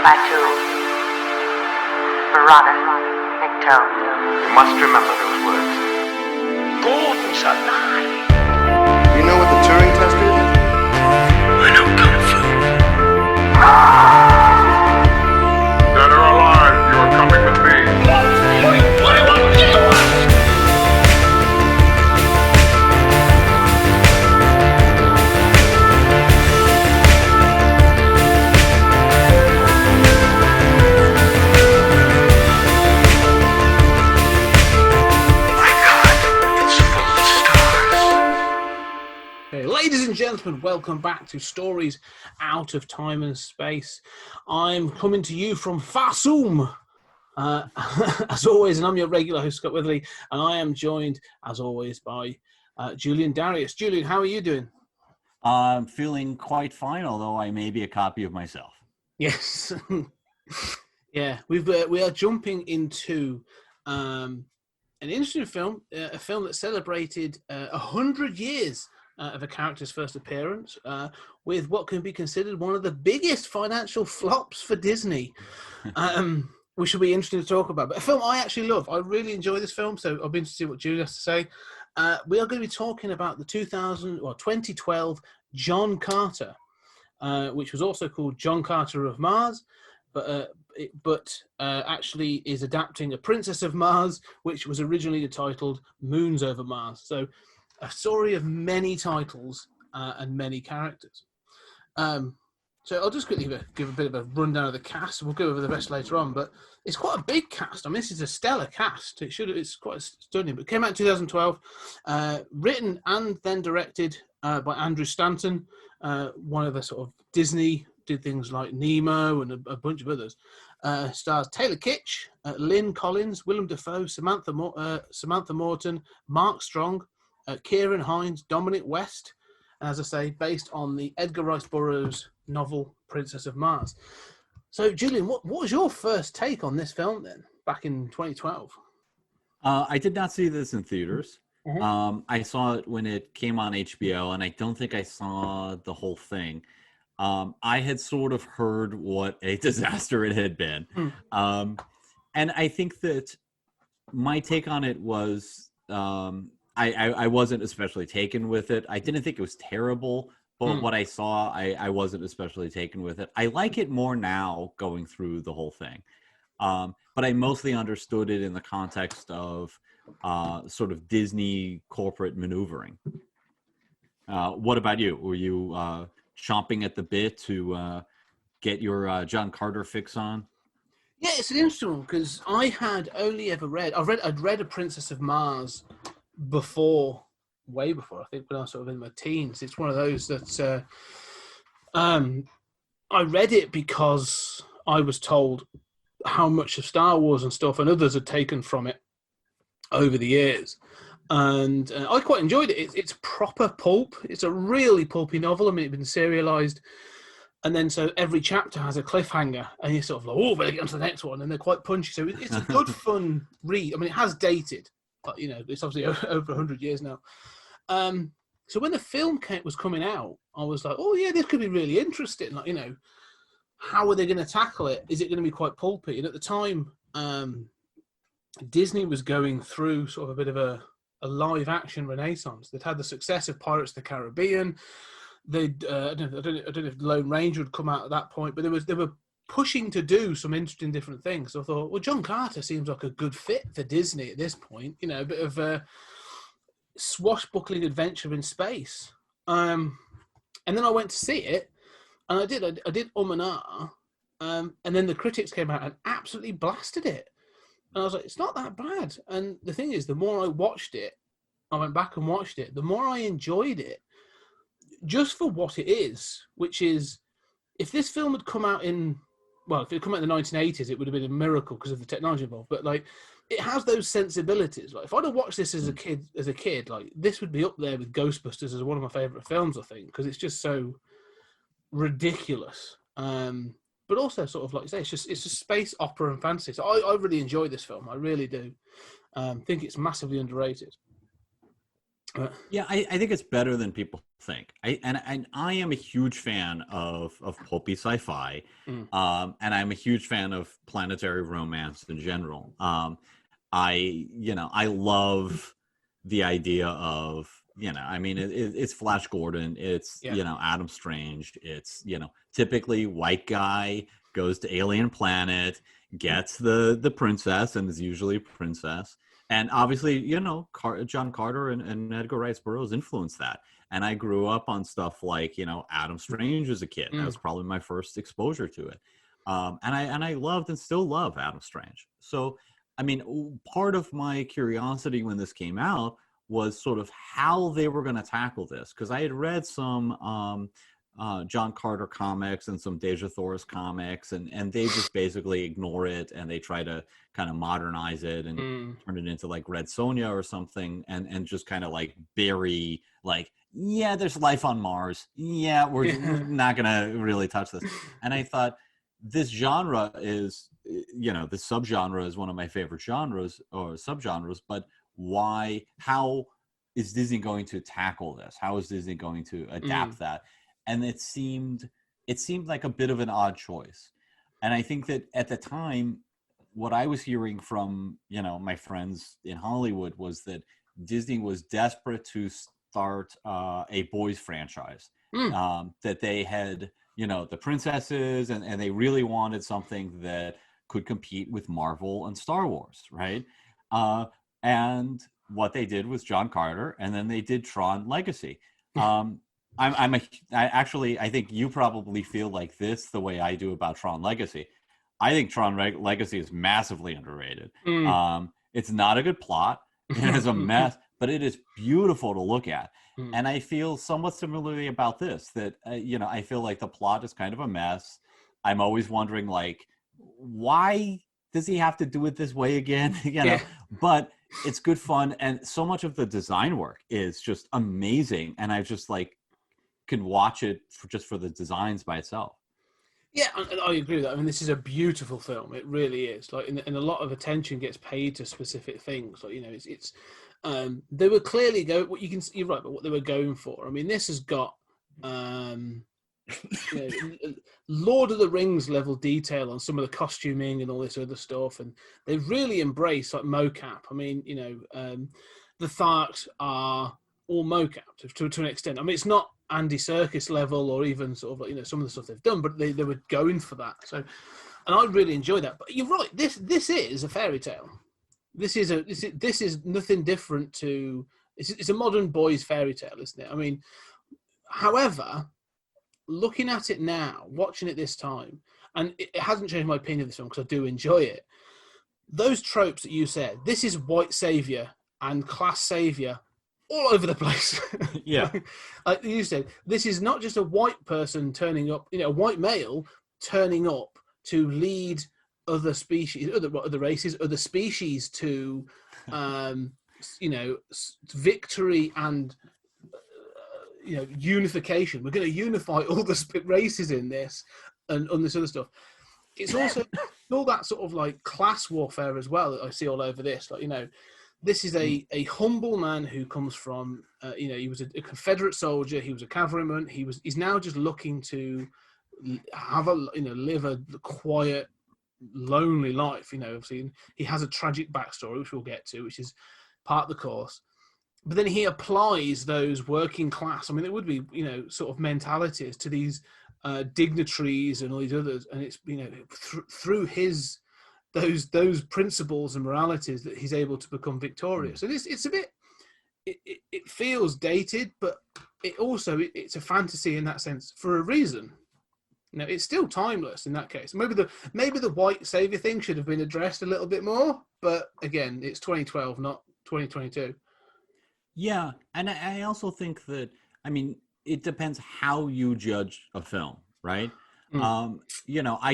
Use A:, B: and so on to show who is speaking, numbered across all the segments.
A: Batu, Barada, Nikto.
B: You must remember those words.
C: Gordon's alive!
B: You know what the Turing test is?
C: I know Kung Fu.
D: Dead or alive, you are coming with me.
E: Ladies and gentlemen, welcome back to Stories Out of Time and Space. I'm coming to you from Farsum, as always, and I'm your regular host, Scott Witherley, and I am joined, as always, by Julian Darius. Julian, how are you doing?
F: I'm feeling quite fine, although I may be a copy of myself.
E: Yes. Yeah, we are jumping into an interesting film, a film that celebrated 100 years of a character's first appearance, with what can be considered one of the biggest financial flops for Disney, which will be interesting to talk about. But a film I actually love. I really enjoy this film, so I'll be interested to see what Julie has to say. We are going to be talking about the 2012 John Carter, which was also called John Carter of Mars, but actually is adapting A Princess of Mars, which was originally titled Moons Over Mars. So a story of many titles and many characters. So I'll just quickly give a bit of a rundown of the cast. We'll go over the rest later on, but it's quite a big cast. I mean, this is a stellar cast. It's quite stunning. But it came out in 2012, written and then directed by Andrew Stanton, one of the sort of Disney, did things like Nemo and a bunch of others. Stars Taylor Kitsch, Lynn Collins, Willem Dafoe, Samantha Morton, Mark Strong, Kieran Hines, Dominic West, and as I say, based on the Edgar Rice Burroughs novel Princess of Mars. So, Julian, what was your first take on this film then, back in 2012?
F: I did not see this in theaters.
E: Mm-hmm.
F: I saw it when it came on HBO, and I don't think I saw the whole thing. I had sort of heard what a disaster it had been. And I think that my take on it was... I wasn't especially taken with it. I didn't think it was terrible, but what I saw, I wasn't especially taken with it. I like it more now going through the whole thing. But I mostly understood it in the context of sort of Disney corporate maneuvering. What about you? Were you chomping at the bit to get your John Carter fix on?
E: Yeah, it's an interesting one because I had only ever I'd read A Princess of Mars way before, I think, when I was sort of in my teens. It's one of those that I read it because I was told how much of Star Wars and stuff and others had taken from it over the years. And I quite enjoyed it. It's proper pulp. It's a really pulpy novel. I mean, it's been serialized. And then so every chapter has a cliffhanger and you're sort of like, oh, better get on to the next one. And they're quite punchy. So it's a good, fun read. I mean, it has dated. But, you know, it's obviously over 100 years now. So when the film was coming out, I was like, oh, yeah, this could be really interesting. Like, you know, how are they going to tackle it? Is it going to be quite pulpy? And at the time, Disney was going through sort of a bit of a live-action renaissance. They'd had the success of Pirates of the Caribbean. I don't know if Lone Ranger would come out at that point, but they were pushing to do some interesting different things. So I thought, well, John Carter seems like a good fit for Disney at this point. You know, a bit of a swashbuckling adventure in space. And then I went to see it, and I did and ah, and then the critics came out and absolutely blasted it. And I was like, it's not that bad. And the thing is, the more I watched it, I went back and watched it, the more I enjoyed it, just for what it is, which is, if this film had come out if it had come out in the 1980s, it would have been a miracle because of the technology involved. But like, it has those sensibilities. Like, if I'd have watched this as a kid, like, this would be up there with Ghostbusters as one of my favorite films, I think, because it's just so ridiculous. But also, sort of like you say, it's a space opera and fantasy. So I really enjoy this film. I really do. Think it's massively underrated.
F: Yeah, I think it's better than people think. And I am a huge fan of pulpy sci-fi,
E: Mm.
F: and I'm a huge fan of planetary romance in general. I love the idea of, I mean, it's Flash Gordon, it's
E: Yeah.
F: Adam Strange, it's typically white guy goes to alien planet, gets the princess, and is usually a princess. And obviously, John Carter and Edgar Rice Burroughs influenced that. And I grew up on stuff like, Adam Strange as a kid. That was probably my first exposure to it. And I loved and still love Adam Strange. So, I mean, part of my curiosity when this came out was sort of how they were going to tackle this. Because I had read some John Carter comics and some Deja Thoris comics, and they just basically ignore it, and they try to kind of modernize it and turn it into like Red Sonja or something, and just kind of like bury, like, yeah, there's life on Mars. Yeah, we're not gonna really touch this. And I thought this genre is, this subgenre is one of my favorite genres or subgenres, but how is Disney going to tackle this? How is Disney going to adapt that? And it seemed like a bit of an odd choice. And I think that at the time, what I was hearing from, my friends in Hollywood was that Disney was desperate to start a boys franchise. That they had, the princesses, and they really wanted something that could compete with Marvel and Star Wars, right? And what they did was John Carter, and then they did Tron Legacy. I think you probably feel like this the way I do about Tron Legacy. I think Tron Legacy is massively underrated. It's not a good plot. It is a mess, but it is beautiful to look at. And I feel somewhat similarly about this, that, I feel like the plot is kind of a mess. I'm always wondering, like, why does he have to do it this way again? But it's good fun. And so much of the design work is just amazing. And I just can watch it just for the designs by itself.
E: Yeah, I agree with that. I mean, this is a beautiful film. It really is. Like, and a lot of attention gets paid to specific things. Like, it's they were clearly you're right, but what they were going for. I mean, this has got Lord of the Rings level detail on some of the costuming and all this other stuff, and they really embrace like mocap. I mean, the Tharks are all mocap to an extent. I mean, it's not Andy Serkis level or even sort of like, some of the stuff they've done, but they were going for that. So, and I really enjoy that. But you're right. This is a fairy tale. This is nothing different to. It's a modern boys' fairy tale, isn't it? I mean, however, looking at it now, watching it this time, and it hasn't changed my opinion of this film because I do enjoy it. Those tropes that you said, this is white savior and class savior all over the place.
F: Yeah.
E: Like you said, this is not just a white person turning up, a white male turning up to lead other species, other races, other species to, victory and, unification. We're going to unify all the races in this and on this other stuff. It's also all that sort of like class warfare as well that I see all over this. Like, this is a humble man who comes from, he was a Confederate soldier. He was a cavalryman. He's now just looking to have live a quiet, lonely life. Obviously he has a tragic backstory, which we'll get to, which is part of the course. But then he applies those working class. I mean, it would be, sort of mentalities to these dignitaries and all these others, and it's through his. Those principles and moralities that he's able to become victorious. And it's a bit, it feels dated, but it's a fantasy in that sense for a reason. It's still timeless in that case. Maybe the white savior thing should have been addressed a little bit more, but again, it's 2012, not 2022.
F: Yeah, and I also think that, I mean, it depends how you judge a film, right? I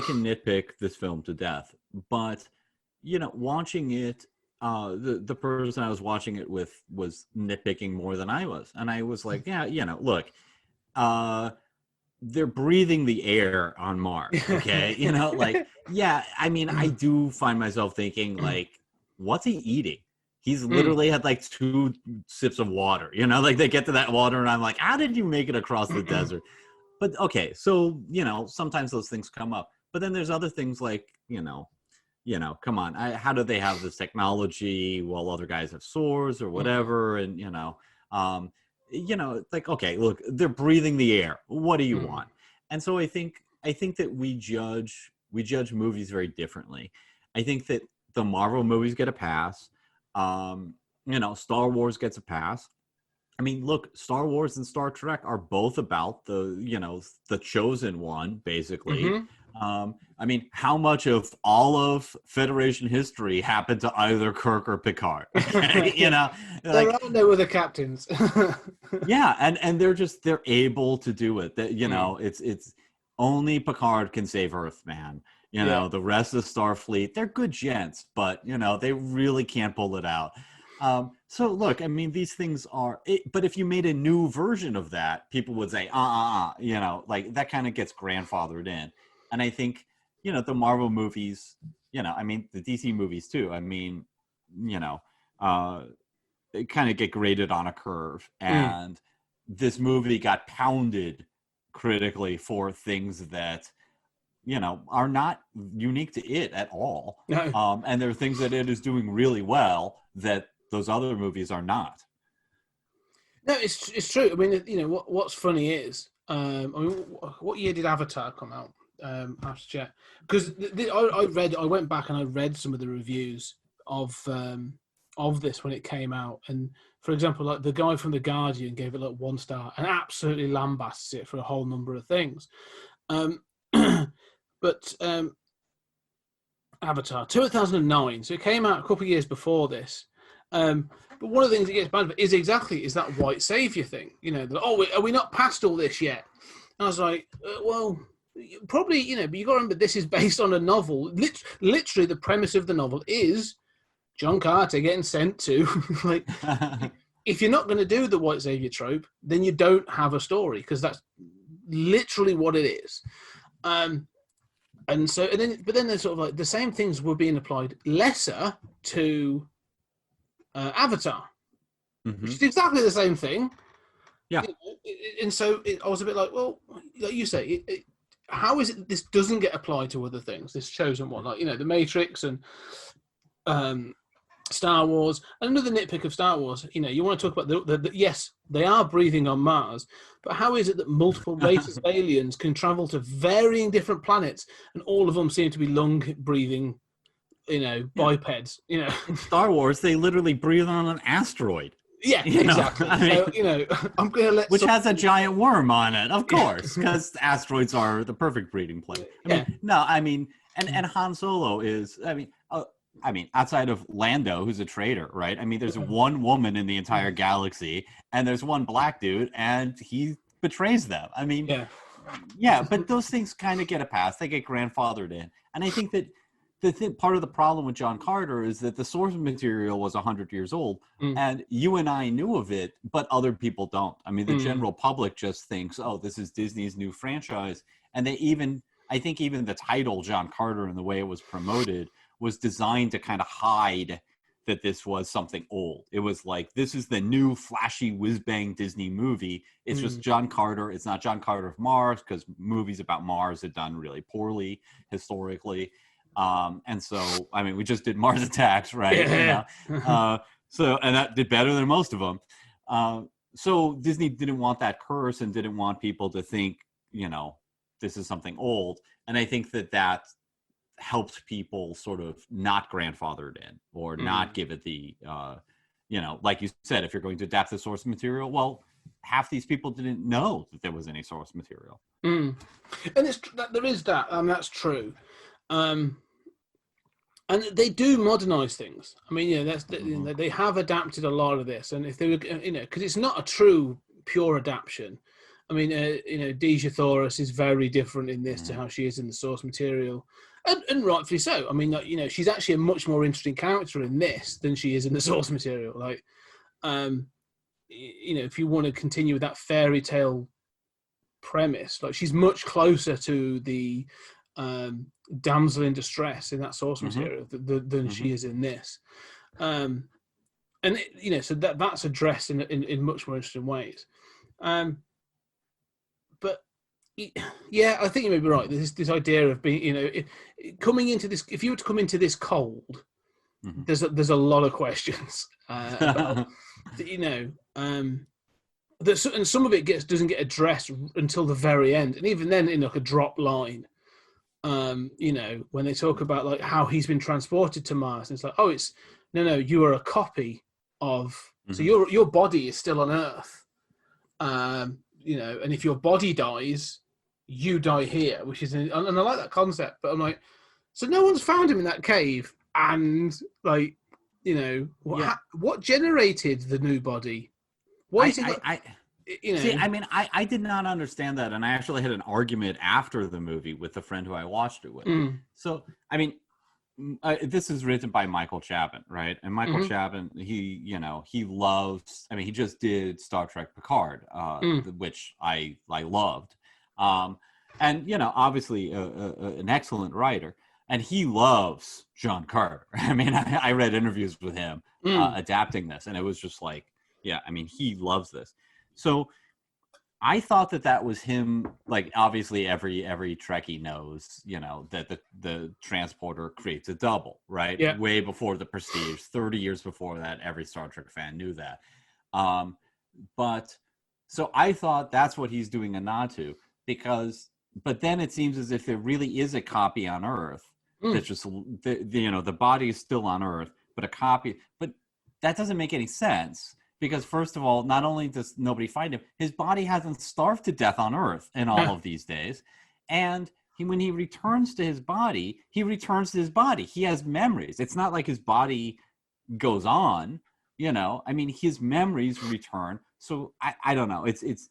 F: can nitpick this film to death, but watching it, the person I was watching it with was nitpicking more than I was, and I was like, yeah, look, they're breathing the air on Mars, okay? Yeah, I mean, I do find myself thinking, like, what's he eating? He's literally had like 2 sips of water, you know, like they get to that water and I'm like, how did you make it across the desert? But okay, so, you know, sometimes those things come up, but then there's other things like, come on, how do they have this technology while other guys have swords or whatever? And, like, okay, look, they're breathing the air. What do you want? And so I think that we judge movies very differently. I think that the Marvel movies get a pass. Star Wars gets a pass. I mean, look, Star Wars and Star Trek are both about the chosen one, basically. I mean, how much of all of Federation history happened to either Kirk or Picard?
E: There are no other captains.
F: Yeah, and they're able to do it. That it's only Picard can save Earth, man. The rest of Starfleet, they're good gents, but they really can't pull it out. So look, I mean, these things are. But if you made a new version of that, people would say, like that kind of gets grandfathered in. And I think the Marvel movies, I mean, the DC movies too. I mean, they kind of get graded on a curve, and this movie got pounded critically for things that are not unique to it at all.
E: No.
F: And there are things that it is doing really well that those other movies are not.
E: No, it's true. I mean, what's funny is, what year did Avatar come out? I have to check, because I went back and I read some of the reviews of this when it came out, and for example, like the guy from The Guardian gave it like 1 star and absolutely lambasts it for a whole number of things. But Avatar 2009, so it came out a couple of years before this. But one of the things that gets banned is that white savior thing. Are we not past all this yet? And I was like, well, probably, but you got to remember this is based on a novel. Literally, the premise of the novel is John Carter getting sent to like. If you're not going to do the white savior trope, then you don't have a story, because that's literally what it is. But then there's sort of like the same things were being applied lesser to Avatar, which is exactly the same thing.
F: Yeah.
E: And so I was a bit like, well, like you say, how is it this doesn't get applied to other things? This chosen one, like The Matrix and Star Wars. Another nitpick of Star Wars, you want to talk about the yes, they are breathing on Mars, but how is it that multiple races of aliens can travel to varying different planets and all of them seem to be lung-breathing, bipeds? In
F: Star Wars, they literally breathe on an asteroid.
E: Yeah, exactly. I'm going to let
F: which has a giant worm on it, of course, because asteroids are the perfect breeding place. And Han Solo is, outside of Lando, who's a traitor, right? I mean, there's one woman in the entire galaxy, and there's one black dude, and he betrays them. I mean, but those things kind of get a pass. They get grandfathered in. And I think that part of the problem with John Carter is that the source material was 100 years old, and you and I knew of it, but other people don't. I mean, the general public just thinks, oh, this is Disney's new franchise. And I think even the title John Carter and the way it was promoted was designed to kind of hide that this was something old. It was like, this is the new flashy whiz-bang Disney movie. It's just John Carter. It's not John Carter of Mars, because movies about Mars had done really poorly historically. And so, I mean, we just did Mars Attacks, right?
E: Yeah.
F: And that did better than most of them. So Disney didn't want that curse and didn't want people to think, this is something old. And I think that helped people sort of not grandfathered in or not give it the, like you said, if you're going to adapt the source material, well, half these people didn't know that there was any source material.
E: And there is that, and that's true. And they do modernize things. I mean, they have adapted a lot of this, and if they were, because it's not a true pure adaptation. I mean, Deja Thoris is very different in this to how she is in the source material, and rightfully so. I mean, she's actually a much more interesting character in this than she is in the source material. Like, if you want to continue with that fairy tale premise, like she's much closer to the damsel in distress in that source material than she is in this. and so that's addressed in much more interesting ways. But yeah, I think you may be right. This idea of being, coming into this. If you were to come into this cold, there's a lot of questions about, and some of it doesn't get addressed until the very end, and even then in like a drop line. When they talk about like how he's been transported to Mars, and it's like, oh, no, you are a copy of. So your body is still on Earth. And if your body dies, you die here, which is, and I like that concept. But I'm like, so no one's found him in that cave, and like, what generated the new body? Why is it?
F: See, I mean, I did not understand that, and I actually had an argument after the movie with a friend who I watched it with. So, I mean, this is written by Michael Chabon, right? And Michael Chabon, he loves. I mean, he just did Star Trek Picard, which I loved, and obviously an excellent writer, and he loves John Carter. I mean, I read interviews with him adapting this, and it was just like, yeah, I mean, he loves this. So I thought that was him. Like, obviously every Trekkie knows, that the transporter creates a double, right?
E: Yeah.
F: Way before the Prestige, 30 years before that, every Star Trek fan knew that. But so I thought that's what he's doing a nod to, but then it seems as if there really is a copy on Earth. That's just, the body is still on Earth, but a copy, but that doesn't make any sense. Because first of all, not only does nobody find him, his body hasn't starved to death on Earth in all of these days. And when he returns to his body, he returns to his body. He has memories. It's not like his body goes on, I mean, his memories return. So I don't know.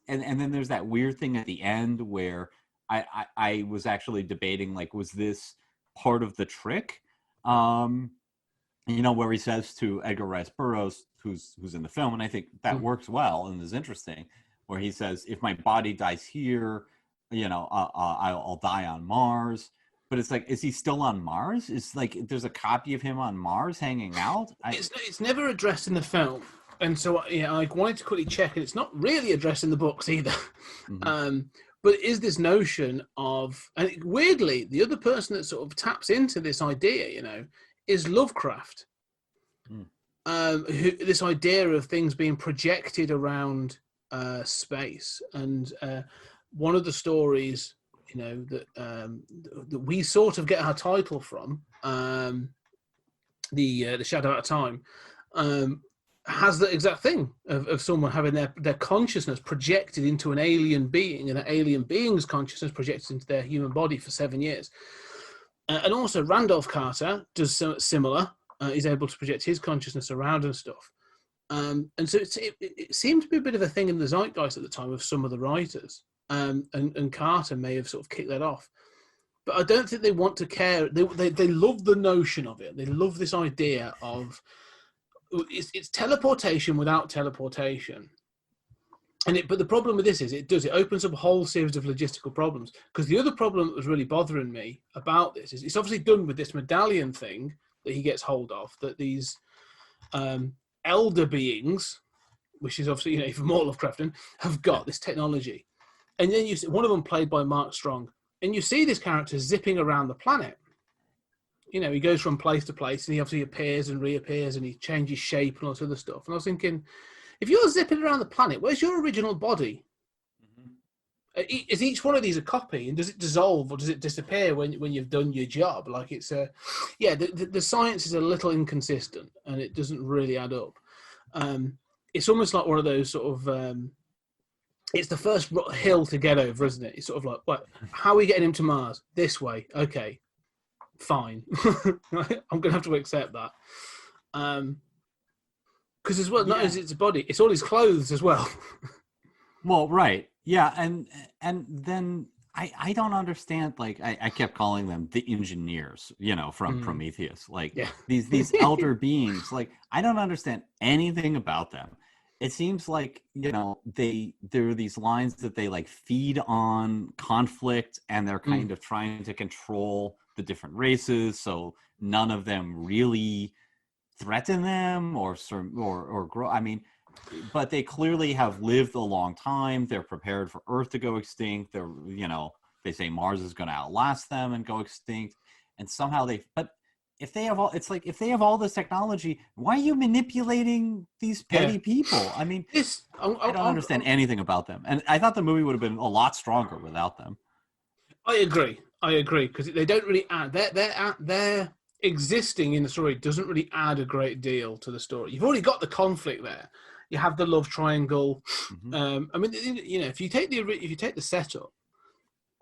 F: And then there's that weird thing at the end where I was actually debating, like, was this part of the trick? Where he says to Edgar Rice Burroughs, who's in the film, and I think that works well and is interesting, where he says, if my body dies here, I'll die on Mars. But it's like, is he still on Mars? It's like, there's a copy of him on Mars hanging out?
E: It's never addressed in the film. And so, I wanted to quickly check, and it's not really addressed in the books either. But is this notion of, and weirdly, the other person that sort of taps into this idea, is Lovecraft. This idea of things being projected around space, and one of the stories, that we sort of get our title from, the Shadow Out of Time, has the exact thing of someone having their consciousness projected into an alien being, and an alien being's consciousness projected into their human body for 7 years. And also Randolph Carter does similar. He's able to project his consciousness around and stuff. And so it seemed to be a bit of a thing in the zeitgeist at the time of some of the writers. And Carter may have sort of kicked that off. But I don't think they want to care. They love the notion of it. They love this idea of it's teleportation without teleportation. But the problem with this is it opens up a whole series of logistical problems. Because the other problem that was really bothering me about this is it's obviously done with this medallion thing that he gets hold of, that these elder beings, which is obviously even more Lovecraftian, have got this technology. And then you see one of them played by Mark Strong, and you see this character zipping around the planet. He goes from place to place, and he obviously appears and reappears, and he changes shape and all this other stuff. And I was thinking, if you're zipping around the planet, where's your original body? Is each one of these a copy, and does it dissolve or does it disappear when you've done your job? Like, it's the science is a little inconsistent, and it doesn't really add up. It's almost like one of those sort of it's the first hill to get over, isn't it? It's sort of like, what? How are we getting him to Mars? This way, okay, fine. I'm gonna have to accept that. Because as well, not as it's a body, it's all his clothes as well.
F: Well, right. Yeah, and then I don't understand, like, I kept calling them the engineers, from Prometheus. Like, these elder beings, like, I don't understand anything about them. It seems like, there are these lines that they, like, feed on conflict, and they're kind of trying to control the different races, so none of them really threaten them or grow. I mean, but they clearly have lived a long time. They're prepared for Earth to go extinct. They're, they say Mars is going to outlast them and go extinct. And somehow but if they have all this technology, why are you manipulating these petty people? I mean, I don't understand anything about them. And I thought the movie would have been a lot stronger without them.
E: I agree, because they don't really add their existing in the story doesn't really add a great deal to the story. You've already got the conflict there. You have the love triangle. I mean, if you take the setup,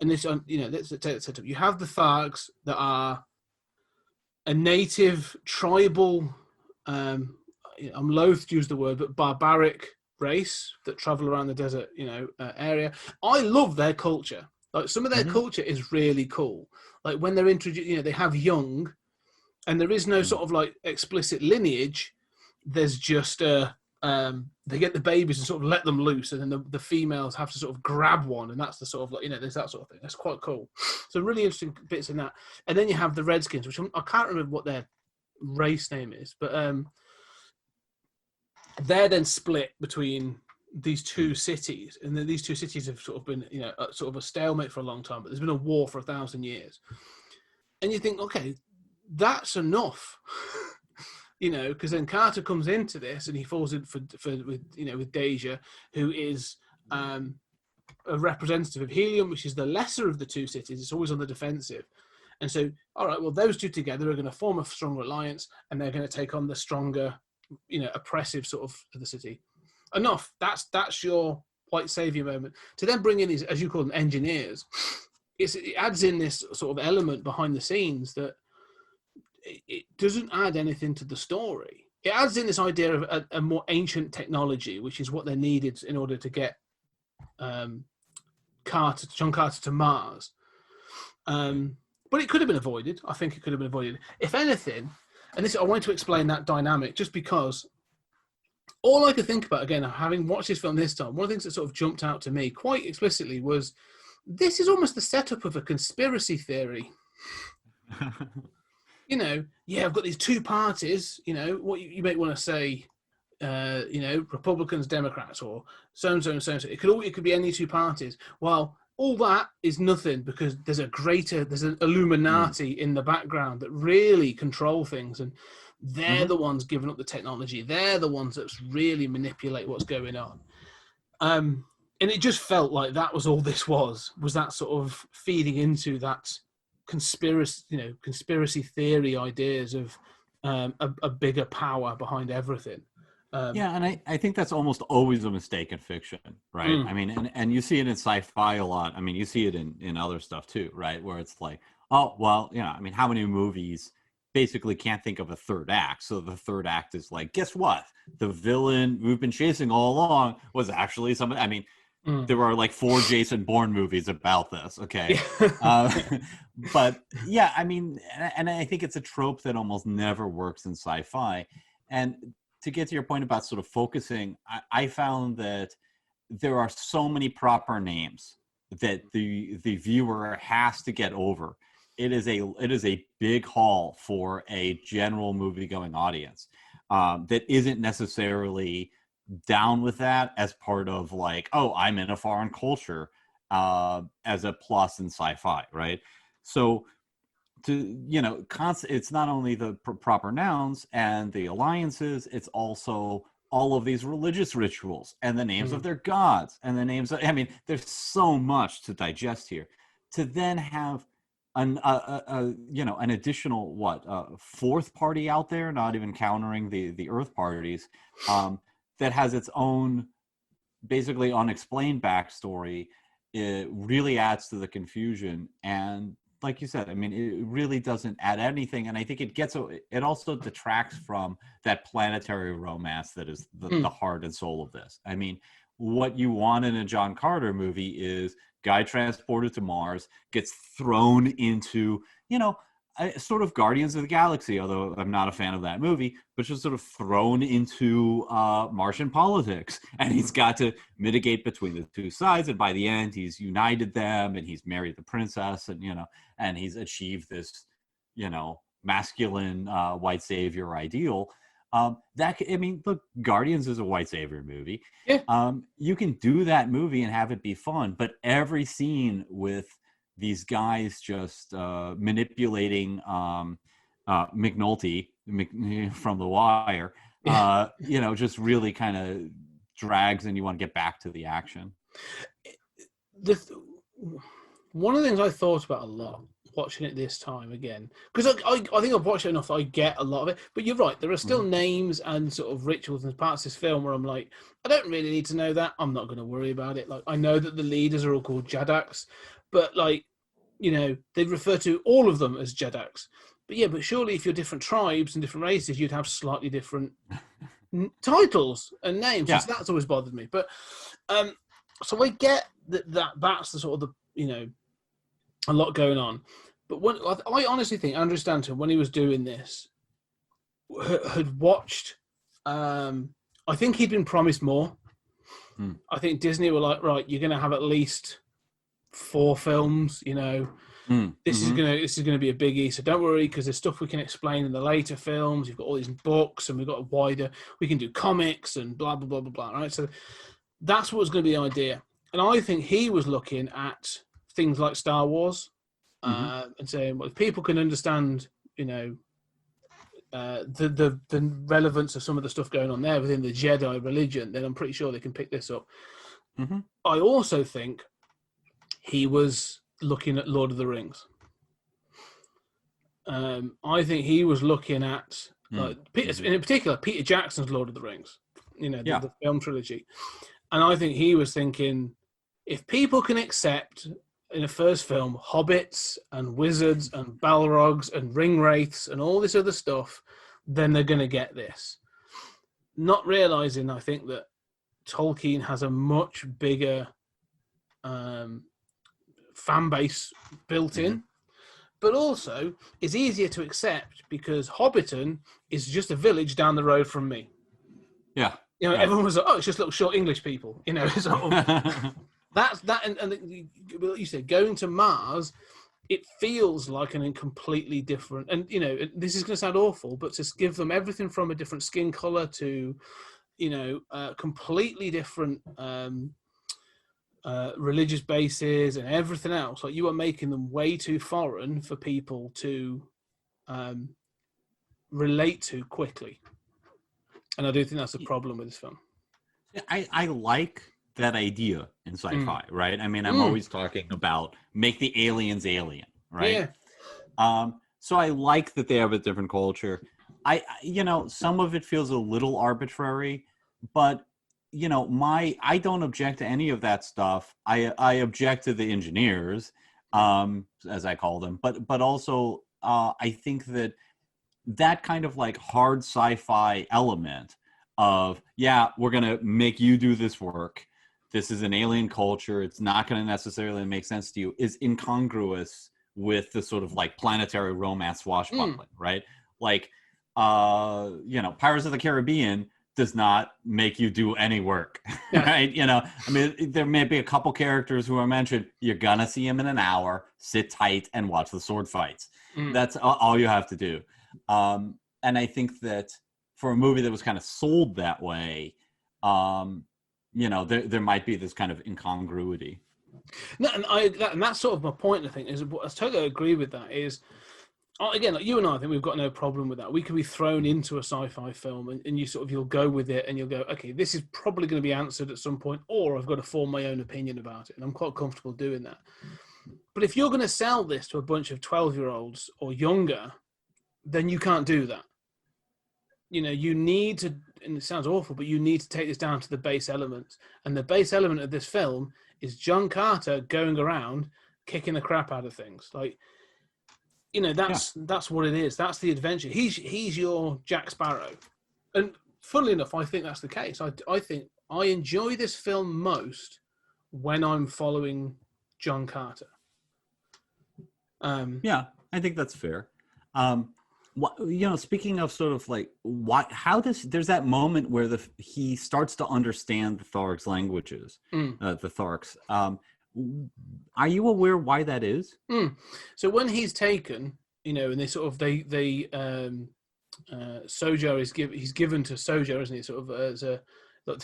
E: and this, let's take the setup. You have the Thargs that are a native tribal. I'm loath to use the word, but barbaric race that travel around the desert, area. I love their culture. Like some of their culture is really cool. Like when they're introduced, they have young, and there is no sort of like explicit lineage. There's just they get the babies and sort of let them loose, and then the females have to sort of grab one, and that's the sort of like, there's that sort of thing. That's quite cool. So really interesting bits in that. And then you have the Redskins, which I can't remember what their race name is, but they're then split between these two cities, and then these two cities have sort of been, sort of a stalemate for a long time, but there's been a war for 1,000 years. And you think, okay, that's enough. Because then Carter comes into this and he falls in with Deja, who is a representative of Helium, which is the lesser of the two cities. It's always on the defensive. And so, all right, well, those two together are going to form a stronger alliance, and they're going to take on the stronger, oppressive sort of the city. Enough. That's your white savior moment. To then bring in these, as you call them, engineers, it adds in this sort of element behind the scenes that it doesn't add anything to the story. It adds in this idea of a more ancient technology, which is what they needed in order to get John Carter to Mars. But it could have been avoided. I think it could have been avoided. If anything, and I wanted to explain that dynamic just because all I could think about, again, having watched this film this time, one of the things that sort of jumped out to me quite explicitly was this is almost the setup of a conspiracy theory. I've got these two parties, what you might want to say, Republicans, Democrats, or so-and-so and so-and-so. It could be any two parties. Well, all that is nothing because there's an Illuminati in the background that really control things, and they're the ones giving up the technology. They're the ones that really manipulate what's going on. And it just felt like that was all this was that sort of feeding into that conspiracy theory ideas of a bigger power behind everything.
F: And I think that's almost always a mistake in fiction, right? I mean, and you see it in sci-fi a lot. I mean, you see it in other stuff too, right? Where it's like, oh, well, I mean, how many movies basically can't think of a third act? So the third act is like, guess what? The villain we've been chasing all along was actually somebody. I mean, there are like 4 Jason Bourne movies about this, okay? But yeah, I mean, and I think it's a trope that almost never works in sci-fi. And to get to your point about sort of focusing, I found that there are so many proper names that the viewer has to get over. It is a big haul for a general movie-going audience that isn't necessarily down with that as part of like, oh, I'm in a foreign culture as a plus in sci-fi, right? So it's not only the proper nouns and the alliances, it's also all of these religious rituals and the names of their gods and the names I mean, there's so much to digest here. To then have an additional fourth party out there, not even countering the Earth parties, that has its own basically unexplained backstory, it really adds to the confusion. And like you said, I mean, it really doesn't add anything. And I think it also detracts from that planetary romance that is the heart and soul of this. I mean, what you want in a John Carter movie is guy transported to Mars, gets thrown into, sort of Guardians of the Galaxy, although I'm not a fan of that movie, but just sort of thrown into Martian politics. And he's got to mitigate between the two sides. And by the end, he's united them and he's married the princess and he's achieved this, masculine white savior ideal. I mean, look, Guardians is a white savior movie.
E: Yeah.
F: You can do that movie and have it be fun, but every scene with these guys just manipulating McNulty from The Wire, just really kind of drags, and you want to get back to the action.
E: One of the things I thought about a lot watching it this time again, because I think I've watched it enough that I get a lot of it, but you're right, there are still names and sort of rituals and parts of this film where I'm like, I don't really need to know that. I'm not going to worry about it. Like, I know that the leaders are all called Jaddaks, but like, they refer to all of them as Jaddaks. But surely if you're different tribes and different races, you'd have slightly different titles and names.
F: Yeah.
E: So that's always bothered me. But so I get that's the sort of a lot going on. But I honestly think Andrew Stanton, when he was doing this, had watched. I think he'd been promised more. I think Disney were like, right, you're going to have at least 4 films. This is gonna be a biggie. So don't worry, because there's stuff we can explain in the later films. You've got all these books, and we've got we can do comics and blah blah blah blah blah. Right, so that's what was going to be the idea. And I think he was looking at things like Star Wars and saying, well, if people can understand, the relevance of some of the stuff going on there within the Jedi religion, then I'm pretty sure they can pick this up. I also think he was looking at Lord of the Rings. I think he was looking at, in particular, Peter Jackson's Lord of the Rings, the film trilogy. And I think he was thinking, if people can accept in a first film hobbits and wizards and balrogs and ring wraiths and all this other stuff, then they're going to get this. Not realizing, I think, that Tolkien has a much bigger fan base built in, but also is easier to accept because Hobbiton is just a village down the road from me.
F: Yeah.
E: Everyone was like, oh, it's just little short English people, sort of. That's and you said going to Mars, it feels like a completely different, and this is going to sound awful, but to give them everything from a different skin color to, completely different religious bases and everything else, like you are making them way too foreign for people to relate to quickly, and I do think that's a problem with this film.
F: I like that idea in sci-fi, right? I mean, I'm always talking about make the aliens alien, right? Yeah. So I like that they have a different culture. Some of it feels a little arbitrary, but I don't object to any of that stuff. I object to the engineers, as I call them, but also I think that kind of like hard sci-fi element of, we're gonna make you do this work. This is an alien culture. It's not going to necessarily make sense to you, is incongruous with the sort of like planetary romance swashbuckling, right? Like, Pirates of the Caribbean does not make you do any work, right? I mean, there may be a couple characters who are mentioned. You're going to see them in an hour, sit tight and watch the sword fights. That's all you have to do. And I think that for a movie that was kind of sold that way, there might be this kind of incongruity.
E: No, and that's sort of my point. I think is I totally agree with that. Is again, like you and I think we've got no problem with that. We can be thrown into a sci-fi film, and you'll go with it, and you'll go, okay, this is probably going to be answered at some point, or I've got to form my own opinion about it, and I'm quite comfortable doing that. But if you're going to sell this to a bunch of 12-year-olds or younger, then you can't do that. You need to, and it sounds awful, but you need to take this down to the base elements. And the base element of this film is John Carter going around kicking the crap out of things. Like, that's what it is. That's the adventure. He's your Jack Sparrow. And funnily enough, I think that's the case. I think I enjoy this film most when I'm following John Carter.
F: I think that's fair. Speaking of sort of like there's that moment where he starts to understand the Tharks languages, the Tharks. Are you aware why that is?
E: So when he's taken, and they sort of they Sojo he's given to Sojo, isn't he? Sort of as a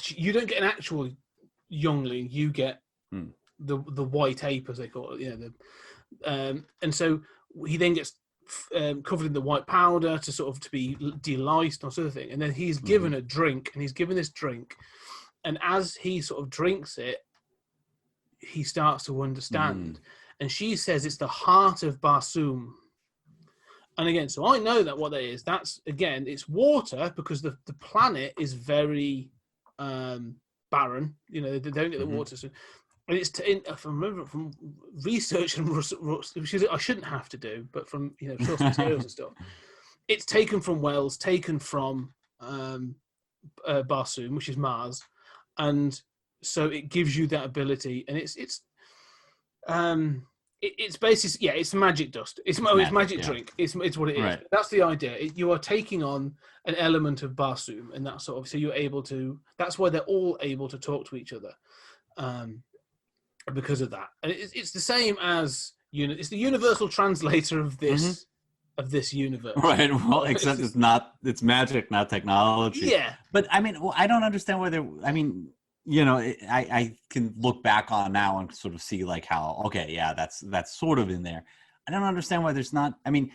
E: you don't get an actual youngling, you get the white ape, as they call it. You know, and so he then gets covered in the white powder to be deliced or sort of thing, and then he's given a drink, and he's given this drink, and as he sort of drinks it, he starts to understand. And she says it's the heart of Barsoom. And again, so I know that what that is. That's, again, it's water, because the planet is very barren. You know, they don't get the water. So, and it's if I remember from research and which I shouldn't have to do, but from source materials and stuff, it's taken from wells, taken from Barsoom, which is Mars, and so it gives you that ability. And it's basically it's magic dust. It's magic drink. It's what it is.
F: Right.
E: That's the idea. You are taking on an element of Barsoom, and that's sort of so you're able to. That's why they're all able to talk to each other. Because of that, and it's the same as it's the universal translator of this universe,
F: right? Well, except it's magic, not technology.
E: Yeah,
F: but I mean, I don't understand whether I can look back on now and sort of see like how that's sort of in there. I don't understand why there's not. I mean,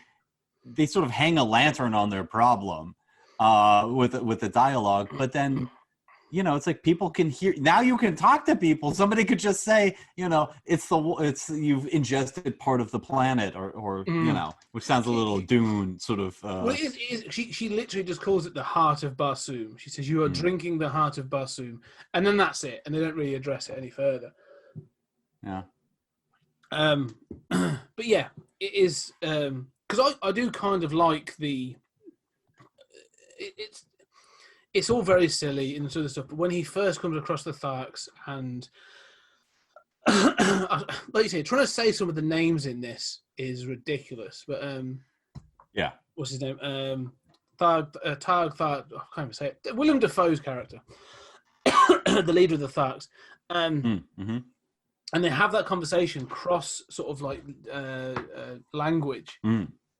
F: they sort of hang a lantern on their problem with the dialogue, but then. It's like people can hear now. You can talk to people. Somebody could just say, it's you've ingested part of the planet, or which sounds a little Dune sort of.
E: Well, she literally just calls it the heart of Barsoom. She says you are drinking the heart of Barsoom, and then that's it, and they don't really address it any further.
F: Yeah.
E: But yeah, it is because I do kind of like the. It's all very silly and sort of stuff, but when he first comes across the Tharks and, like you say, trying to say some of the names in this is ridiculous. But what's his name? Tharg. I can't even say it. Willem Dafoe's character, the leader of the Tharks, and they have that conversation cross sort of like language.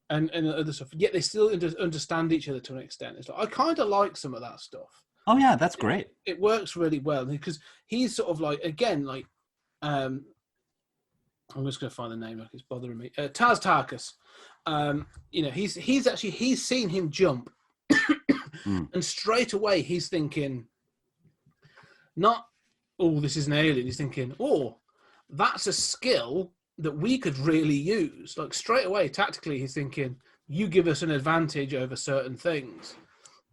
E: And other stuff, yet they still understand each other to an extent. It's like I kind of like some of that stuff.
F: Oh yeah, that's great.
E: It works really well because he's sort of like again like I'm just going to find the name like it's bothering me. Taz Tarkus. He's seen him jump, and straight away he's thinking, not this is an alien. He's thinking, that's a skill that we could really use. Like straight away, tactically, he's thinking, you give us an advantage over certain things.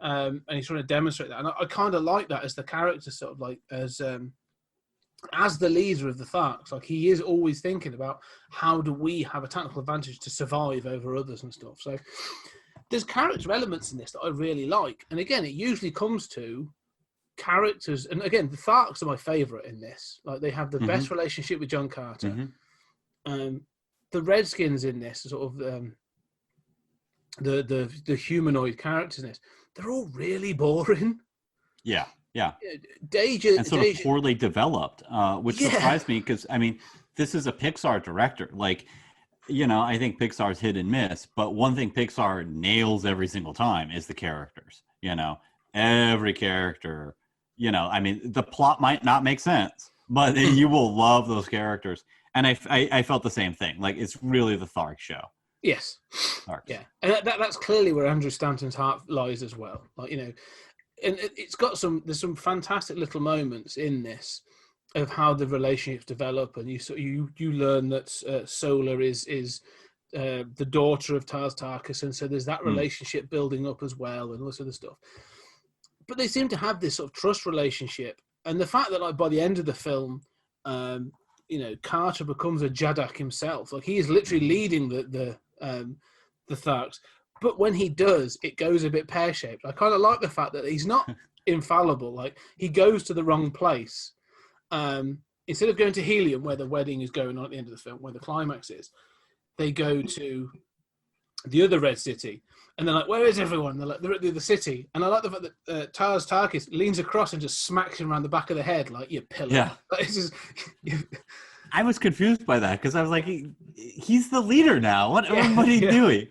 E: And he's trying to demonstrate that. And I kind of like that as the character, sort of like as the leader of the Tharks. Like he is always thinking about how do we have a tactical advantage to survive over others and stuff. So there's character elements in this that I really like. And again, it usually comes to characters. And again, the Tharks are my favorite in this. Like they have the best relationship with John Carter. The Redskins in this, sort of the humanoid characters in this, they're all really boring.
F: Yeah.
E: Deja,
F: and sort of poorly developed, which surprised me because I mean, this is a Pixar director. Like, I think Pixar's hit and miss, but one thing Pixar nails every single time is the characters. Every character. I mean, the plot might not make sense, but you will love those characters. And I felt the same thing. Like, it's really the Thark show.
E: Yes.
F: Tharks.
E: Yeah. And that's clearly where Andrew Stanton's heart lies as well. Like, and it's got there's some fantastic little moments in this of how the relationships develop. And you learn that Solar is the daughter of Taz Tarkus. And so there's that relationship building up as well and all this other stuff. But they seem to have this sort of trust relationship. And the fact that, like, by the end of the film, Carter becomes a Jadak himself. Like he is literally leading the Tharks. But when he does, it goes a bit pear-shaped. I kind of like the fact that he's not infallible. Like he goes to the wrong place. Instead of going to Helium, where the wedding is going on at the end of the film, where the climax is, they go to the other Red City. And they're like, where is everyone? They're like, they're at the other city. And I like the fact that Taz Tarkus leans across and just smacks him around the back of the head, like, you pillar.
F: Yeah.
E: Like, it's just,
F: I was confused by that because I was like, he's the leader now. What are you doing?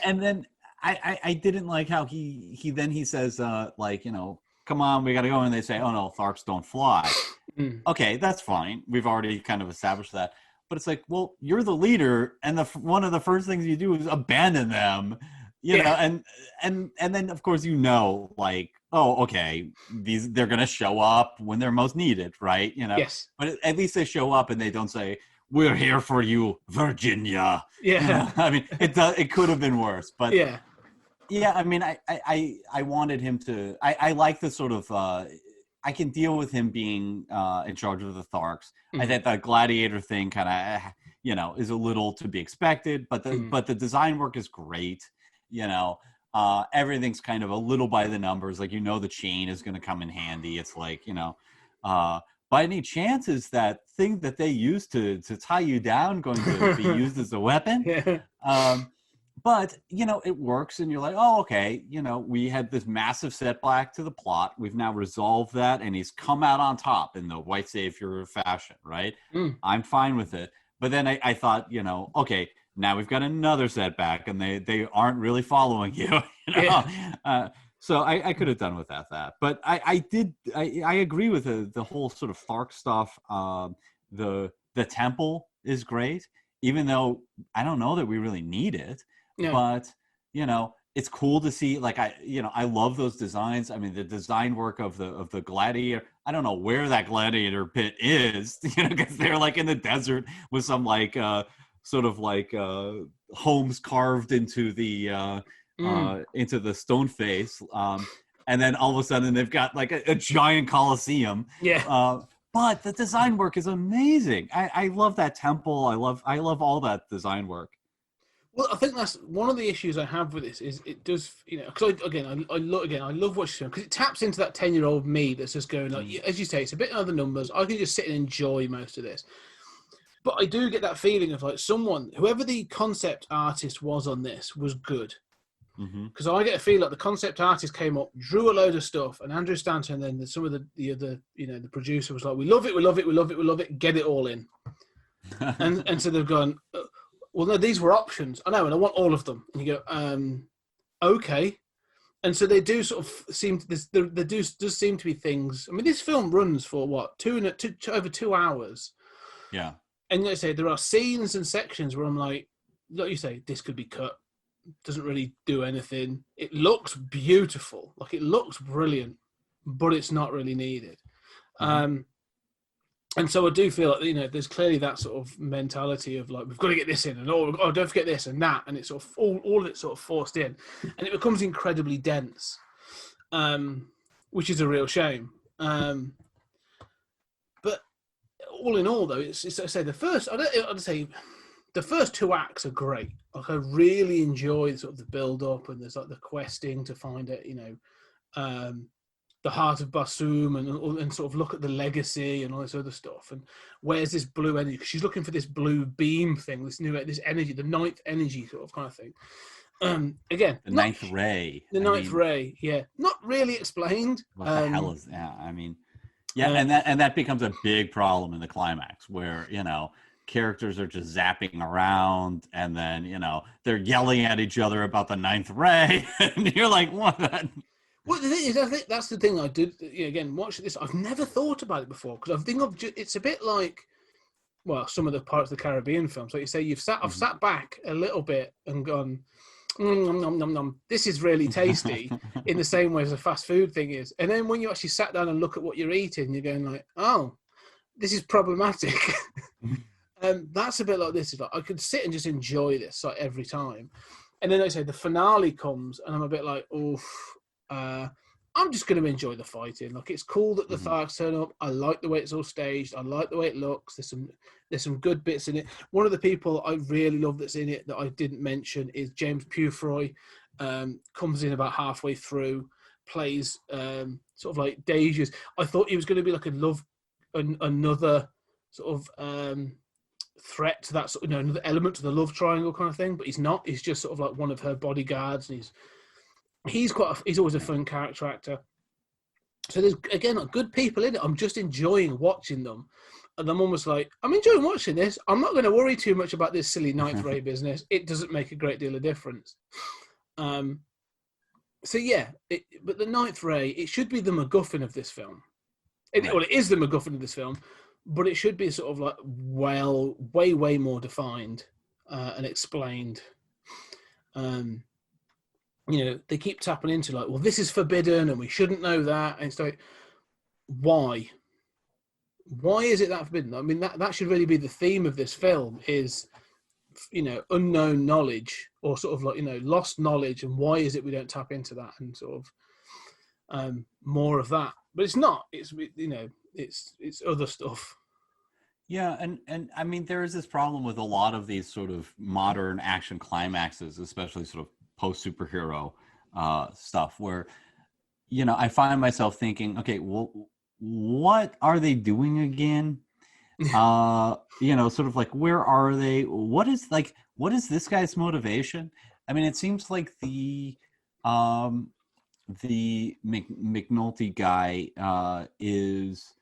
F: And then I didn't like how he says like, you know, come on, we got to go, and they say, oh no, Tharks don't fly. Okay, that's fine. We've already kind of established that. But it's like, well, you're the leader, and one of the first things you do is abandon them, you know, and then of course, you know, like, oh, okay, they're gonna show up when they're most needed, right? You know,
E: Yes.
F: But at least they show up and they don't say, "We're here for you, Virginia."
E: Yeah.
F: You know? I mean, it could have been worse, but
E: Yeah.
F: I mean, I wanted him to. I like the sort of. I can deal with him being in charge of the Tharks. I think the gladiator thing kind of, you know, is a little to be expected, but the design work is great. You know, everything's kind of a little by the numbers. Like, you know, the chain is going to come in handy. It's like, you know, by any chance is that thing that they use to tie you down going to be used as a weapon?
E: Yeah.
F: But, you know, it works, and you're like, oh, okay, you know, we had this massive setback to the plot. We've now resolved that, and he's come out on top in the white savior fashion, right? I'm fine with it. But then I thought, you know, okay, now we've got another setback, and they aren't really following you, you know?
E: Yeah.
F: So I could have done without that. But I agree with the whole sort of Thark stuff. The temple is great, even though I don't know that we really need it.
E: Yeah.
F: But, you know, it's cool to see, like, I love those designs. I mean, the design work of the gladiator, I don't know where that gladiator pit is, you know, because they're like in the desert with some like sort of like homes carved into the stone face. And then all of a sudden they've got like a giant Colosseum.
E: Yeah.
F: But the design work is amazing. I love that temple. I love all that design work.
E: Well, I think that's one of the issues I have with this is it does, you know, because I love watching because it taps into that 10-year-old me that's just going like, as you say, it's a bit of the numbers. I can just sit and enjoy most of this, but I do get that feeling of like whoever the concept artist was on this was good. Because I get a feel like the concept artist came up, drew a load of stuff, and Andrew Stanton, and then some of the other, you know, the producer was like, we love it, get it all in. and so they've gone, well, no, these were options. I know, and I want all of them. And you go, okay. And so they do sort of seem there does seem to be things. I mean, this film runs for what, over 2 hours.
F: Yeah.
E: And like I say, there are scenes and sections where I'm like you say, this could be cut. Doesn't really do anything. It looks beautiful, like it looks brilliant, but it's not really needed. And so I do feel like, you know, there's clearly that sort of mentality of like, we've got to get this in, and oh don't forget this and that, and it's sort of all of it sort of forced in, and it becomes incredibly dense, which is a real shame. But all in all, though, it's I say I'd say the first 2 acts are great. Like, I really enjoy sort of the build up, and there's like the questing to find it, you know, the heart of Basum, and sort of look at the legacy and all this other stuff. And where's this blue energy? Because she's looking for this blue beam thing, this energy, the ninth energy sort of kind of thing. Again,
F: the ninth ray.
E: The ninth ray, yeah, not really explained.
F: What the hell is that? I mean, yeah, and that becomes a big problem in the climax, where, you know, characters are just zapping around, and then, you know, they're yelling at each other about the ninth ray, and you're like, what?
E: Well, the thing is, I think that's the thing I did. You know, again, watching this, I've never thought about it before, because I think it's a bit like, well, some of the parts of the Caribbean films. Like you say, I've sat back a little bit and gone, nom, nom, nom, nom. This is really tasty, in the same way as a fast food thing is. And then when you actually sat down and look at what you're eating, you're going like, oh, this is problematic. That's a bit like this. It's like I could sit and just enjoy this like every time, and then like I say the finale comes, and I'm a bit like, oof. I'm just going to enjoy the fighting. Like, it's cool that the Tharks turn up. I like the way it's all staged. I like the way it looks. There's some good bits in it. One of the people I really love that's in it that I didn't mention is James Purefoy. Comes in about halfway through, plays sort of like Deja's. I thought he was going to be like another sort of threat to that sort of, you know, another element to the love triangle kind of thing, but he's not. He's just sort of like one of her bodyguards, and he's always a fun character actor. So there's, again, like, good people in it. I'm just enjoying watching them, and I'm almost like, I'm enjoying watching this. I'm not going to worry too much about this silly ninth ray business. It doesn't make a great deal of difference. So yeah, but the Ninth Ray, it should be the MacGuffin of this film.
F: Right.
E: Well, it is the MacGuffin of this film, but it should be sort of like way more defined and explained. They keep tapping into like, well, this is forbidden and we shouldn't know that, and it's like, why? Why is it that forbidden? I mean, that should really be the theme of this film is, unknown knowledge or sort of like, lost knowledge, and why is it we don't tap into that and sort of more of that? But it's not. It's it's other stuff.
F: Yeah, and I mean, there is this problem with a lot of these sort of modern action climaxes, especially sort of post-superhero stuff, where, I find myself thinking, okay, well, what are they doing again? Sort of like, where are they? What is this guy's motivation? I mean, it seems like the McNulty guy is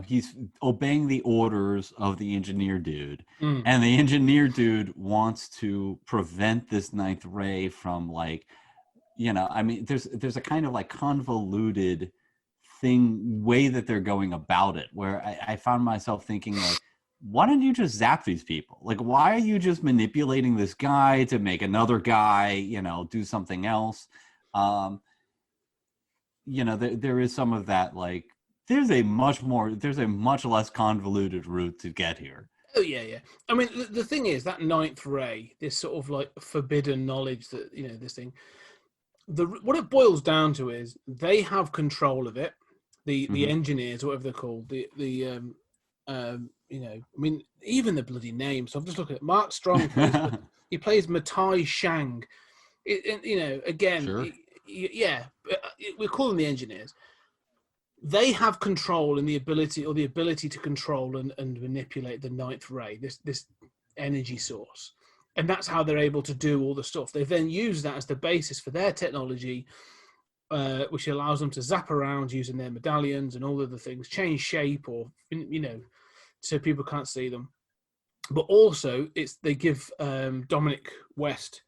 F: he's obeying the orders of the engineer dude, and the engineer dude wants to prevent this ninth ray from I mean, there's a kind of like convoluted way that they're going about it, where I found myself thinking like, why don't you just zap these people? Like, why are you just manipulating this guy to make another guy, do something else? There is some of that, like, there's a much less convoluted route to get here.
E: Oh yeah. I mean, the thing is that ninth ray, this sort of like forbidden knowledge that this thing. What it boils down to is they have control of it. The engineers, whatever they're called, I mean, even the bloody name. So I'm just looking at Mark Strong. He plays Matai Shang. Again,
F: sure.
E: We're calling the engineers. They have control and the ability to control and manipulate the ninth ray, this energy source. And that's how they're able to do all the stuff. They then use that as the basis for their technology, which allows them to zap around using their medallions and all of the things, change shape or, so people can't see them. But also, they give Dominic West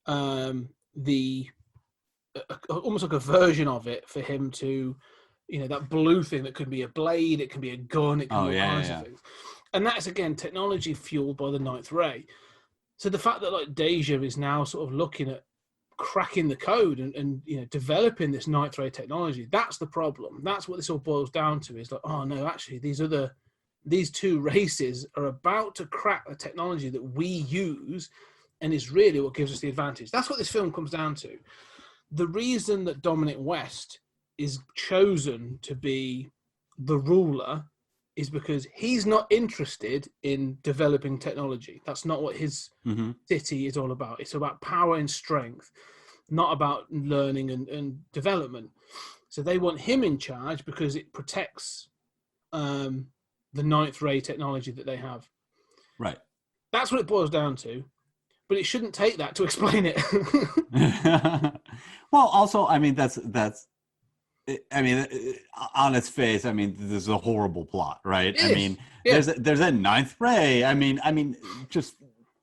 E: almost like a version of it for him to, that blue thing that could be a blade, it can be a gun, it can be all kinds of things. And that's, again, technology fueled by the ninth ray. So the fact that like Deja is now sort of looking at cracking the code and developing this ninth ray technology, that's the problem. That's what this all boils down to, is like, oh no, actually these two races are about to crack the technology that we use, and is really what gives us the advantage. That's what this film comes down to. The reason that Dominic West is chosen to be the ruler is because he's not interested in developing technology. That's not what his city is all about. It's about power and strength, not about learning and development. So they want him in charge because it protects the ninth ray technology that they have. Right. That's what it boils down to. But it shouldn't take that to explain it.
F: Well, also, I mean, that's I mean, on its face, I mean, this is a horrible plot, right? I mean, there's a ninth ray. I mean, just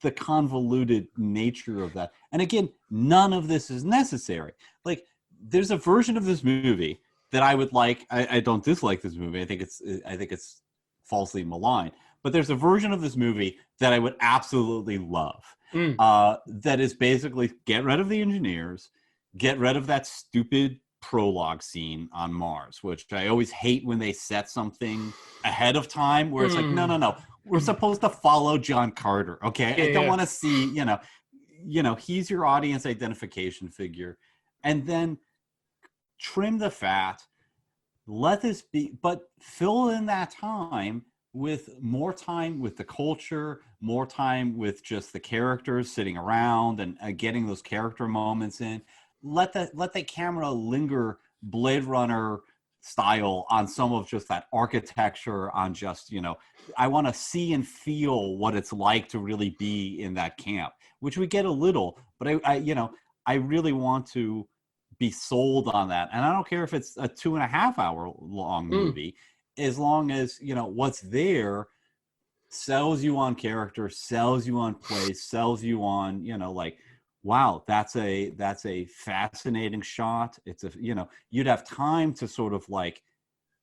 F: the convoluted nature of that. And again, none of this is necessary. Like, there's a version of this movie that I would like. I don't dislike this movie. I think it's falsely maligned. But there's a version of this movie that I would absolutely love. That is basically get rid of the engineers, get rid of that stupid prologue scene on Mars, which I always hate when they set something ahead of time where it's like, no, we're supposed to follow John Carter. Okay. I don't want to see, he's your audience identification figure, and then trim the fat, let this be, but fill in that time with more time with the culture, more time with just the characters sitting around and getting those character moments in. Let the camera linger Blade Runner style on some of just that architecture, on just, I want to see and feel what it's like to really be in that camp, which we get a little, but I really want to be sold on that. And I don't care if it's a 2.5 hour long movie, as long as, what's there sells you on character, sells you on place, sells you on, wow, that's a fascinating shot. It's you'd have time to sort of like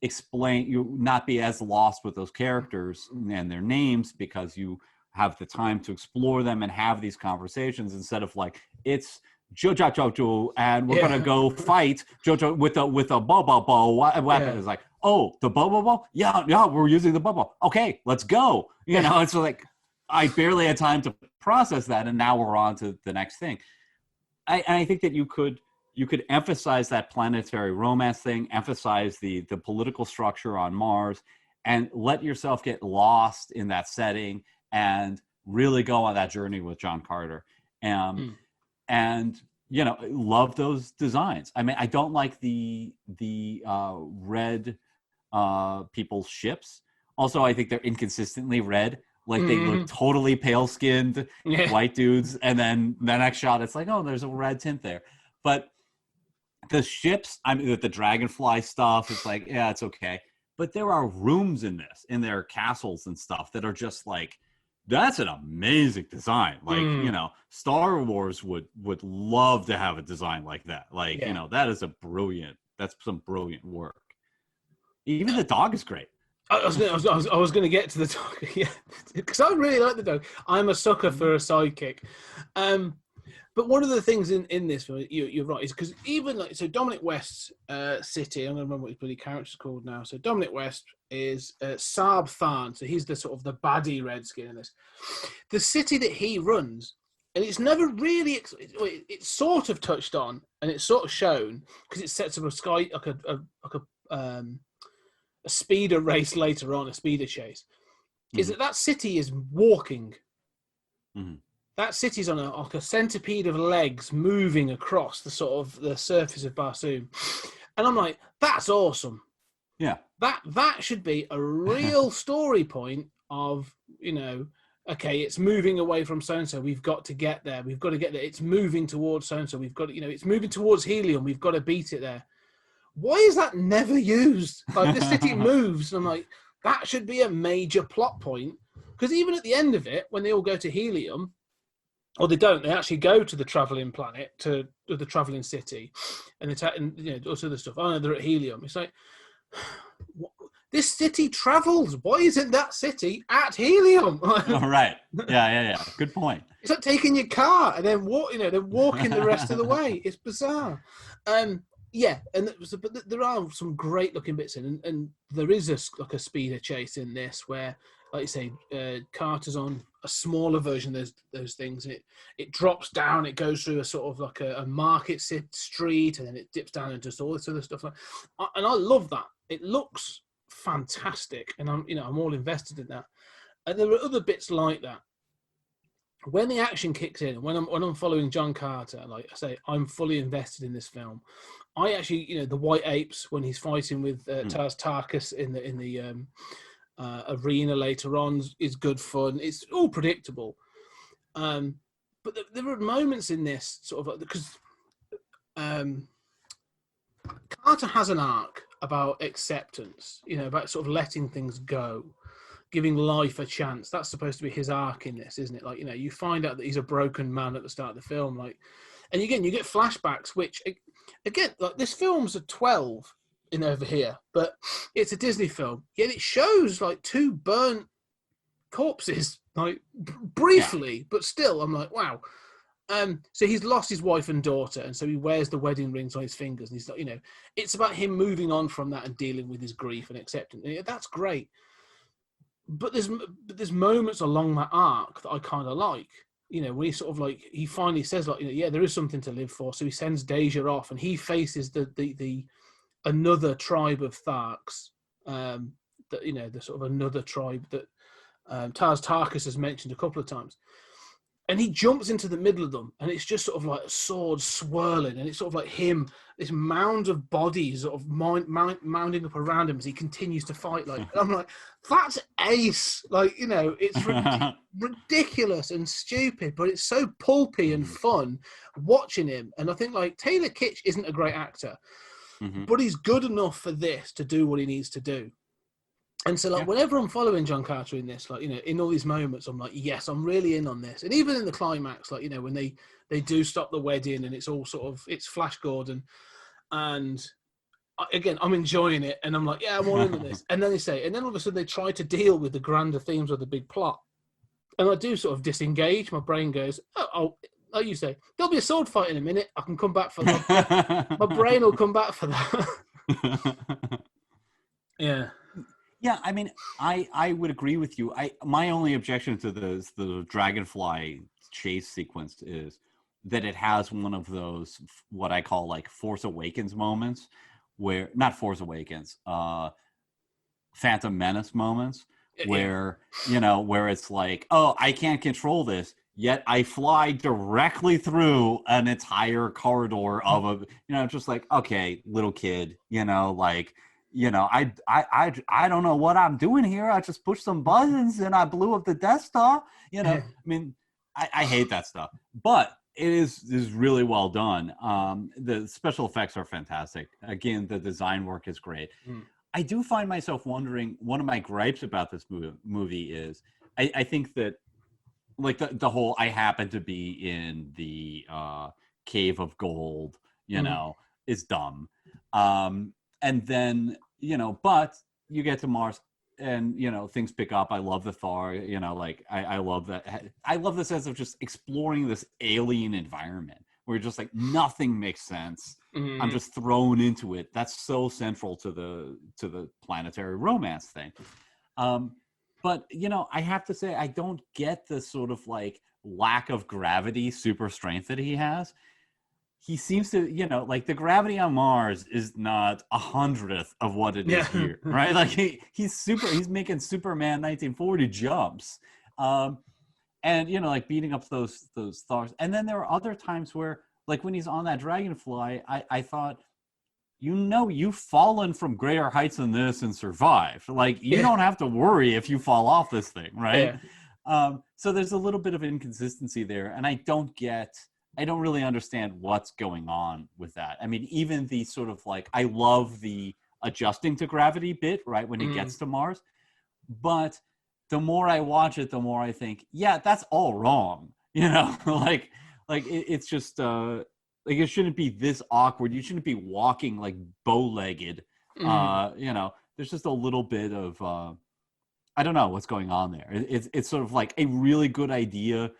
F: explain, you not be as lost with those characters and their names, because you have the time to explore them and have these conversations, instead of like, it's Jojo and we're gonna go fight Jojo with a bow weapon. It's like, oh, the bow, yeah, we're using the bow. Okay, let's go. It's like, I barely had time to process that, and now we're on to the next thing. I think that you could emphasize that planetary romance thing, emphasize the political structure on Mars, and let yourself get lost in that setting and really go on that journey with John Carter. And love those designs. I mean, I don't like the red people's ships. Also, I think they're inconsistently red. Like, they look totally pale-skinned white dudes, and then the next shot, it's like, oh, there's a red tint there. But the ships, I mean, with the dragonfly stuff, it's like, yeah, it's okay. But there are rooms in their castles and stuff that are just like, that's an amazing design. Like, Star Wars would love to have a design like that. Like, that's some brilliant work. Even the dog is great.
E: I was going to get to the dog, because I really like the dog. I'm a sucker for a sidekick. But one of the things in this film, you're right, is because even like, so Dominic West's city, I'm going to remember what his bloody character's called now. So Dominic West is Saab Tharn, so he's the sort of the baddie Redskin in this. The city that he runs, and it's never really, it's sort of touched on, and it's sort of shown, because it sets up a sky, like a speeder race later on, a speeder chase, is that city is walking. That city's on a centipede of legs moving across the sort of the surface of Barsoom. And I'm like, that's awesome.
F: Yeah.
E: That should be a real story point of, okay, it's moving away from so-and-so. We've got to get there. We've got to get there. It's moving towards so-and-so. We've got to, it's moving towards Helium. We've got to beat it there. Why is that never used? Like, the city moves, and I'm like, that should be a major plot point. Because even at the end of it, when they all go to Helium, or they don't, they actually go to the traveling planet, to the traveling city, and all other stuff. Oh no, they're at Helium. It's like, this city travels. Why isn't that city at Helium?
F: Oh, right. Yeah. Good point.
E: It's like taking your car and then walking the rest of the way. It's bizarre. But there are some great looking bits in, and there is a speeder chase in this where, like you say, Carter's on a smaller version of those things, and it drops down, it goes through a sort of like a market street, and then it dips down into all this other stuff. And I love that. It looks fantastic, and I'm all invested in that. And there are other bits like that. When the action kicks in, when I'm following John Carter, like I say, I'm fully invested in this film. I actually, the White Apes, when he's fighting with Taz Tarkus in the arena later on, is good fun. It's all predictable, but there are moments in this sort of like, because Carter has an arc about acceptance, about sort of letting things go, giving life a chance. That's supposed to be his arc in this, isn't it? Like, you find out that he's a broken man at the start of the film, like, and again, you get flashbacks, which, again, like, this film's a 12 in over here, but it's a Disney film, yet it shows like two burnt corpses, like, briefly, but still, I'm like, wow. So he's lost his wife and daughter, and so he wears the wedding rings on his fingers, and he's like, it's about him moving on from that and dealing with his grief and acceptance. And that's great. But there's moments along that arc that I kind of like, where he sort of like, he finally says like, there is something to live for. So he sends Deja off, and he faces the another tribe of Tharks, the sort of another tribe that Taz Tarkus has mentioned a couple of times. And he jumps into the middle of them, and it's just sort of like a sword swirling, and it's sort of like him, this mound of bodies sort of mounding up around him as he continues to fight. Like, I'm like, that's ace. Like, it's ridiculous and stupid, but it's so pulpy and fun watching him. And I think, like, Taylor Kitsch isn't a great actor, but he's good enough for this to do what he needs to do. And so, like, whenever I'm following John Carter in this, like, in all these moments, I'm like, yes, I'm really in on this. And even in the climax, like, when they do stop the wedding and it's all sort of, it's Flash Gordon. And again, I'm enjoying it. And I'm like, yeah, I'm all in on this. And then and then all of a sudden they try to deal with the grander themes of the big plot. And I do sort of disengage. My brain goes, oh, like you say, there'll be a sword fight in a minute. I can come back for that. My brain will come back for that. Yeah.
F: Yeah, I mean, I would agree with you. My only objection to the dragonfly chase sequence is that it has one of those what I call like Force Awakens moments, where not Force Awakens, Phantom Menace moments, where where it's like, oh, I can't control this, yet I fly directly through an entire corridor of a just like, okay, little kid, like. I don't know what I'm doing here. I just pushed some buttons and I blew up the Death Star. I mean, I hate that stuff, but it is really well done. The special effects are fantastic. Again, the design work is great. I do find myself wondering, one of my gripes about this movie is I think that like the whole, I happen to be in the cave of gold, is dumb. And then, but you get to Mars and, things pick up. I love the Thar, like I love that. I love the sense of just exploring this alien environment where just like nothing makes sense. I'm just thrown into it. That's so central to the planetary romance thing. But, I have to say, I don't get the sort of like lack of gravity, super strength that he has. He seems to, like the gravity on Mars is not 100th of what it is here, right? Like he's making Superman 1940 jumps, and like beating up those Thars. And then there are other times where, like when he's on that dragonfly, I thought, you've fallen from greater heights than this and survived. Like you don't have to worry if you fall off this thing, right? So there's a little bit of inconsistency there, and I don't really understand what's going on with that. I mean, even the sort of like, I love the adjusting to gravity bit, right, when he gets to Mars. But the more I watch it, the more I think, yeah, that's all wrong. It's just, like it shouldn't be this awkward. You shouldn't be walking like bow-legged. There's just a little bit of, I don't know what's going on there. It's sort of like a really good idea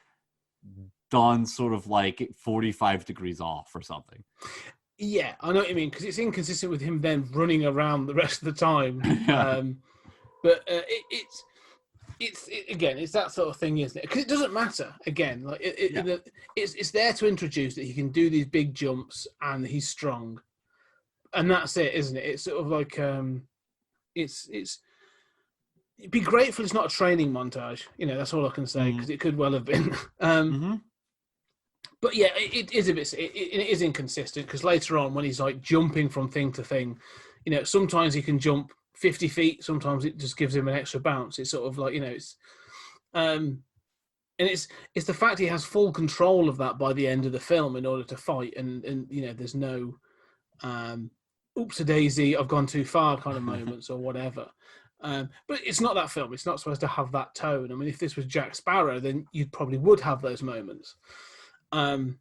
F: done sort of like 45 degrees off or something.
E: Yeah, I know what you mean, because it's inconsistent with him then running around the rest of the time. But it's that sort of thing, isn't it? Because it doesn't matter. Again, like it's there to introduce that he can do these big jumps and he's strong, and that's it, isn't it? It's sort of like it's. Be grateful it's not a training montage. That's all I can say, because it could well have been. But yeah, it is a bit. It is inconsistent, because later on, when he's like jumping from thing to thing, sometimes he can jump 50 feet. Sometimes it just gives him an extra bounce. It's sort of like it's, and it's the fact he has full control of that by the end of the film in order to fight, and there's no, oops a daisy, I've gone too far kind of moments or whatever. But it's not that film. It's not supposed to have that tone. I mean, if this was Jack Sparrow, then you probably would have those moments. And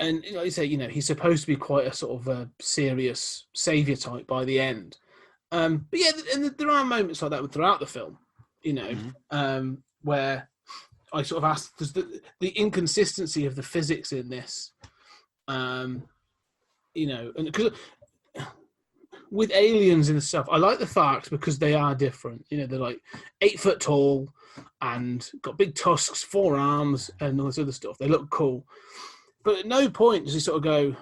E: like you say, he's supposed to be quite a sort of a serious savior type by the end. But yeah, and there are moments like that throughout the film, where I sort of ask, does the inconsistency of the physics in this, and because with aliens and stuff, I like the fact, because they are different. They're like 8 foot tall and got big tusks, 4 arms, and all this other stuff. They look cool. But at no point does he sort of go,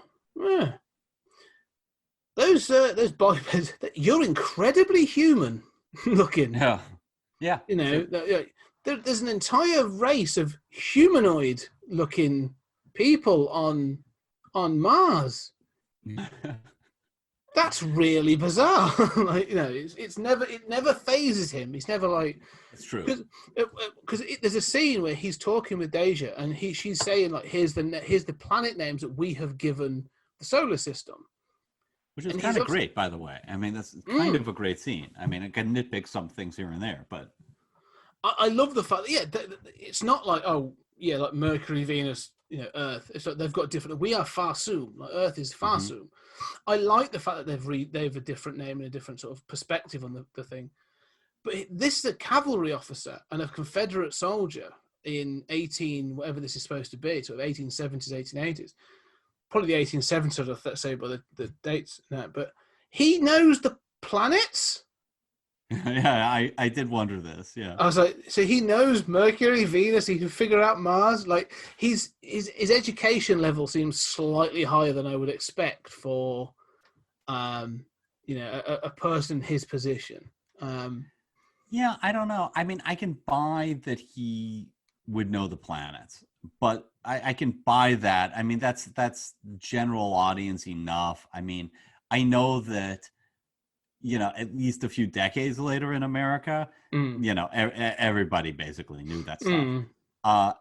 E: those bipeds, you're incredibly human looking.
F: Yeah. Yeah.
E: There's an entire race of humanoid looking people on Mars. That's really bizarre. It never phases him. He's never like.
F: It's true.
E: Because there's a scene where he's talking with Deja, and she's saying like, here's the planet names that we have given the solar system,
F: which is
E: And
F: kind
E: he's
F: of
E: also-
F: great, by the way. I mean, that's kind of a great scene. I mean, I can nitpick some things here and there, but
E: I love the fact that it's not like like Mercury, Venus, Earth. It's like they've got different. We are Farsum, like Earth is Farsum. I like the fact that they've a different name and a different sort of perspective on the thing. But this is a cavalry officer and a Confederate soldier in 18 whatever this is supposed to be, sort of 1870s, 1880s, probably the 1870s, let's say by the dates now. But he knows the planets.
F: yeah, I did wonder this. Yeah.
E: I was like, so he knows Mercury, Venus. He can figure out Mars. Like his education level seems slightly higher than I would expect for, a person in his position.
F: Yeah, I don't know. I mean, I can buy that he would know the planets, but I can buy that. I mean, that's general audience enough. I mean, I know that, at least a few decades later in America, everybody basically knew that stuff.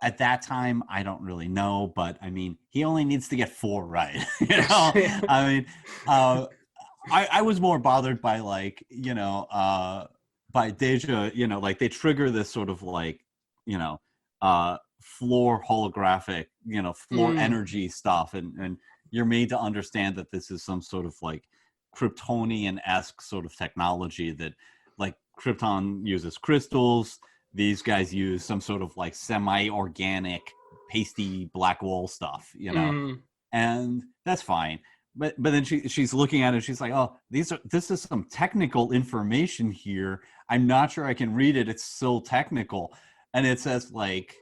F: At that time, I don't really know, but I mean, he only needs to get 4 right. I mean, I was more bothered by by Deja, like they trigger this sort of floor holographic, floor energy stuff. And you're made to understand that this is some sort of like Kryptonian-esque sort of technology that like Krypton uses crystals. These guys use some sort of like semi-organic pasty black wall stuff, and that's fine. But then she's looking at it. She's like, "Oh, this is some technical information here. I'm not sure I can read it. It's so technical." And it says like,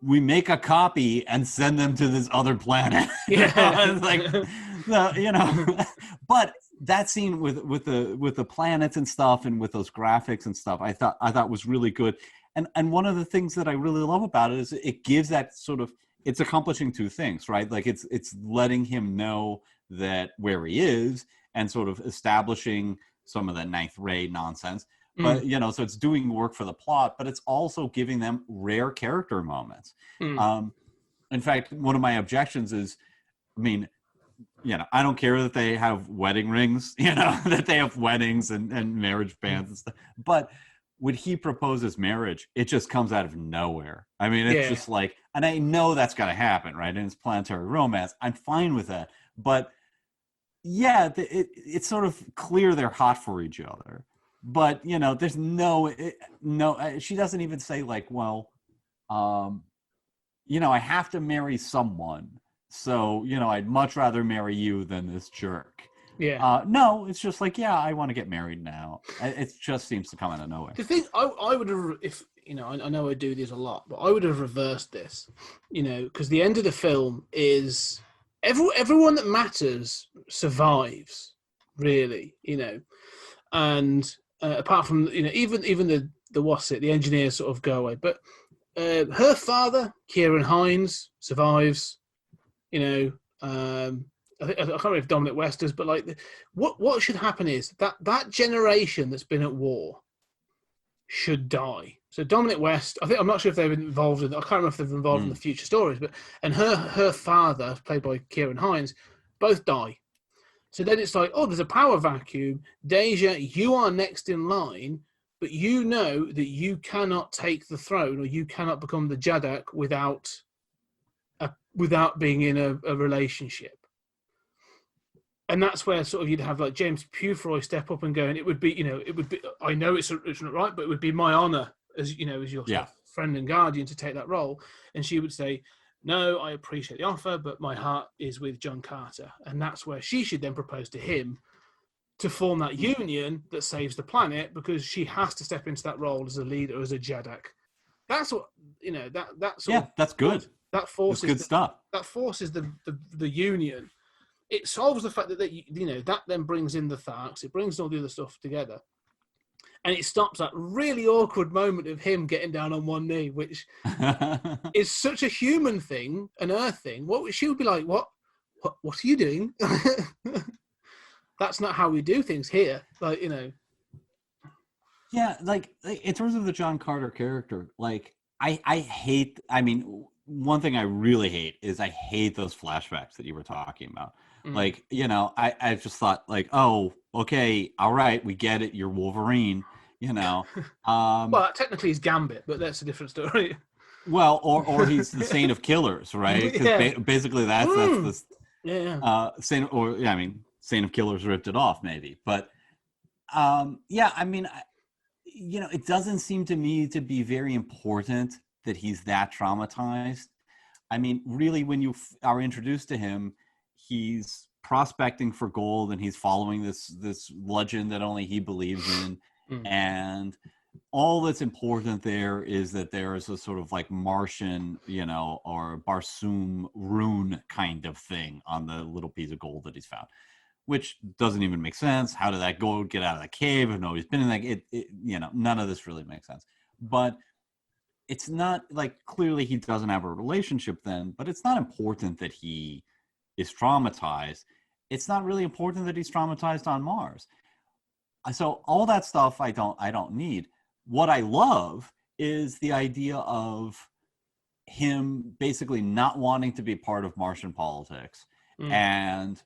F: we make a copy and send them to this other planet. It's like, but that scene with the planets and stuff, and with those graphics and stuff, I thought was really good. And one of the things that I really love about it is it gives that sort of, it's accomplishing 2 things, right? Like it's letting him know that where he is and sort of establishing some of the ninth ray nonsense. But, so it's doing work for the plot, but it's also giving them rare character moments. In fact, one of my objections is, I mean, I don't care that they have wedding rings, that they have weddings and marriage bands and stuff. But when he proposes marriage, it just comes out of nowhere. I mean, it's just like, and I know that's going to happen, right? And it's planetary romance. I'm fine with that. But yeah, it's sort of clear they're hot for each other. But, there's she doesn't even say like, well, I have to marry someone. So, I'd much rather marry you than this jerk.
E: Yeah.
F: No, it's just like, yeah, I want to get married now. It just seems to come out of nowhere.
E: The thing I would have, if I know I do this a lot, but I would have reversed this, because the end of the film is everyone that matters survives, really, and apart from even the what's it, the engineers sort of go away, but her father, Kieran Hines, survives. I can't remember if Dominic West does, but like, what should happen is that generation that's been at war should die. So Dominic West, I'm not sure if they've been involved in. I can't remember if they've been involved in the future stories, but and her father, played by Kieran Hines, both die. So then it's like, oh, there's a power vacuum. Deja, you are next in line, but you know that you cannot take the throne, or you cannot become the Jadak without being in a relationship. And that's where sort of you'd have like James Purefoy step up and go, and it would be, I know it's not right, but it would be my honor as your sort of friend and guardian to take that role. And she would say, no, I appreciate the offer, but my heart is with John Carter. And that's where she should then propose to him to form that union that saves the planet, because she has to step into that role as a leader, as a Jadak. That's what, that's
F: that's good.
E: That forces
F: good stuff.
E: That forces the union. It solves the fact that that then brings in the Tharks. It brings all the other stuff together, and it stops that really awkward moment of him getting down on one knee, which is such a human thing, an Earth thing. What she would be like, what are you doing? That's not how we do things here. Like,
F: Yeah, like in terms of the John Carter character, like I hate. I mean, one thing I really hate is I hate those flashbacks that you were talking about. Like, I just thought like, oh, okay, all right, we get it. You're Wolverine, you know.
E: Well, technically he's Gambit, but that's a different story.
F: Well, or he's the Saint of Killers, right? Because
E: Yeah.
F: basically that's the
E: Yeah.
F: Saint, or yeah, I mean, Saint of Killers ripped it off, maybe. But yeah, I mean, it doesn't seem to me to be very important that he's that traumatized. I mean, really, when you are introduced to him, he's prospecting for gold and he's following this legend that only he believes in, and all that's important there is that there is a sort of like Martian, or Barsoom rune kind of thing on the little piece of gold that he's found, which doesn't even make sense. How did that gold get out of the cave? If nobody's been in that, none of this really makes sense. But it's not like, clearly he doesn't have a relationship then, but it's not important that he is traumatized. It's not really important that he's traumatized on Mars. So all that stuff I don't need. What I love is the idea of him basically not wanting to be part of Martian politics and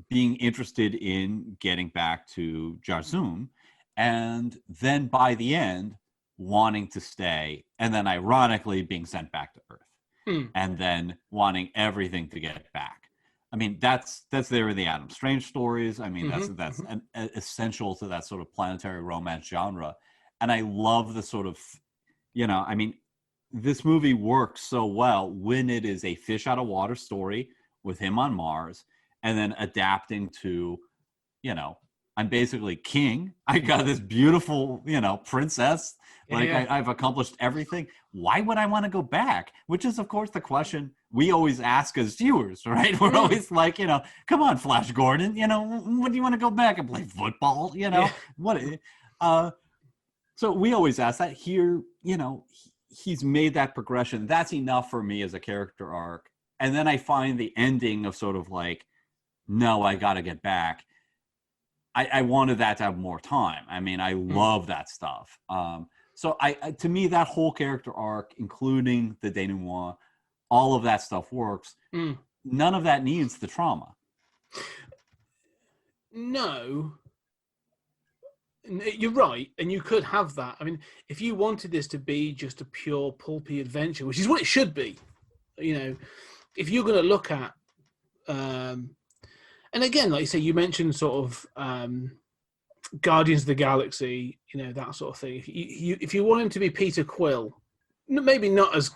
F: being interested in getting back to Jarzum, and then by the end wanting to stay, and then ironically being sent back to Earth, and then wanting everything to get back. I mean, that's there in the Adam Strange stories. I mean, that's essential to that sort of planetary romance genre. And I love the sort of, I mean, this movie works so well when it is a fish out of water story with him on Mars, and then adapting to, I'm basically king. I got this beautiful, princess. Like, I've accomplished everything. Why would I want to go back? Which is, of course, the question we always ask as viewers, right? We're always like, come on, Flash Gordon, what do you want to go back and play football? What? So we always ask that. Here, he's made that progression. That's enough for me as a character arc. And then I find the ending of sort of like, no, I got to get back. I wanted that to have more time. I mean, I love that stuff. So to me, that whole character arc, including the denouement, all of that stuff works. None of that needs the trauma.
E: No. You're right, and you could have that. I mean, if you wanted this to be just a pure pulpy adventure, which is what it should be, if you're going to look at, and again, like you say, you mentioned sort of Guardians of the Galaxy, that sort of thing. If you want him to be Peter Quill, maybe not as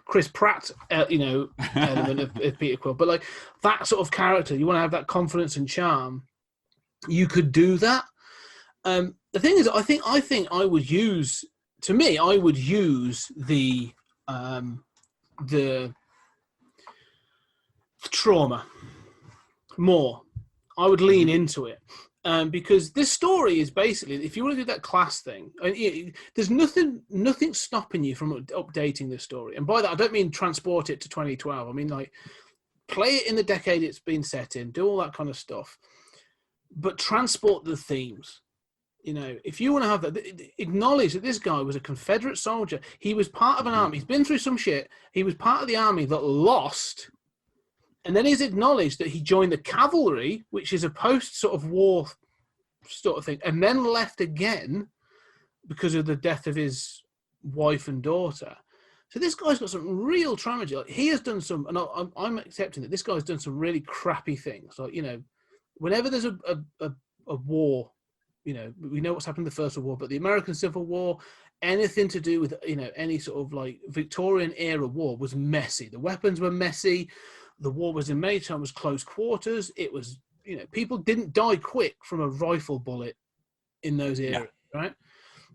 E: Chris Pratt, element of Peter Quill, but like that sort of character, you want to have that confidence and charm. You could do that. The thing is, I think I would use the trauma more. I would lean into it. Because this story is basically, if you want to do that class thing, there's nothing stopping you from updating this story. And by that, I don't mean transport it to 2012. I mean, like, play it in the decade it's been set in, do all that kind of stuff, but transport the themes. If you want to have that, acknowledge that this guy was a Confederate soldier. He was part of an army. He's been through some shit. He was part of the army that lost. And then he's acknowledged that he joined the cavalry, which is a post sort of war sort of thing, and then left again because of the death of his wife and daughter. So this guy's got some real trauma. He has done some, and I'm accepting that this guy's done some really crappy things. Like, whenever there's a war, we know what's happened in the First World War, but the American Civil War, anything to do with, any sort of like Victorian era war was messy. The weapons were messy. The war was in many times close quarters. It was, people didn't die quick from a rifle bullet in those areas, right?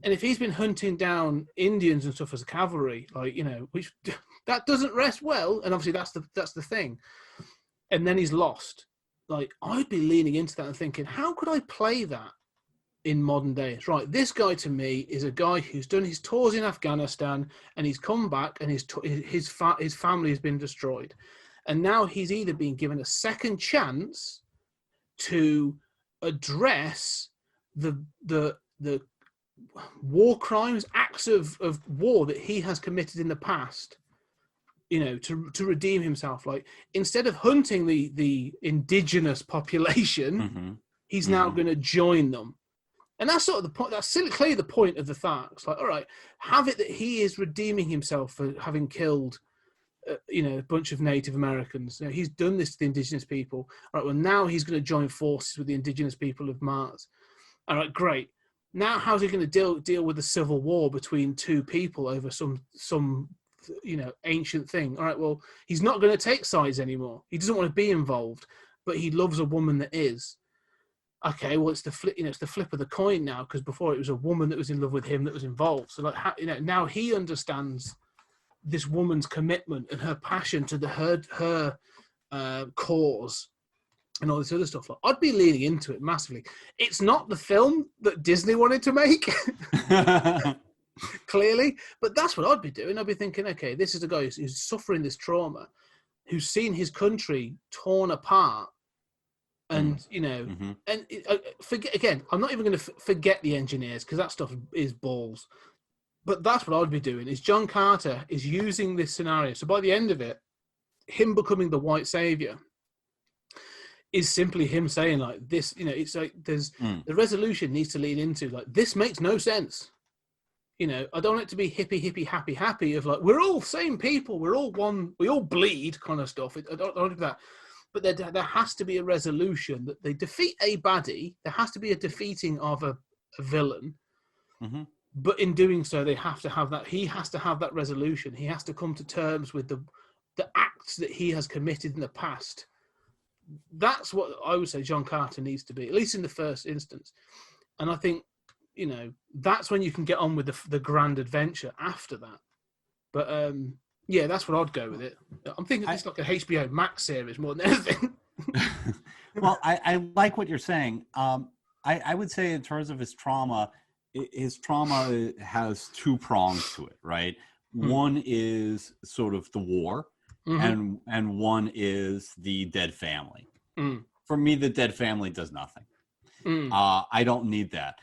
E: And if he's been hunting down Indians and stuff as a cavalry, like, which that doesn't rest well. And obviously that's the thing. And then he's lost. Like, I'd be leaning into that and thinking, how could I play that in modern days? Right, this guy to me is a guy who's done his tours in Afghanistan and he's come back and his family has been destroyed. And now he's either been given a second chance to address the war crimes, acts of war that he has committed in the past, to redeem himself. Like, instead of hunting the indigenous population,
F: Mm-hmm.
E: he's now going to join them. And that's sort of the point. That's clearly the point of the facts. Like, all right, have it that he is redeeming himself for having killed, a bunch of Native Americans. He's done this to the indigenous people. All right, well, now he's going to join forces with the indigenous people of Mars. All right, great. Now, how's he going to deal with the civil war between two people over some ancient thing? All right, well, he's not going to take sides anymore. He doesn't want to be involved, but he loves a woman that is. Okay, well, it's the flip. It's the flip of the coin now, because before it was a woman that was in love with him that was involved. So, like, now he understands this woman's commitment and her passion to her cause and all this other stuff. Like, I'd be leaning into it massively. It's not the film that Disney wanted to make, clearly, but that's what I'd be doing. I'd be thinking, okay, this is a guy who's suffering this trauma, who's seen his country torn apart. And forget again. I'm not even going to forget the engineers, because that stuff is balls. But that's what I'd be doing. Is John Carter is using this scenario. So by the end of it, him becoming the white savior is simply him saying, like, this. It's like there's the resolution needs to lead into, like, this makes no sense. I don't want it to be hippie, happy of, like, we're all same people, we're all one, we all bleed kind of stuff. I don't do that. But there has to be a resolution that they defeat a baddie. There has to be a defeating of a villain. Mm-hmm. But in doing so, they have to have that. He has to have that resolution. He has to come to terms with the acts that he has committed in the past. That's what I would say John Carter needs to be, at least in the first instance. And I think, that's when you can get on with the grand adventure after that. But yeah, that's what I'd go with it. I'm thinking it's like a HBO Max series more than anything.
F: Well, I like what you're saying. I would say in terms of his trauma has two prongs to it, right? One is sort of the war, and one is the dead family. For me, the dead family does nothing. I don't need that.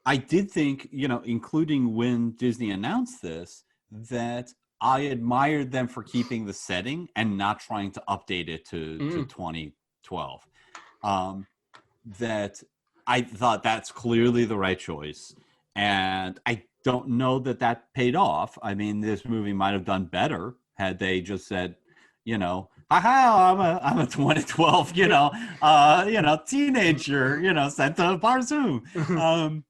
F: I did think, including when Disney announced this, that I admired them for keeping the setting and not trying to update it to 2012. That I thought that's clearly the right choice. And I don't know that paid off. I mean, this movie might have done better had they just said, I'm a 2012, teenager, sent to Barzoom.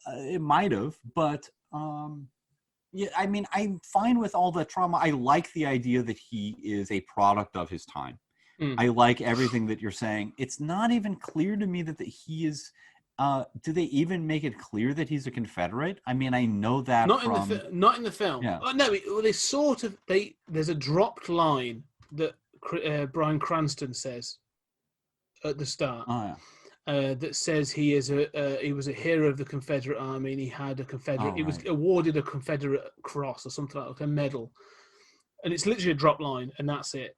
F: It might have, but yeah, I mean, I'm fine with all the trauma. I like the idea that he is a product of his time. I like everything that you're saying. It's not even clear to me that he is. Do they even make it clear that he's a Confederate? I mean, I know that
E: not in the film.
F: Yeah.
E: Oh, no, they sort of there's a dropped line that Bryan Cranston says at the start.
F: Oh, yeah.
E: That says he was a hero of the Confederate Army, and he had a Confederate. He was awarded a Confederate Cross or something like a medal, and it's literally a drop line, and that's it.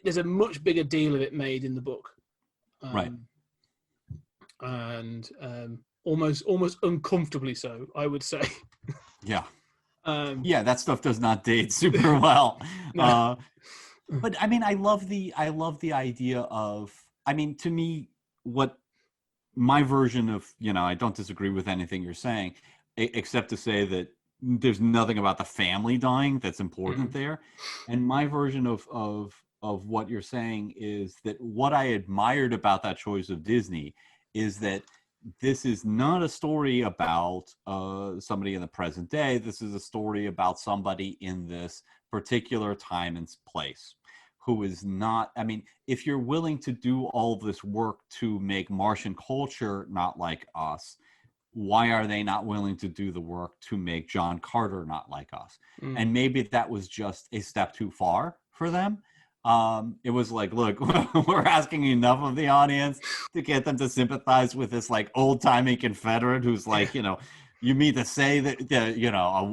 E: There's a much bigger deal of it made in the book,
F: right?
E: And almost uncomfortably so, I would say.
F: Yeah, that stuff does not date super well. No. But I mean, I love the idea of. I mean, to me, what my version of, I don't disagree with anything you're saying, except to say that there's nothing about the family dying that's important there. And my version of what you're saying is that what I admired about that choice of Disney is that this is not a story about somebody in the present day. This is a story about somebody in this particular time and place. Who is not, I mean, if you're willing to do all this work to make Martian culture not like us, why are they not willing to do the work to make John Carter not like us? And maybe that was just a step too far for them. It was like, look, we're asking enough of the audience to get them to sympathize with this like old-timey Confederate who's like, you mean to say that,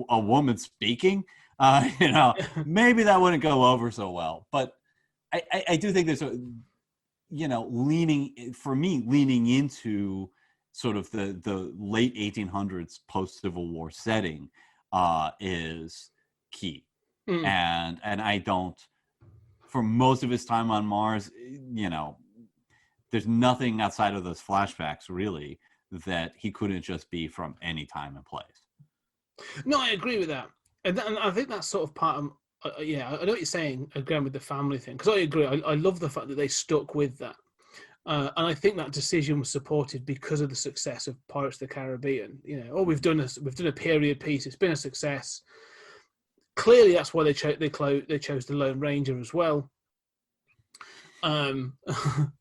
F: a woman speaking? Maybe that wouldn't go over so well. But I do think there's leaning into sort of the late 1800s post-Civil War setting is key. and I don't. For most of his time on Mars, there's nothing outside of those flashbacks really that he couldn't just be from any time and place.
E: No, I agree with that, and I think that's sort of part of. Yeah, I know what you're saying. Again, with the family thing, because I agree. I love the fact that they stuck with that, and I think that decision was supported because of the success of Pirates of the Caribbean. We've done a period piece. It's been a success. Clearly, that's why they chose the Lone Ranger as well,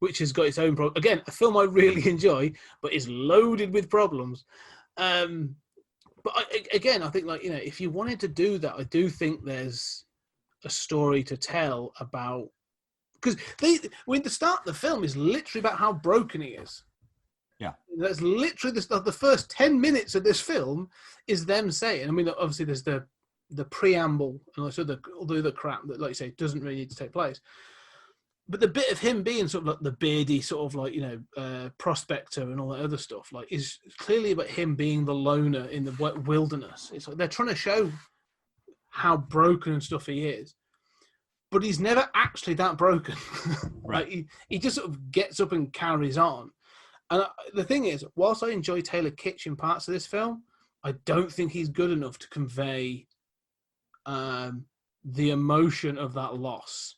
E: which has got its own problem. Again, a film I really enjoy, but is loaded with problems. But I think, if you wanted to do that, I do think there's a story to tell about, because the start of the film is literally about how broken he is.
F: Yeah,
E: that's literally the first 10 minutes of this film is them saying. I mean, obviously there's the preamble and also all the other crap that, like you say, doesn't really need to take place. But the bit of him being sort of like the beardy sort of prospector and all that other stuff, is clearly about him being the loner in the wilderness. It's like they're trying to show how broken and stuff he is, but he's never actually that broken.
F: Right.
E: He just sort of gets up and carries on. And the thing is, whilst I enjoy Taylor Kitsch in parts of this film, I don't think he's good enough to convey the emotion of that loss.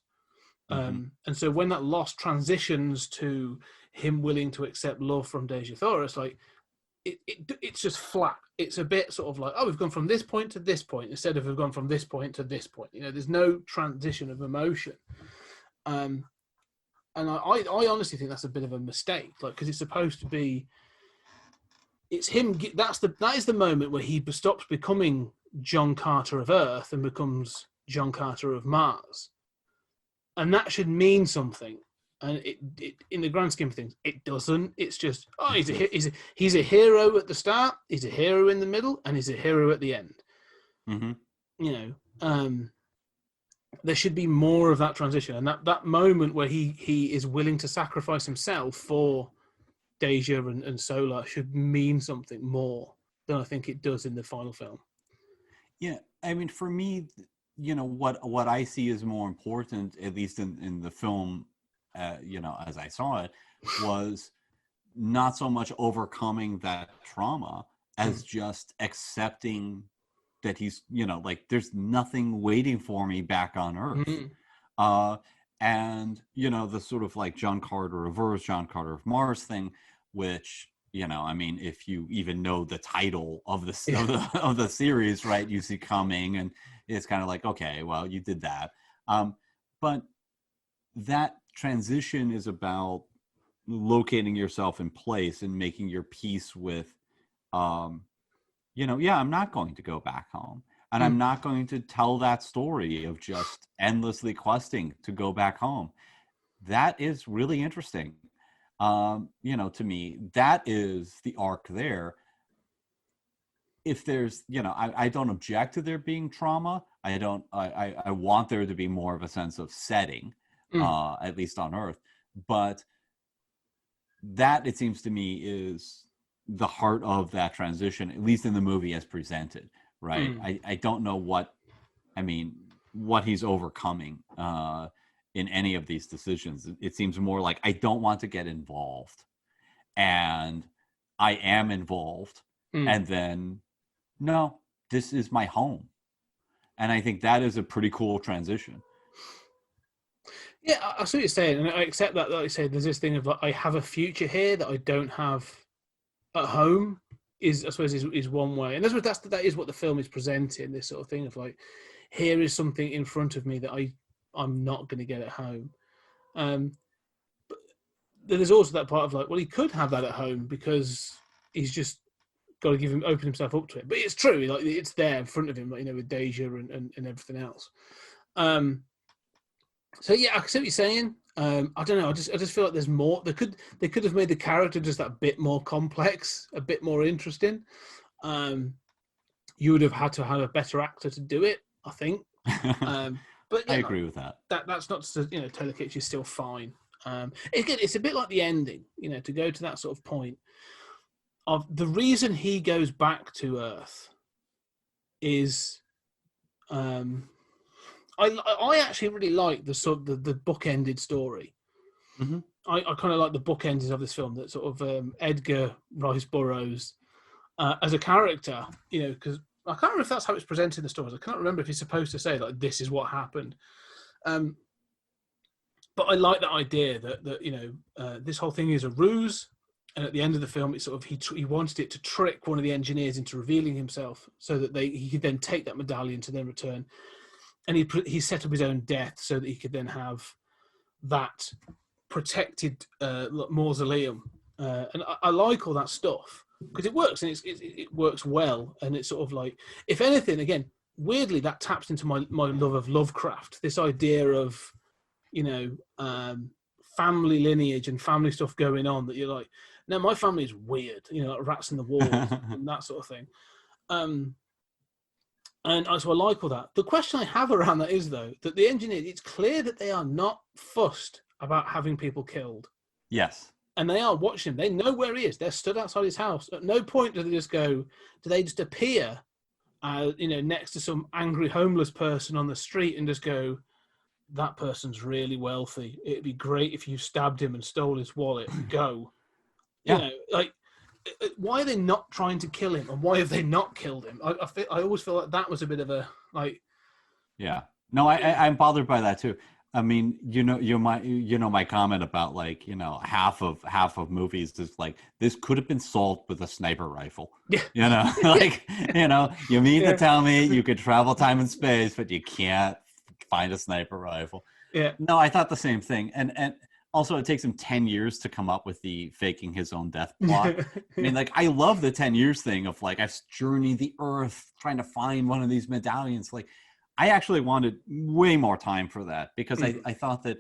E: And so when that loss transitions to him willing to accept love from Dejah Thoris, it's just flat. It's a bit sort of like, we've gone from this point to this point instead of we've gone from this point to this point. There's no transition of emotion. And I honestly think that's a bit of a mistake, because it's supposed to be. It's him. That is the moment where he stops becoming John Carter of Earth and becomes John Carter of Mars, and that should mean something. And it in the grand scheme of things, it doesn't. It's just he's a hero at the start, he's a hero in the middle, and he's a hero at the end. There should be more of that transition, and that moment where he is willing to sacrifice himself for Dejah and Solar should mean something more than I think it does in the final film.
F: Yeah, I mean, for me, what I see is more important, at least in the film, as I saw it, was not so much overcoming that trauma as just accepting that he's, there's nothing waiting for me back on Earth. And, the sort of like John Carter of Earth, John Carter of Mars thing, which, I mean, if you even know the title of the series, right, you see coming, and it's kind of like, okay, well, you did that. But that transition is about locating yourself in place and making your peace with, I'm not going to go back home, and I'm not going to tell that story of just endlessly questing to go back home. That is really interesting. To me, that is the arc there. If there's, I don't object to there being trauma. I want there to be more of a sense of setting, at least on Earth. But that, it seems to me, is the heart of that transition, at least in the movie as presented, right? I don't know what he's overcoming in any of these decisions. It seems more like, I don't want to get involved, and I am involved, and then, no, this is my home. And I think that is a pretty cool transition.
E: Yeah, I see what you're saying, and I accept that. Like I say, there's this thing of I have a future here that I don't have at home. I suppose is one way, and that is what the film is presenting. This sort of thing of here is something in front of me that I'm not going to get at home. But there's also that part of he could have that at home because he's just got to open himself up to it. But it's true, it's there in front of him, with Dejah and everything else. So yeah, I see what you're saying. I don't know. I just feel like there's more. They could have made the character just that bit more complex, a bit more interesting. You would have had to have a better actor to do it, I think. But
F: I agree with that.
E: That's not to Taylor Kitsch is still fine. It's a bit like the ending, to go to that sort of point of the reason he goes back to Earth is I actually really like the sort of the bookended story.
F: Mm-hmm.
E: I kind of like the bookends of this film, that sort of Edgar Rice Burroughs as a character, because I can't remember if that's how it's presented in the stories. I can't remember if he's supposed to say like this is what happened. But I like that idea that this whole thing is a ruse, and at the end of the film, it's sort of he wanted it to trick one of the engineers into revealing himself, so that he could then take that medallion to then return, and he set up his own death so that he could then have that protected mausoleum, and I like all that stuff because it works, and it works well, and it's sort of like, if anything, again, weirdly that taps into my love of Lovecraft, this idea of family lineage and family stuff going on, that you're like, no, my family is weird, like rats in the walls and that sort of thing. And so I like all that. The question I have around that is, though, that the engineers, it's clear that they are not fussed about having people killed.
F: Yes.
E: And they are watching him. They know where he is. They're stood outside his house. At no point do they just appear, next to some angry homeless person on the street and just go, that person's really wealthy. It'd be great if you stabbed him and stole his wallet. Go.
F: Yeah.
E: Why are they not trying to kill him, and why have they not killed him? I always feel like that was a bit of a like.
F: Yeah. No, I'm bothered by that too. I mean, my comment about like, half of movies is like, this could have been solved with a sniper rifle.
E: Yeah.
F: You mean to tell me you could travel time and space, but you can't find a sniper rifle.
E: Yeah.
F: No, I thought the same thing. And also it takes him 10 years to come up with the faking his own death plot. I mean, like, I love the 10 years thing of like, I've journeyed the earth trying to find one of these medallions. Like, I actually wanted way more time for that, because I thought that,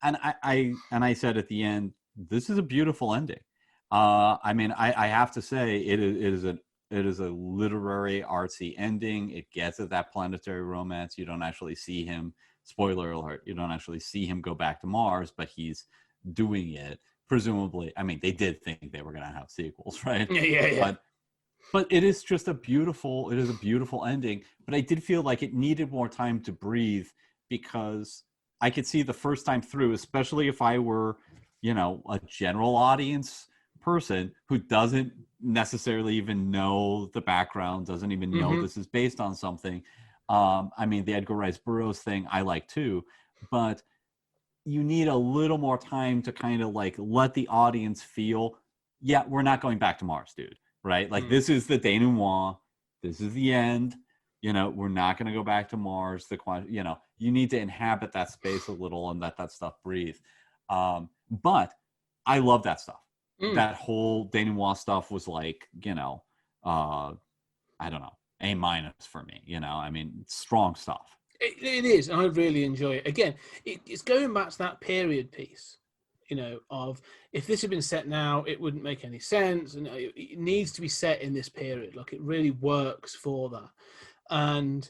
F: and I said at the end, this is a beautiful ending. I mean, I have to say it is a literary artsy ending. It gets at that planetary romance. You don't actually see him, spoiler alert, you don't actually see him go back to Mars, but he's doing it. Presumably, I mean, they did think they were going to have sequels, right?
E: Yeah.
F: But it is just a beautiful ending. But I did feel like it needed more time to breathe, because I could see the first time through, especially if I were, a general audience person who doesn't necessarily even know the background, doesn't even know this is based on something. I mean, the Edgar Rice Burroughs thing I like too, but you need a little more time to kind of like let the audience feel, yeah, we're not going back to Mars, dude. Right? Like, this is the denouement. This is the end. We're not going to go back to Mars. You need to inhabit that space a little and let that stuff breathe. But I love that stuff. That whole denouement stuff was like, I don't know, A- for me. I mean, strong stuff.
E: It is, and I really enjoy it. Again, it's going back to that period piece. Of, if this had been set now, it wouldn't make any sense, and it needs to be set in this period. Like, it really works for that. And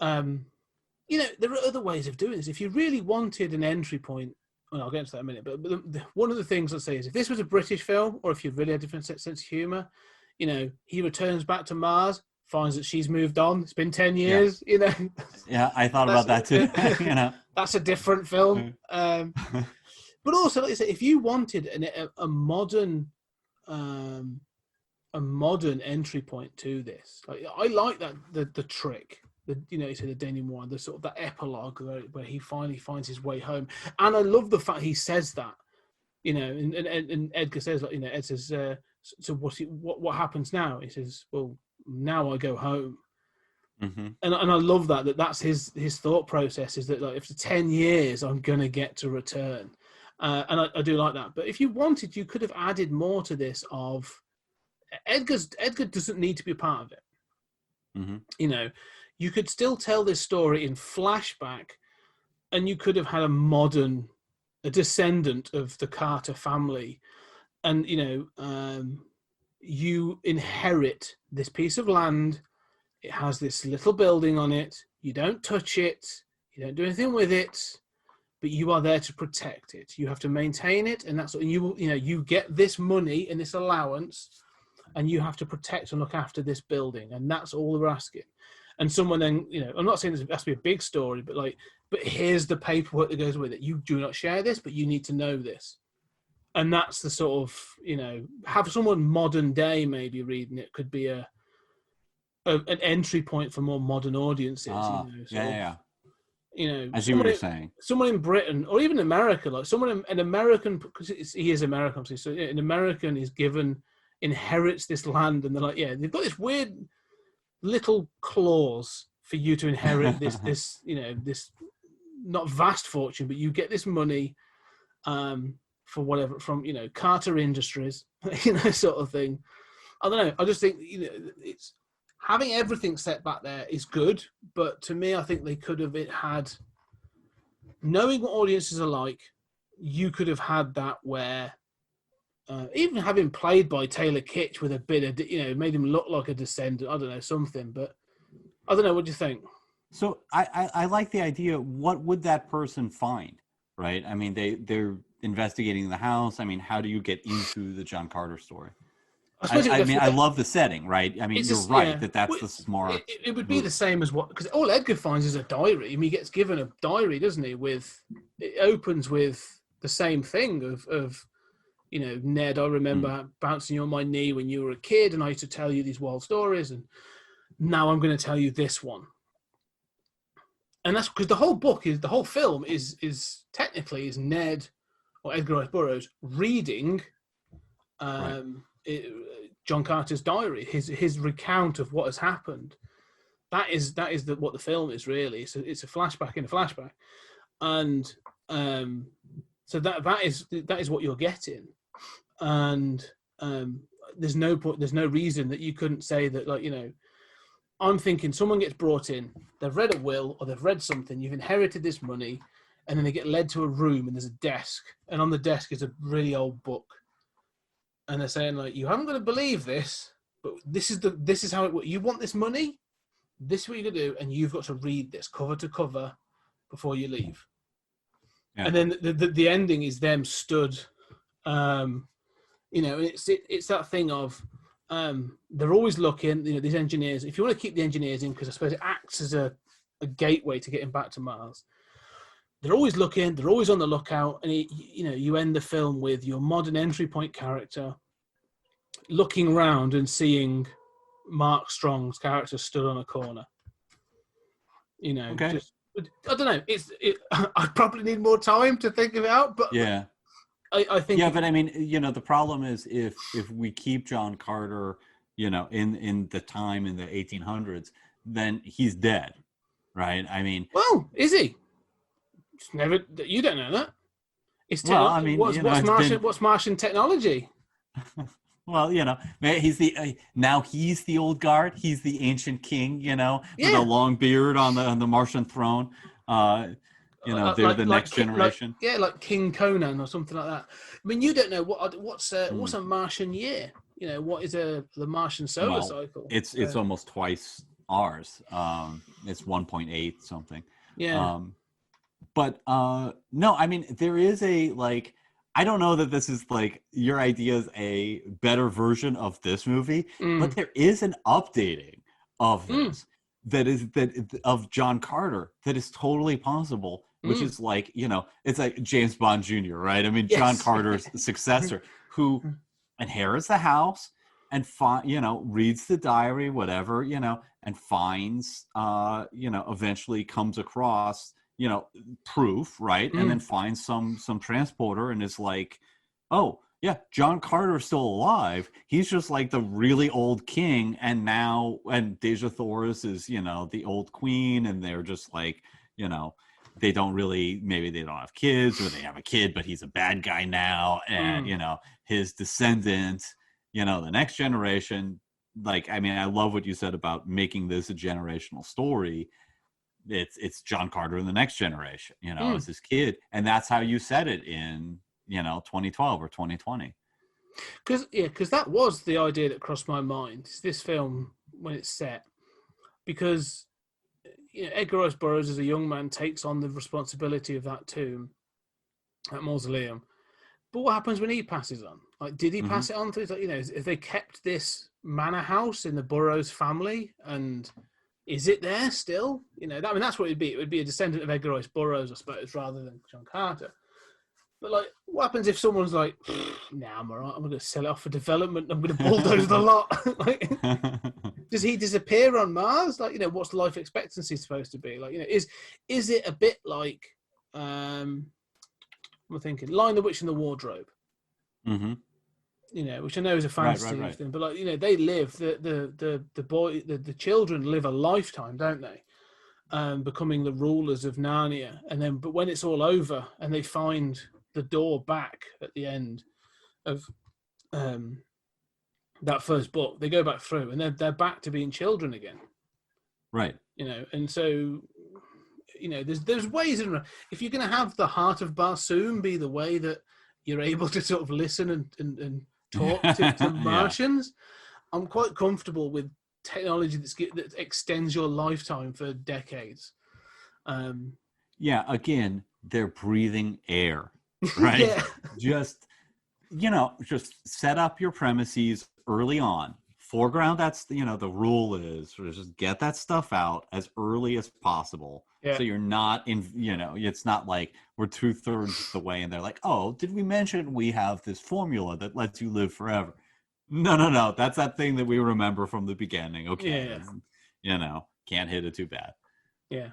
E: there are other ways of doing this. If you really wanted an entry point, well, I'll get into that in a minute, but one of the things I'd say is, if this was a British film, or if you really had a different sense of humor, he returns back to Mars, finds that she's moved on, it's been 10 years.
F: Yeah, I thought about that too.
E: That's a different film. But also, like I say, if you wanted a modern entry point to this, like, I like that the trick, you said the denouement, the sort of that epilogue where he finally finds his way home, and I love the fact he says that, and Edgar says, like, Ed says, so what happens now? He says, well, now I go home. And I love that's his thought process, is that, like, if for 10 years I'm gonna get to return. And I do like that. But if you wanted, you could have added more to this. Of Edgar doesn't need to be a part of it. You could still tell this story in flashback, and you could have had a descendant of the Carter family, and you inherit this piece of land. It has this little building on it. You don't touch it. You don't do anything with it. But you are there to protect it. You have to maintain it, and you get this money and this allowance, and you have to protect and look after this building, and that's all they're asking. and someone then, I'm not saying this has to be a big story, but here's the paperwork that goes with it. You do not share this, but you need to know this. And that's the sort of, have someone modern day maybe reading it could be an entry point for more modern audiences.
F: I see what you're saying.
E: Someone in Britain or even America, like an American, because he is American, obviously. So an American is inherits this land, and they're like, they've got this weird little clause for you to inherit this not vast fortune, but you get this money, for whatever from Carter Industries, sort of thing. I don't know. I just think it's having everything set back there is good, but to me, I think they could have had knowing what audiences are like. You could have had that where even having played by Taylor Kitsch with a bit of made him look like a descendant. I don't know, something, but I don't know. What do you think?
F: So I like the idea. What would that person find? Right? I mean, they're investigating the house. I mean, how do you get into the John Carter story? I love the setting, right? I mean, you're right that's the smart.
E: It would be the same as because all Edgar finds is a diary. I mean, he gets given a diary, doesn't he? It opens with the same thing of Ned, I remember bouncing you on my knee when you were a kid, and I used to tell you these wild stories, and now I'm going to tell you this one. And that's because the whole film is technically Ned or Edgar Rice Burroughs reading John Carter's diary, his recount of what has happened. That is what the film is really. So it's a flashback in a flashback, and so that is what you're getting. And there's no reason that you couldn't say that, I'm thinking someone gets brought in, they've read a will or they've read something, you've inherited this money, and then they get led to a room and there's a desk, and on the desk is a really old book, and they're saying you haven't got to believe this, but this is how it works. You want this money, this is what you're gonna do, and you've got to read this cover to cover before you leave. Yeah. And then the ending is them stood. It's that thing of they're always looking. These engineers. If you want to keep the engineers in, because I suppose it acts as a gateway to getting back to Mars. They're always looking. They're always on the lookout, and you end the film with your modern entry point character looking around and seeing Mark Strong's character stood on a corner.
F: Okay.
E: I don't know. I probably need more time to think it out, but
F: yeah.
E: I think
F: but I mean, the problem is if we keep John Carter, in the time in the 1800s, then he's dead, right? I mean,
E: well, is he? You don't know that. It's what's Martian technology?
F: Well, he's he's the old guard. He's the ancient king, with a long beard on the Martian throne. They're the next generation.
E: Like King Conan or something like that. I mean, you don't know what's a Martian year. What is the Martian solar cycle?
F: It's almost twice ours. It's 1.8 something.
E: Yeah.
F: But no, I mean, there is I don't know that this is your idea is a better version of this movie, but there is an updating of this of John Carter that is totally possible, which is it's like James Bond Jr., right? I mean, yes. John Carter's successor who inherits the house and reads the diary, whatever, and finds, eventually comes across, proof, right? And then finds some transporter and is like, oh yeah, John Carter's still alive. He's just like the really old king, and Deja Thoris is, the old queen, and they're just they don't really, maybe they don't have kids, or they have a kid, but he's a bad guy now, and his descendant, the next generation. I mean, I love what you said about making this a generational story. It's John Carter in the next generation, as his kid, and that's how you said it in 2012 or 2020.
E: Because that was the idea that crossed my mind. This film when it's set, because Edgar Rice Burroughs as a young man takes on the responsibility of that tomb, that mausoleum. But what happens when he passes on? Did he pass it on to? If they kept this manor house in the Burroughs family, and is it there still? You know, that's what it'd be. It would be a descendant of Edgar Rice Burroughs, I suppose, rather than John Carter. But like, what happens if someone's like, "Nah, I'm alright. I'm going to sell it off for development. I'm going to bulldoze the lot." Like, does he disappear on Mars? Like, you know, what's life expectancy supposed to be? Like, you know, is it a bit like, I'm thinking, Lion, the Witch, and the Wardrobe?
F: Mm-hmm.
E: You know, which I know is a fantasy
F: Right.
E: thing, but like, you know, they live the children live a lifetime, don't they? Becoming the rulers of Narnia, and then but when it's all over and they find the door back at the end of that first book, they go back through and they're back to being children again.
F: Right.
E: You know, and so, you know, there's ways in, if you're going to have the heart of Barsoom be the way that you're able to sort of listen and talk to Martians, I'm quite comfortable with technology that extends your lifetime for decades.
F: Again, they're breathing air, right? Just set up your premises early on. Foreground, that's the rule is just get that stuff out as early as possible. So you're not in, it's not like we're 2/3 the way and they're like, oh, did we mention we have this formula that lets you live forever? No. That's that thing that we remember from the beginning. Okay. Can't hit it too bad.
E: Yeah.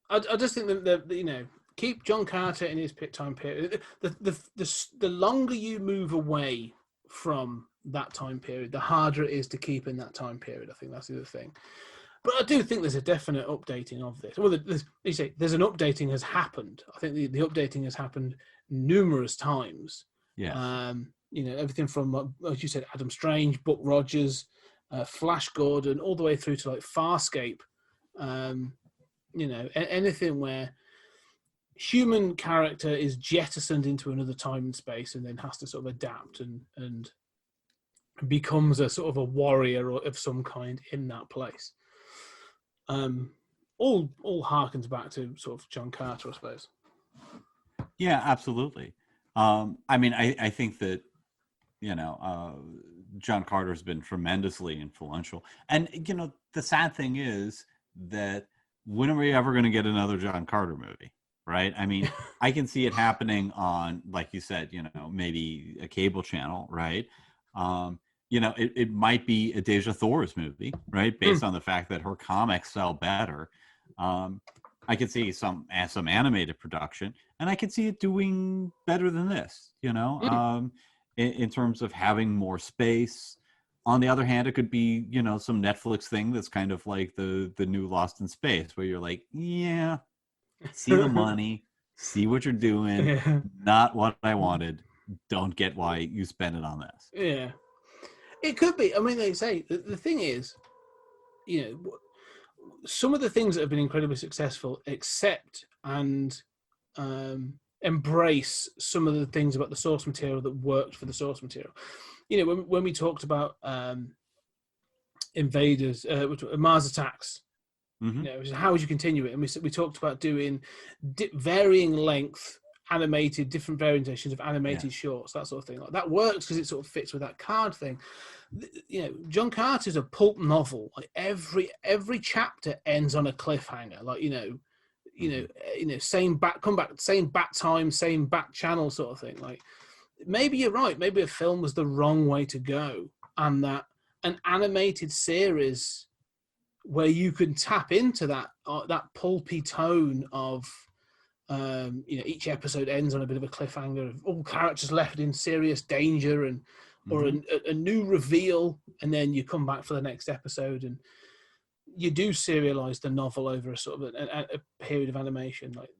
E: I just think that, keep John Carter in his time period. The longer you move away from that time period, the harder it is to keep in that time period. I think that's the other thing. But I do think there's a definite updating of this. Well, there's an updating has happened. I think the updating has happened numerous times.
F: Yeah.
E: Everything from, as you said, Adam Strange, Buck Rogers, Flash Gordon, all the way through to like Farscape. Anything where human character is jettisoned into another time and space and then has to sort of adapt and becomes a sort of a warrior of some kind in that place. All harkens back to sort of John Carter, I suppose.
F: Yeah, absolutely. I think that, John Carter's been tremendously influential. And, the sad thing is that when are we ever going to get another John Carter movie? Right. I mean, I can see it happening on, like you said, maybe a cable channel. Right. It might be a Deja Thor's movie, right? Based on the fact that her comics sell better. I could see some animated production, and I could see it doing better than this, in terms of having more space. On the other hand, it could be, some Netflix thing that's kind of like the new Lost in Space, where you're like, yeah, see the money, see what you're doing, not what I wanted. Don't get why you spend it on this.
E: Yeah. It could be. I mean, they say the thing is, some of the things that have been incredibly successful accept and embrace some of the things about the source material that worked for the source material. When we talked about Invaders, Mars Attacks, how would you continue it? And we talked about doing varying length different variations of animated shorts, that sort of thing. Like that works because it sort of fits with that card thing. John Carter's a pulp novel. Like every chapter ends on a cliffhanger. Like same back time, same back channel sort of thing. Like maybe you're right. Maybe a film was the wrong way to go, and that an animated series where you can tap into that pulpy tone of. Each episode ends on a bit of a cliffhanger of all characters left in serious danger or a new reveal, and then you come back for the next episode and you do serialize the novel over a sort of a period of animation. Like,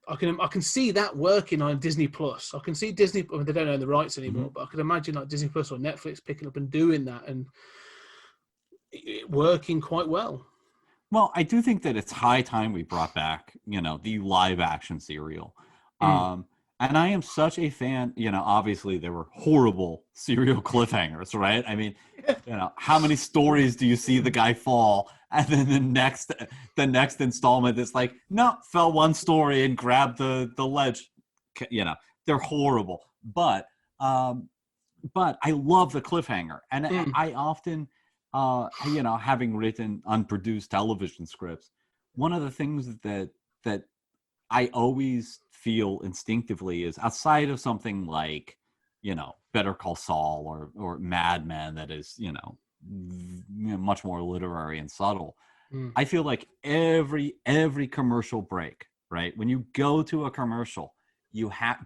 E: I can see that working on Disney Plus. I can see Disney, I mean, they don't own the rights anymore, but I could imagine like Disney Plus or Netflix picking up and doing that and it working quite well.
F: Well, I do think that it's high time we brought back, the live action serial. And I am such a fan, obviously there were horrible serial cliffhangers, right? I mean, how many stories do you see the guy fall? And then the next installment is like, no, fell one story and grabbed the ledge. They're horrible. But I love the cliffhanger. And I often, having written unproduced television scripts, one of the things that I always feel instinctively is, outside of something like, Better Call Saul or Mad Men, that is, much more literary and subtle. I feel like every commercial break, right? When you go to a commercial,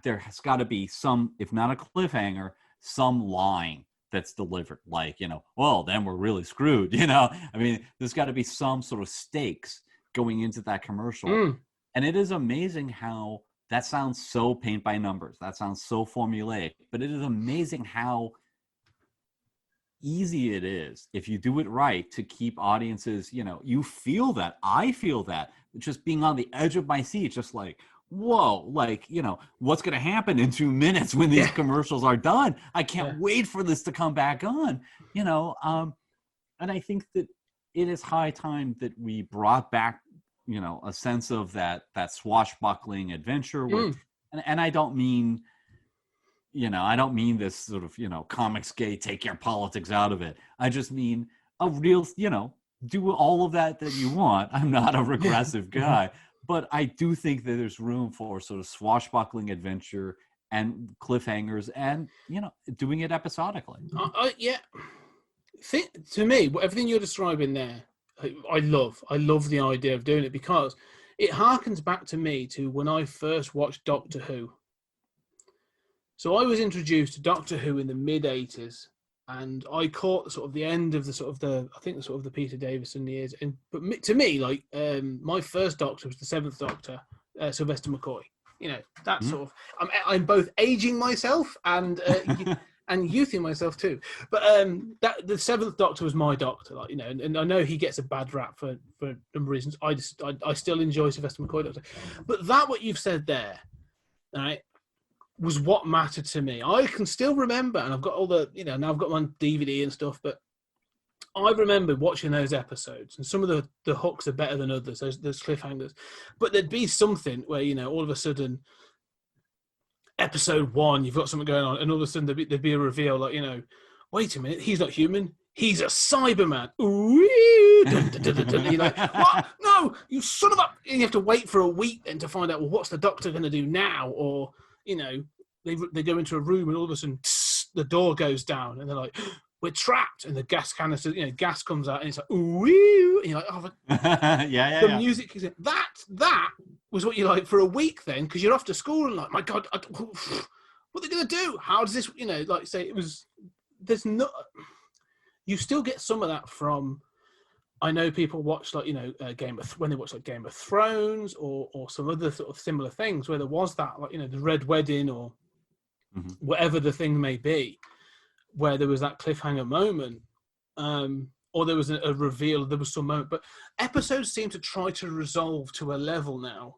F: there has got to be some, if not a cliffhanger, some line that's delivered, like, well, then we're really screwed. There's got to be some sort of stakes going into that commercial. And it is amazing how that sounds so paint by numbers. That sounds so formulaic, but it is amazing how easy it is, if you do it right, to keep audiences, you feel that. I feel that, just being on the edge of my seat, just like, whoa, like, what's going to happen in 2 minutes when these commercials are done? I can't wait for this to come back on, and I think that it is high time that we brought back, a sense of that swashbuckling adventure with, and I don't mean, I don't mean this sort of, comics gay, take your politics out of it. I just mean a real, do all of that you want. I'm not a regressive guy, but I do think that there's room for sort of swashbuckling adventure and cliffhangers and, doing it episodically.
E: To me, everything you're describing there, I love the idea of doing it, because it harkens back to me to when I first watched Doctor Who. So I was introduced to Doctor Who in the mid-80s, and I caught sort of the end of the Peter Davison years. But to me, like, my first Doctor was the Seventh Doctor, Sylvester McCoy. That sort of. I'm both aging myself and youthing myself too. But that the Seventh Doctor was my Doctor, like, and I know he gets a bad rap for a number of reasons. I still enjoy Sylvester McCoy Doctor, but what you've said there, right, was what mattered to me. I can still remember, and I've got all the, now I've got my DVD and stuff, but I remember watching those episodes, and some of the hooks are better than others, those cliffhangers. But there'd be something where, all of a sudden, episode 1, you've got something going on, and all of a sudden there'd be a reveal, like, wait a minute, he's not human, he's a Cyberman. Ooh, dun, dun, dun, dun, dun. You're like, what? No, you son of a... And you have to wait for a week then to find out, well, what's the Doctor going to do now? Or, they go into a room and all of a sudden the door goes down and they're like, we're trapped, and the gas canister, gas comes out and it's like, ooh, and you're like, oh, the music is in. That was what you like for a week then, because you're off to school and like, my God, what are they going to do? How does this, like say it was, there's no, you still get some of that from, I know people watch like, when they watch like Game of Thrones or some other sort of similar things where there was that, like, the Red Wedding or whatever the thing may be, where there was that cliffhanger moment, or there was a reveal, there was some moment. But episodes seem to try to resolve to a level now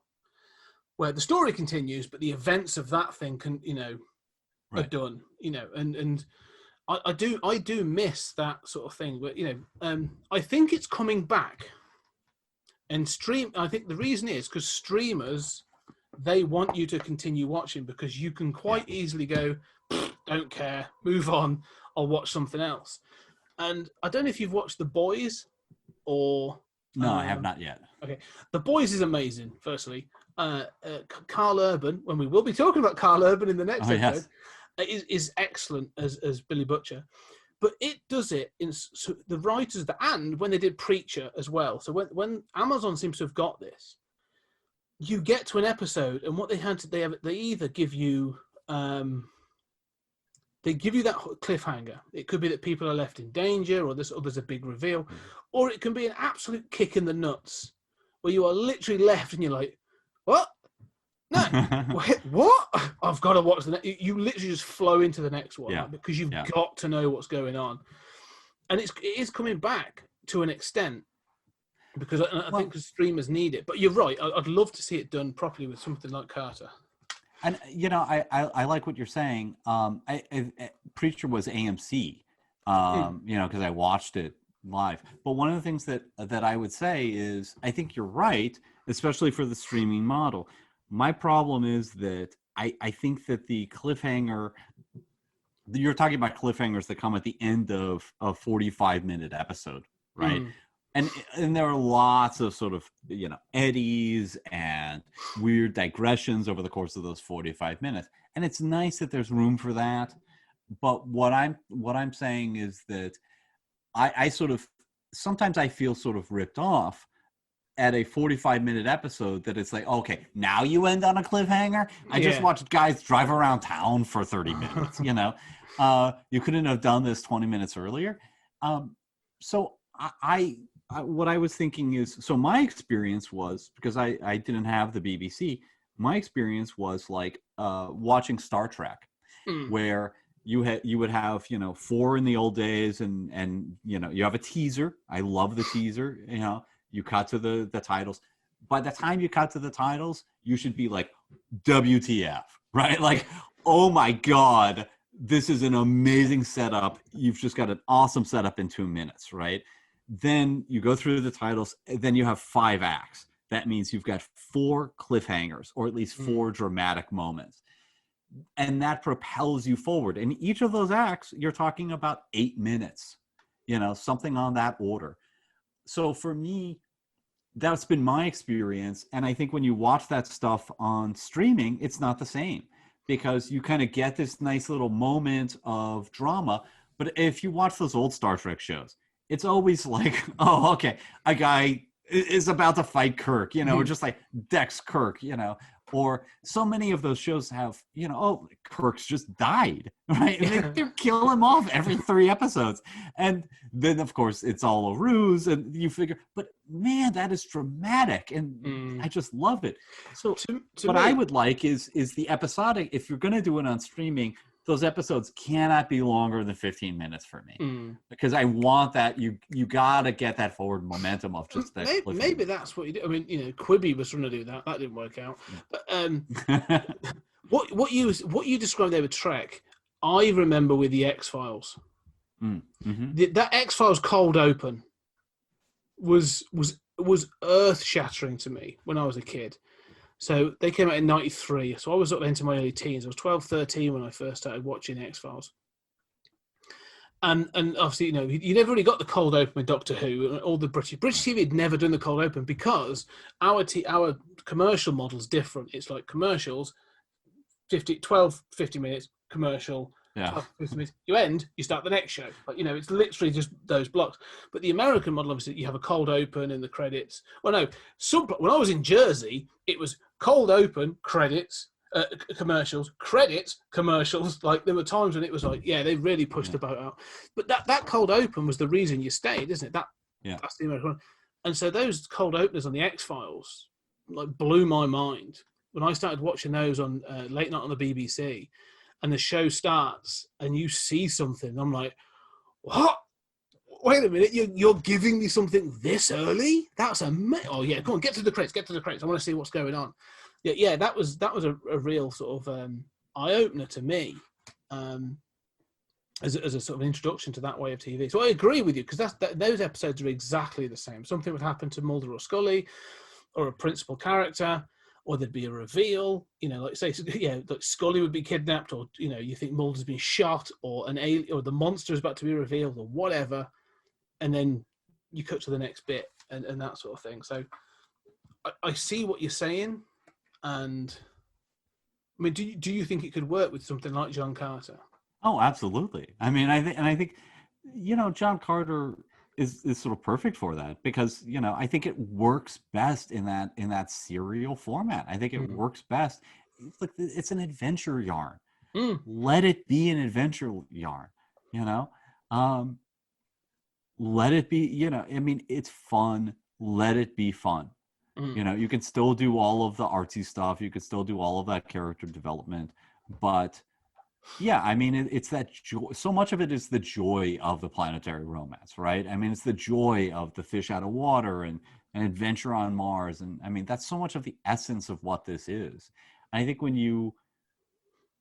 E: where the story continues, but the events of that thing can, are done, and I do miss that sort of thing. But, I think it's coming back. And I think the reason is because streamers, they want you to continue watching, because you can quite easily go, don't care, move on, I'll watch something else. And I don't know if you've watched The Boys or...
F: No, I have not yet. Okay.
E: The Boys is amazing, firstly. Carl Urban, when we will be talking about Carl Urban in the next episode, is excellent as Billy Butcher. But it does it in the writers, and when they did Preacher as well. So when Amazon seems to have got this, you get to an episode, and what they had to, they either give you... they give you that cliffhanger. It could be that people are left in danger, or there's a big reveal, or it can be an absolute kick in the nuts, where you are literally left and you're like, what? No, what? I've got to watch the next. You literally just flow into the next one, because you've got to know what's going on, and it is coming back to an extent, because I think because streamers need it. But you're right. I'd love to see it done properly with something like Carter.
F: And I like what you're saying. Preacher was AMC, because I watched it live. But one of the things that I would say is, I think you're right, especially for the streaming model. My problem is that I think that the cliffhanger you're talking about cliffhangers that come at the end of a 45-minute episode, right? And there are lots of sort of, eddies and weird digressions over the course of those 45 minutes. And it's nice that there's room for that. But what I'm saying is that I sort of, sometimes I feel sort of ripped off at a 45-minute episode that it's like, okay, now you end on a cliffhanger. I just watched guys drive around town for 30 minutes, you couldn't have done this 20 minutes earlier. So I what I was thinking is, so my experience was, because I didn't have the BBC, my experience was like watching Star Trek, where you would have 4 in the old days, and you have a teaser. I love the teaser. You cut to the titles. By the time you cut to the titles, you should be like, WTF, right? Like, oh my God, this is an amazing setup. You've just got an awesome setup in 2 minutes, right? Then you go through the titles, then you have 5 acts. That means you've got 4 cliffhangers, or at least 4 dramatic moments. And that propels you forward. And each of those acts, you're talking about 8 minutes, something on that order. So for me, that's been my experience. And I think when you watch that stuff on streaming, it's not the same, because you kind of get this nice little moment of drama. But if you watch those old Star Trek shows, it's always like, oh, okay, a guy is about to fight Kirk, or just like Dex Kirk, or so many of those shows have, oh, Kirk's just died, right? And they kill him off every 3 episodes. And then, of course, it's all a ruse, and you figure, but man, that is dramatic. And I just love it. So what I would like is the episodic, if you're going to do it on streaming, those episodes cannot be longer than 15 minutes for me, because I want that. You got to get that forward momentum of just that.
E: Maybe that's what you do. I mean, Quibi was trying to do that. That didn't work out. But what you described there with Trek, I remember with the X-Files. That X-Files cold open was earth-shattering to me when I was a kid. So they came out in 93. So I was sort of into my early teens. I was 12, 13 when I first started watching X-Files. And obviously, you never really got the cold open with Doctor Who, and all the British TV had never done the cold open, because our commercial model's different. It's like commercials, 50 minutes, commercial, 12, 50 minutes. You end, you start the next show. But, it's literally just those blocks. But the American model, obviously, you have a cold open and the credits. Well, no, when I was in Jersey, it was cold open, credits, commercials, credits, commercials. Like, there were times when it was like, they really pushed the boat out. But that cold open was the reason you stayed, isn't it? That's the American one. And so those cold openers on the X-Files like blew my mind when I started watching those on late night on the BBC. And the show starts, and you see something. I'm like, what? Wait a minute, you're giving me something this early? That's amazing. Oh yeah, come on, get to the crates. I want to see what's going on. Yeah, that was a real sort of eye opener to me, as a sort of introduction to that way of TV. So I agree with you, because those episodes are exactly the same. Something would happen to Mulder or Scully, or a principal character, or there'd be a reveal, like say, like Scully would be kidnapped, or you think Mulder's been shot, or an alien, or the monster is about to be revealed, or whatever, and then you cut to the next bit, and that sort of thing. So I see what you're saying, and I mean, do you think it could work with something like John Carter?
F: Oh, absolutely. I mean, I think John Carter is sort of perfect for that, because I think it works best in that serial format. I think it works best. It's an adventure yarn. Let it be an adventure yarn. Let it be. I mean, it's fun. Let it be fun. You can still do all of the artsy stuff. You can still do all of that character development, but yeah, I mean, it's that joy. So much of it is the joy of the planetary romance, right? I mean, it's the joy of the fish out of water and an adventure on Mars. And I mean, that's so much of the essence of what this is. I think when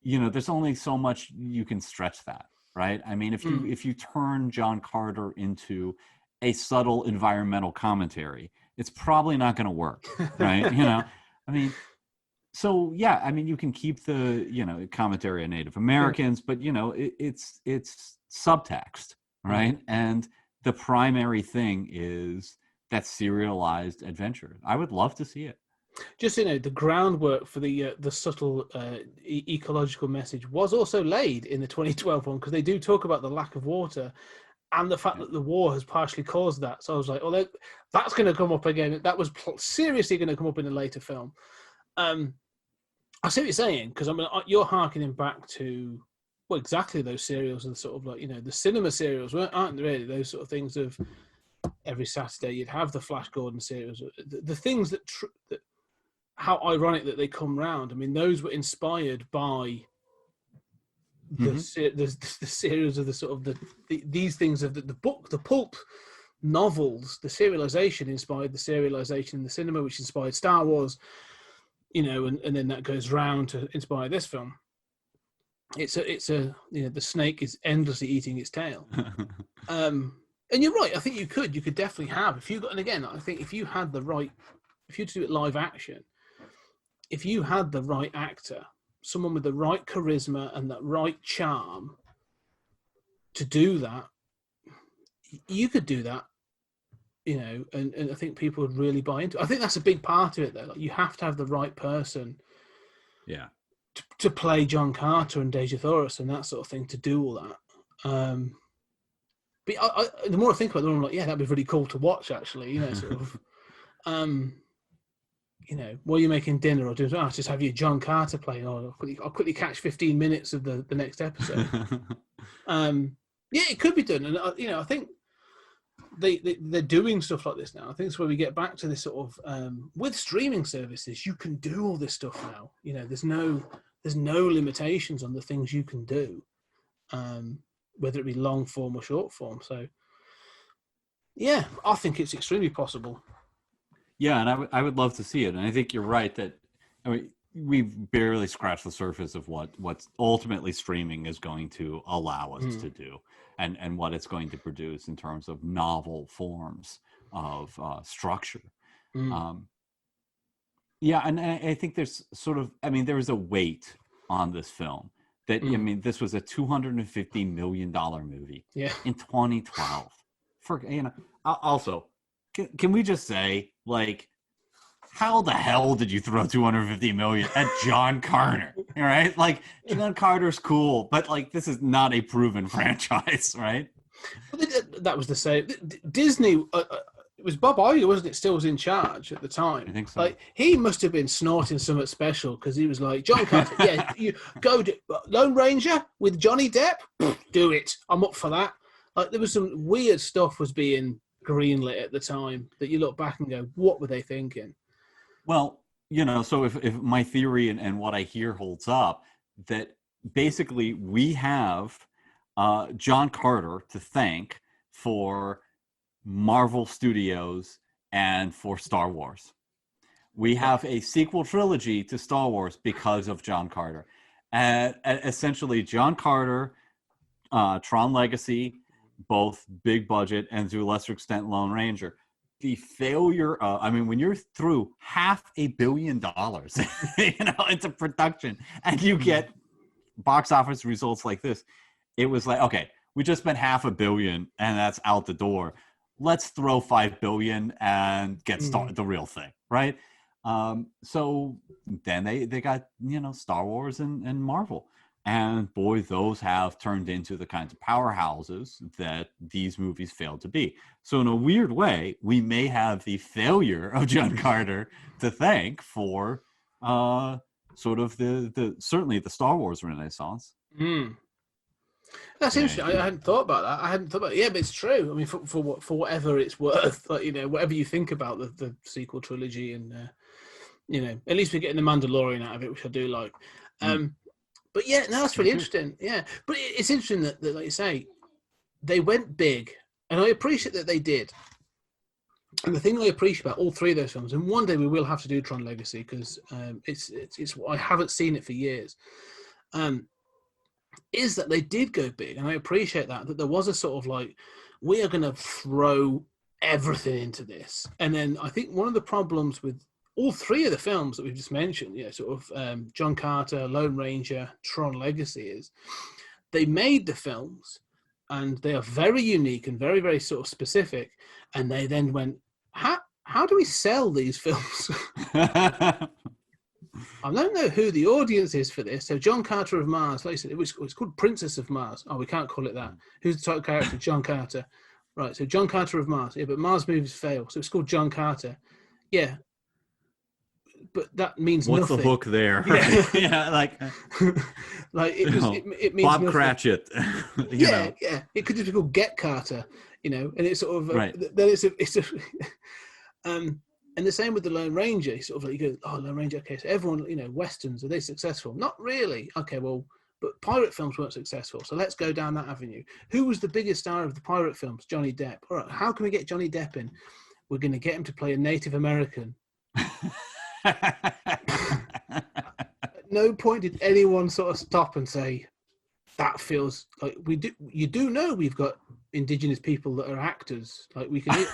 F: there's only so much you can stretch that, right? I mean, if you turn John Carter into a subtle environmental commentary, it's probably not going to work, right? I mean, So yeah, I mean, you can keep the commentary on Native Americans, but it's subtext, right? And the primary thing is that serialized adventure. I would love to see it.
E: Just the groundwork for the subtle ecological message was also laid in the 2012 one, because they do talk about the lack of water and the fact that the war has partially caused that. So I was like, oh, that's going to come up again. That was seriously going to come up in a later film. I see what you're saying, because I mean, you're harkening back to exactly those serials, and sort of like the cinema serials, aren't there? Really, those sort of things of every Saturday you'd have the Flash Gordon serials, the things that how ironic that they come round. I mean, those were inspired by the series of the sort of these things of the book, the pulp novels. The serialization inspired the serialization in the cinema, which inspired Star Wars. And then that goes round to inspire this film. It's a the snake is endlessly eating its tail. And you're right. I think you could definitely have, if you got, and again, I think if you had the right, if you do it live action, if you had the right actor, someone with the right charisma and that right charm to do that, you could do that, and I think people would really buy into it. I think that's a big part of it, though. Like, you have to have the right person, to play John Carter and Deja Thoris and that sort of thing, to do all that. But the more I think about it, the more I'm like, yeah, that'd be really cool to watch, actually. Sort of. While you're making dinner or doing, I'll just have you John Carter playing, or I'll quickly catch 15 minutes of the next episode. Yeah, it could be done, and I think they're doing stuff like this now. I think it's where we get back to this sort of with streaming services, you can do all this stuff now. There's no limitations on the things you can do, whether it be long form or short form. So yeah, I think it's extremely possible.
F: Yeah, and I would love to see it. And I think you're right that, I mean, we've barely scratched the surface of what's ultimately streaming is going to allow us to do, and what it's going to produce in terms of novel forms of structure. Yeah, and I think there's sort of, I mean, there was a weight on this film that, I mean, this was a $250 million movie in 2012. Also, can we just say, like, how the hell did you throw $250 million at John Carter? All right, like, John Carter's cool, but like, this is not a proven franchise, right?
E: That was the same. Disney. It was Bob Iger, wasn't it? Still was in charge at the time.
F: I think so.
E: Like, he must have been snorting something special, because he was like, John Carter, yeah, you go to Lone Ranger with Johnny Depp. Do it. I'm up for that. Like, there was some weird stuff was being greenlit at the time that you look back and go, what were they thinking?
F: Well, so if my theory and what I hear holds up, that basically we have John Carter to thank for Marvel Studios and for Star Wars. We have a sequel trilogy to Star Wars because of John Carter. Essentially, John Carter, Tron Legacy, both big budget, and to a lesser extent Lone Ranger. The failure, I mean, when you're through $500 million, into production, and you get box office results like this, it was like, okay, we just spent $500 million, and that's out the door. Let's throw $5 billion and get the real thing, right? So then they got Star Wars and Marvel. And boy, those have turned into the kinds of powerhouses that these movies failed to be. So in a weird way, we may have the failure of John Carter to thank for sort of the certainly the Star Wars Renaissance.
E: That's interesting. I hadn't thought about that. Yeah, but it's true. I mean, for whatever it's worth, like, whatever you think about the sequel trilogy, and at least we're getting the Mandalorian out of it, which I do like. But yeah, no, that's really interesting. Yeah, but it's interesting that, like you say, they went big, and I appreciate that they did. And the thing I appreciate about all three of those films, and one day we will have to do Tron Legacy, because it's I haven't seen it for years, is that they did go big, and I appreciate that there was a sort of like, we are going to throw everything into this. And then I think one of the problems with all three of the films that we've just mentioned, sort of John Carter, Lone Ranger, Tron Legacy, they made the films, and they are very unique and very, very sort of specific. And they then went, how do we sell these films? I don't know who the audience is for this. So John Carter of Mars, like I said, it was called Princess of Mars. Oh, we can't call it that. Who's the title character? John Carter. Right, so John Carter of Mars. Yeah, but Mars movies fail, so it's called John Carter. Yeah, but that means
F: What's
E: nothing.
F: the hook there?
E: Yeah,
F: Yeah, like
E: it means
F: Bob
E: nothing.
F: Cratchit.
E: Yeah. It could just be called Get Carter, and it's sort of
F: right.
E: Then it's a and the same with the Lone Ranger. Sort of like you go, oh, Lone Ranger. Okay, so everyone, westerns, are they successful? Not really. Okay, well, but pirate films weren't successful, so let's go down that avenue. Who was the biggest star of the pirate films? Johnny Depp. All right, how can we get Johnny Depp in? We're going to get him to play a Native American. At no point did anyone sort of stop and say, that feels like we do. You do know we've got indigenous people that are actors. Like we can.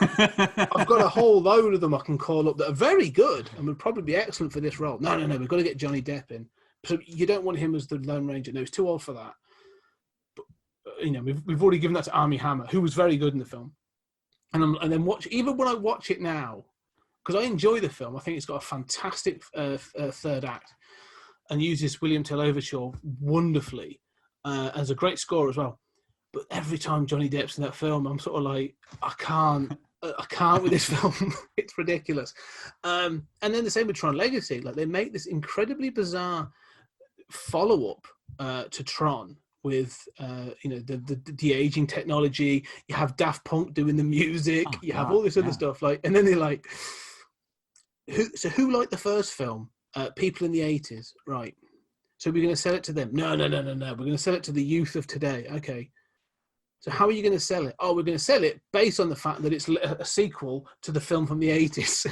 E: I've got a whole load of them I can call up that are very good and would probably be excellent for this role. No, we've got to get Johnny Depp in. So you don't want him as the Lone Ranger. No, he's too old for that. But we've already given that to Armie Hammer, who was very good in the film. And then even when I watch it now, because I enjoy the film, I think it's got a fantastic third act and uses William Tell Overture wonderfully as a great score as well. But every time Johnny Depp's in that film, I'm sort of like, I can't with this film. It's ridiculous. And then the same with Tron Legacy. Like they make this incredibly bizarre follow-up to Tron with the aging technology. You have Daft Punk doing the music. You have all this other stuff. And then they're like, who liked the first film? People in the 80s, right? So we're going to sell it to them. No. We're going to sell it to the youth of today. Okay. So how are you going to sell it? Oh, we're going to sell it based on the fact that it's a sequel to the film from the 80s.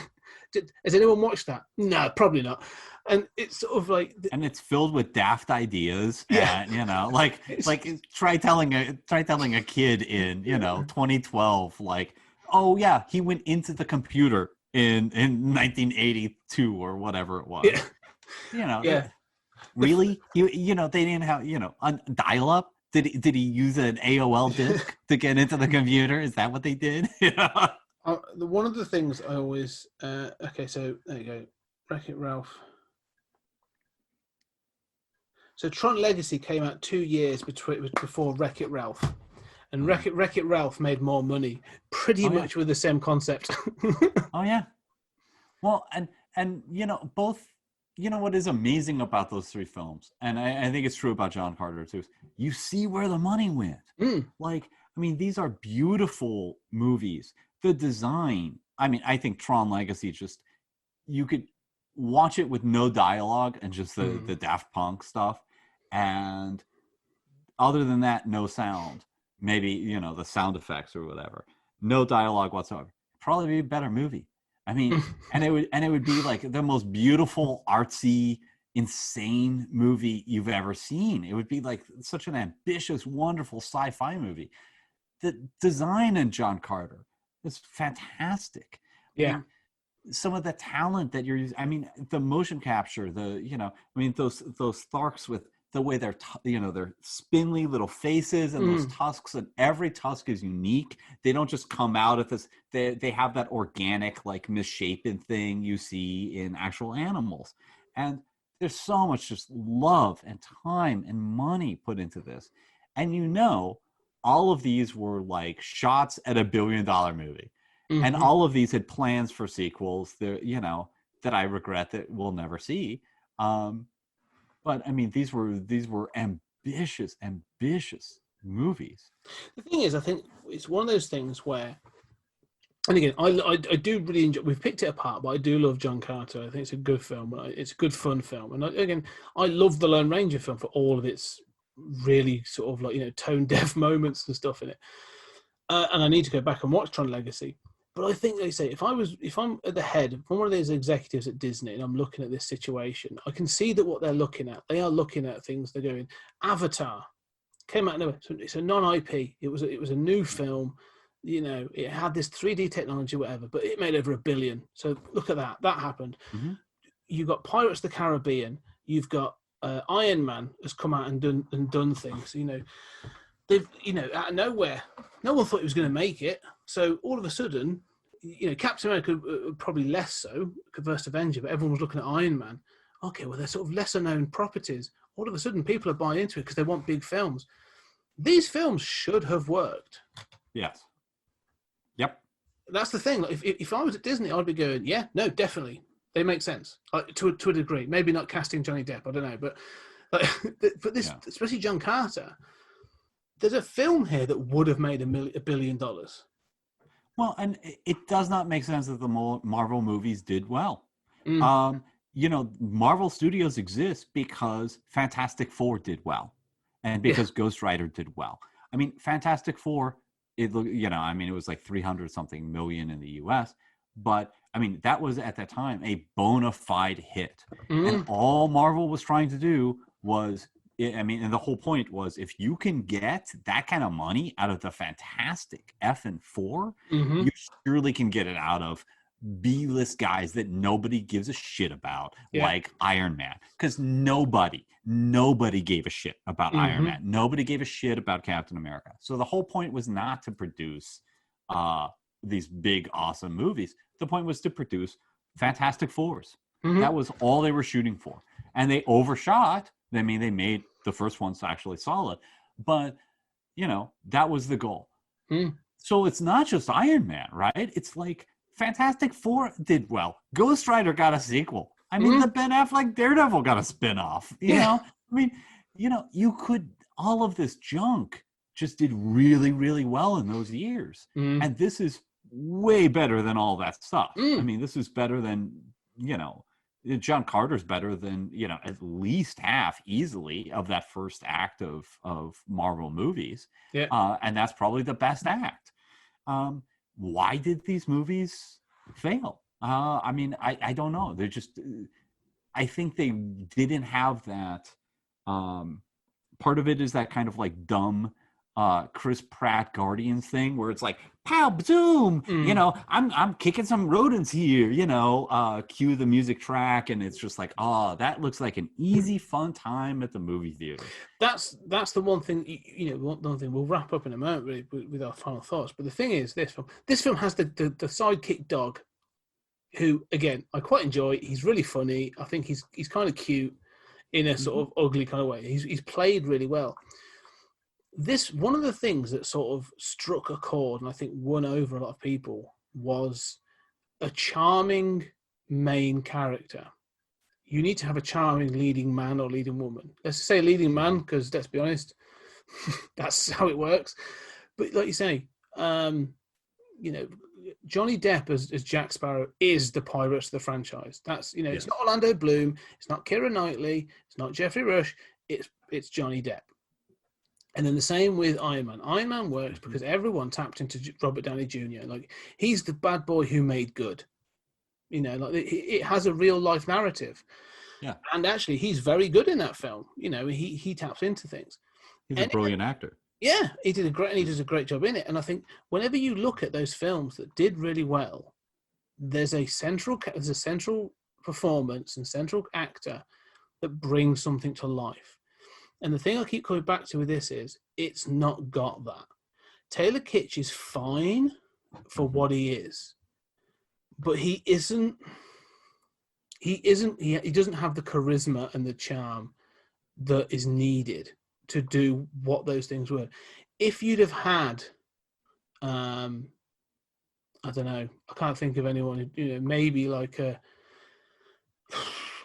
E: Has anyone watched that? No, probably not. And it's sort of like,
F: and it's filled with daft ideas.
E: Yeah.
F: And, try telling a kid in 2012, like, oh yeah, he went into the computer in 1982 or whatever it was.
E: Yeah.
F: Really? They didn't have on dial-up. Did he use an AOL disk to get into the computer? Is that what they did?
E: One of the things I always okay, so there you go, Wreck-It Ralph. So Tron Legacy came out 2 years before Wreck-It Ralph, and Wreck-It Ralph made more money, pretty much with the same concept.
F: Oh yeah. Well, and both. What is amazing about those three films, and I think it's true about John Carter too, is you see where the money went. These are beautiful movies. The design, I think Tron Legacy, just, you could watch it with no dialogue and just the Daft Punk stuff. And other than that, no sound. Maybe, the sound effects or whatever. No dialogue whatsoever. Probably be a better movie. and it would be like the most beautiful, artsy, insane movie you've ever seen. It would be like such an ambitious, wonderful sci-fi movie. The design in John Carter is fantastic.
E: Yeah.
F: Some of the talent that you're using, the motion capture, those Tharks with the way they're spindly little faces and those tusks, and every tusk is unique. They don't just come out of this. They have that organic, like, misshapen thing you see in actual animals. And there's so much just love and time and money put into this. And all of these were like shots at $1 billion movie. And all of these had plans for sequels that I regret that we'll never see. But these were ambitious movies.
E: The thing is, I think it's one of those things where, and again, I do really enjoy. We've picked it apart, but I do love John Carter. I think it's a good film. It's a good fun film, and I love the Lone Ranger film for all of its really sort of like tone deaf moments and stuff in it. And I need to go back and watch Tron Legacy. But I think they say if I'm at the head, if I'm one of those executives at Disney and I'm looking at this situation, I can see that what they're looking at, they are looking at things. They're going, Avatar came out nowhere. So it's a non-IP. It was a new film. You know, it had this 3D technology, whatever, but it made over $1 billion. So look at that. That happened.
F: Mm-hmm.
E: You've got Pirates of the Caribbean. You've got Iron Man has come out and done things. You know, they've, you know, out of nowhere, no one thought he was going to make it. So all of a sudden, you know, Captain America probably less so, First Avenger, but everyone was looking at Iron Man. Okay, well, they're sort of lesser known properties. All of a sudden, people are buying into it because they want big films. These films should have worked.
F: Yes. Yep.
E: That's the thing. Like, if I was at Disney, I'd be going, yeah, no, definitely. They make sense, like, to a degree. Maybe not casting Johnny Depp, I don't know. But this, especially John Carter, there's a film here that would have made $1 billion.
F: Well, and it does not make sense that the Marvel movies did well. You know, Marvel Studios exist because Fantastic Four did well, and because Ghost Rider did well. I mean, Fantastic Four, it was like 300 something million in the U.S., but I mean, that was at that time a bona fide hit, and all Marvel was trying to do was, and the whole point was, if you can get that kind of money out of the Fantastic effing Four, you surely can get it out of B-list guys that nobody gives a shit about, like Iron Man, because nobody gave a shit about Iron Man. Nobody gave a shit about Captain America. So the whole point was not to produce these big, awesome movies. The point was to produce Fantastic Fours. That was all they were shooting for. And they overshot. I mean, they made the first ones actually solid. But, you know, that was the goal. So it's not just Iron Man, right? It's like Fantastic Four did well. Ghost Rider got a sequel. I mean, the Ben Affleck Daredevil got a spinoff. You know? I mean, you know, all of this junk just did really, really well in those years. And this is way better than all that stuff. I mean, this is better than, you know, John Carter's better than, you know, at least half easily of that first act of Marvel movies. And that's probably the best act. Why did these movies fail? I mean, I don't know. They're just, I think they didn't have that. Part of it is that kind of like dumb Chris Pratt Guardians thing where it's like, pow, boom, you know, I'm kicking some rodents here, you know, cue the music track, and it's just like, oh, that looks like an easy, fun time at the movie theater.
E: That's the one thing, you know, one thing we'll wrap up in a moment really with our final thoughts. But the thing is, this film has the sidekick dog, who, again, I quite enjoy. He's really funny. I think he's kind of cute in a sort of ugly kind of way. He's played really well. One of the things that sort of struck a chord and I think won over a lot of people was a charming main character. You need to have a charming leading man or leading woman. Let's say leading man, because let's be honest, that's how it works. But like you say, you know, Johnny Depp as Jack Sparrow is the Pirates of the franchise. That's, you know, it's not Orlando Bloom, it's not Keira Knightley, it's not Jeffrey Rush, it's Johnny Depp. And then the same with Iron Man. Iron Man works because everyone tapped into Robert Downey Jr. Like, he's the bad boy who made good. You know, like it has a real life narrative. Yeah. And actually, he's very good in that film. You know, he taps into things.
F: He's a brilliant actor.
E: Yeah, he does a great job in it. And I think whenever you look at those films that did really well, there's a central performance and central actor that brings something to life. And the thing I keep coming back to with this is, it's not got that. Taylor Kitsch is fine for what he is, but he doesn't have the charisma and the charm that is needed to do what those things were. If you'd have had, I don't know, I can't think of anyone, you know, maybe like I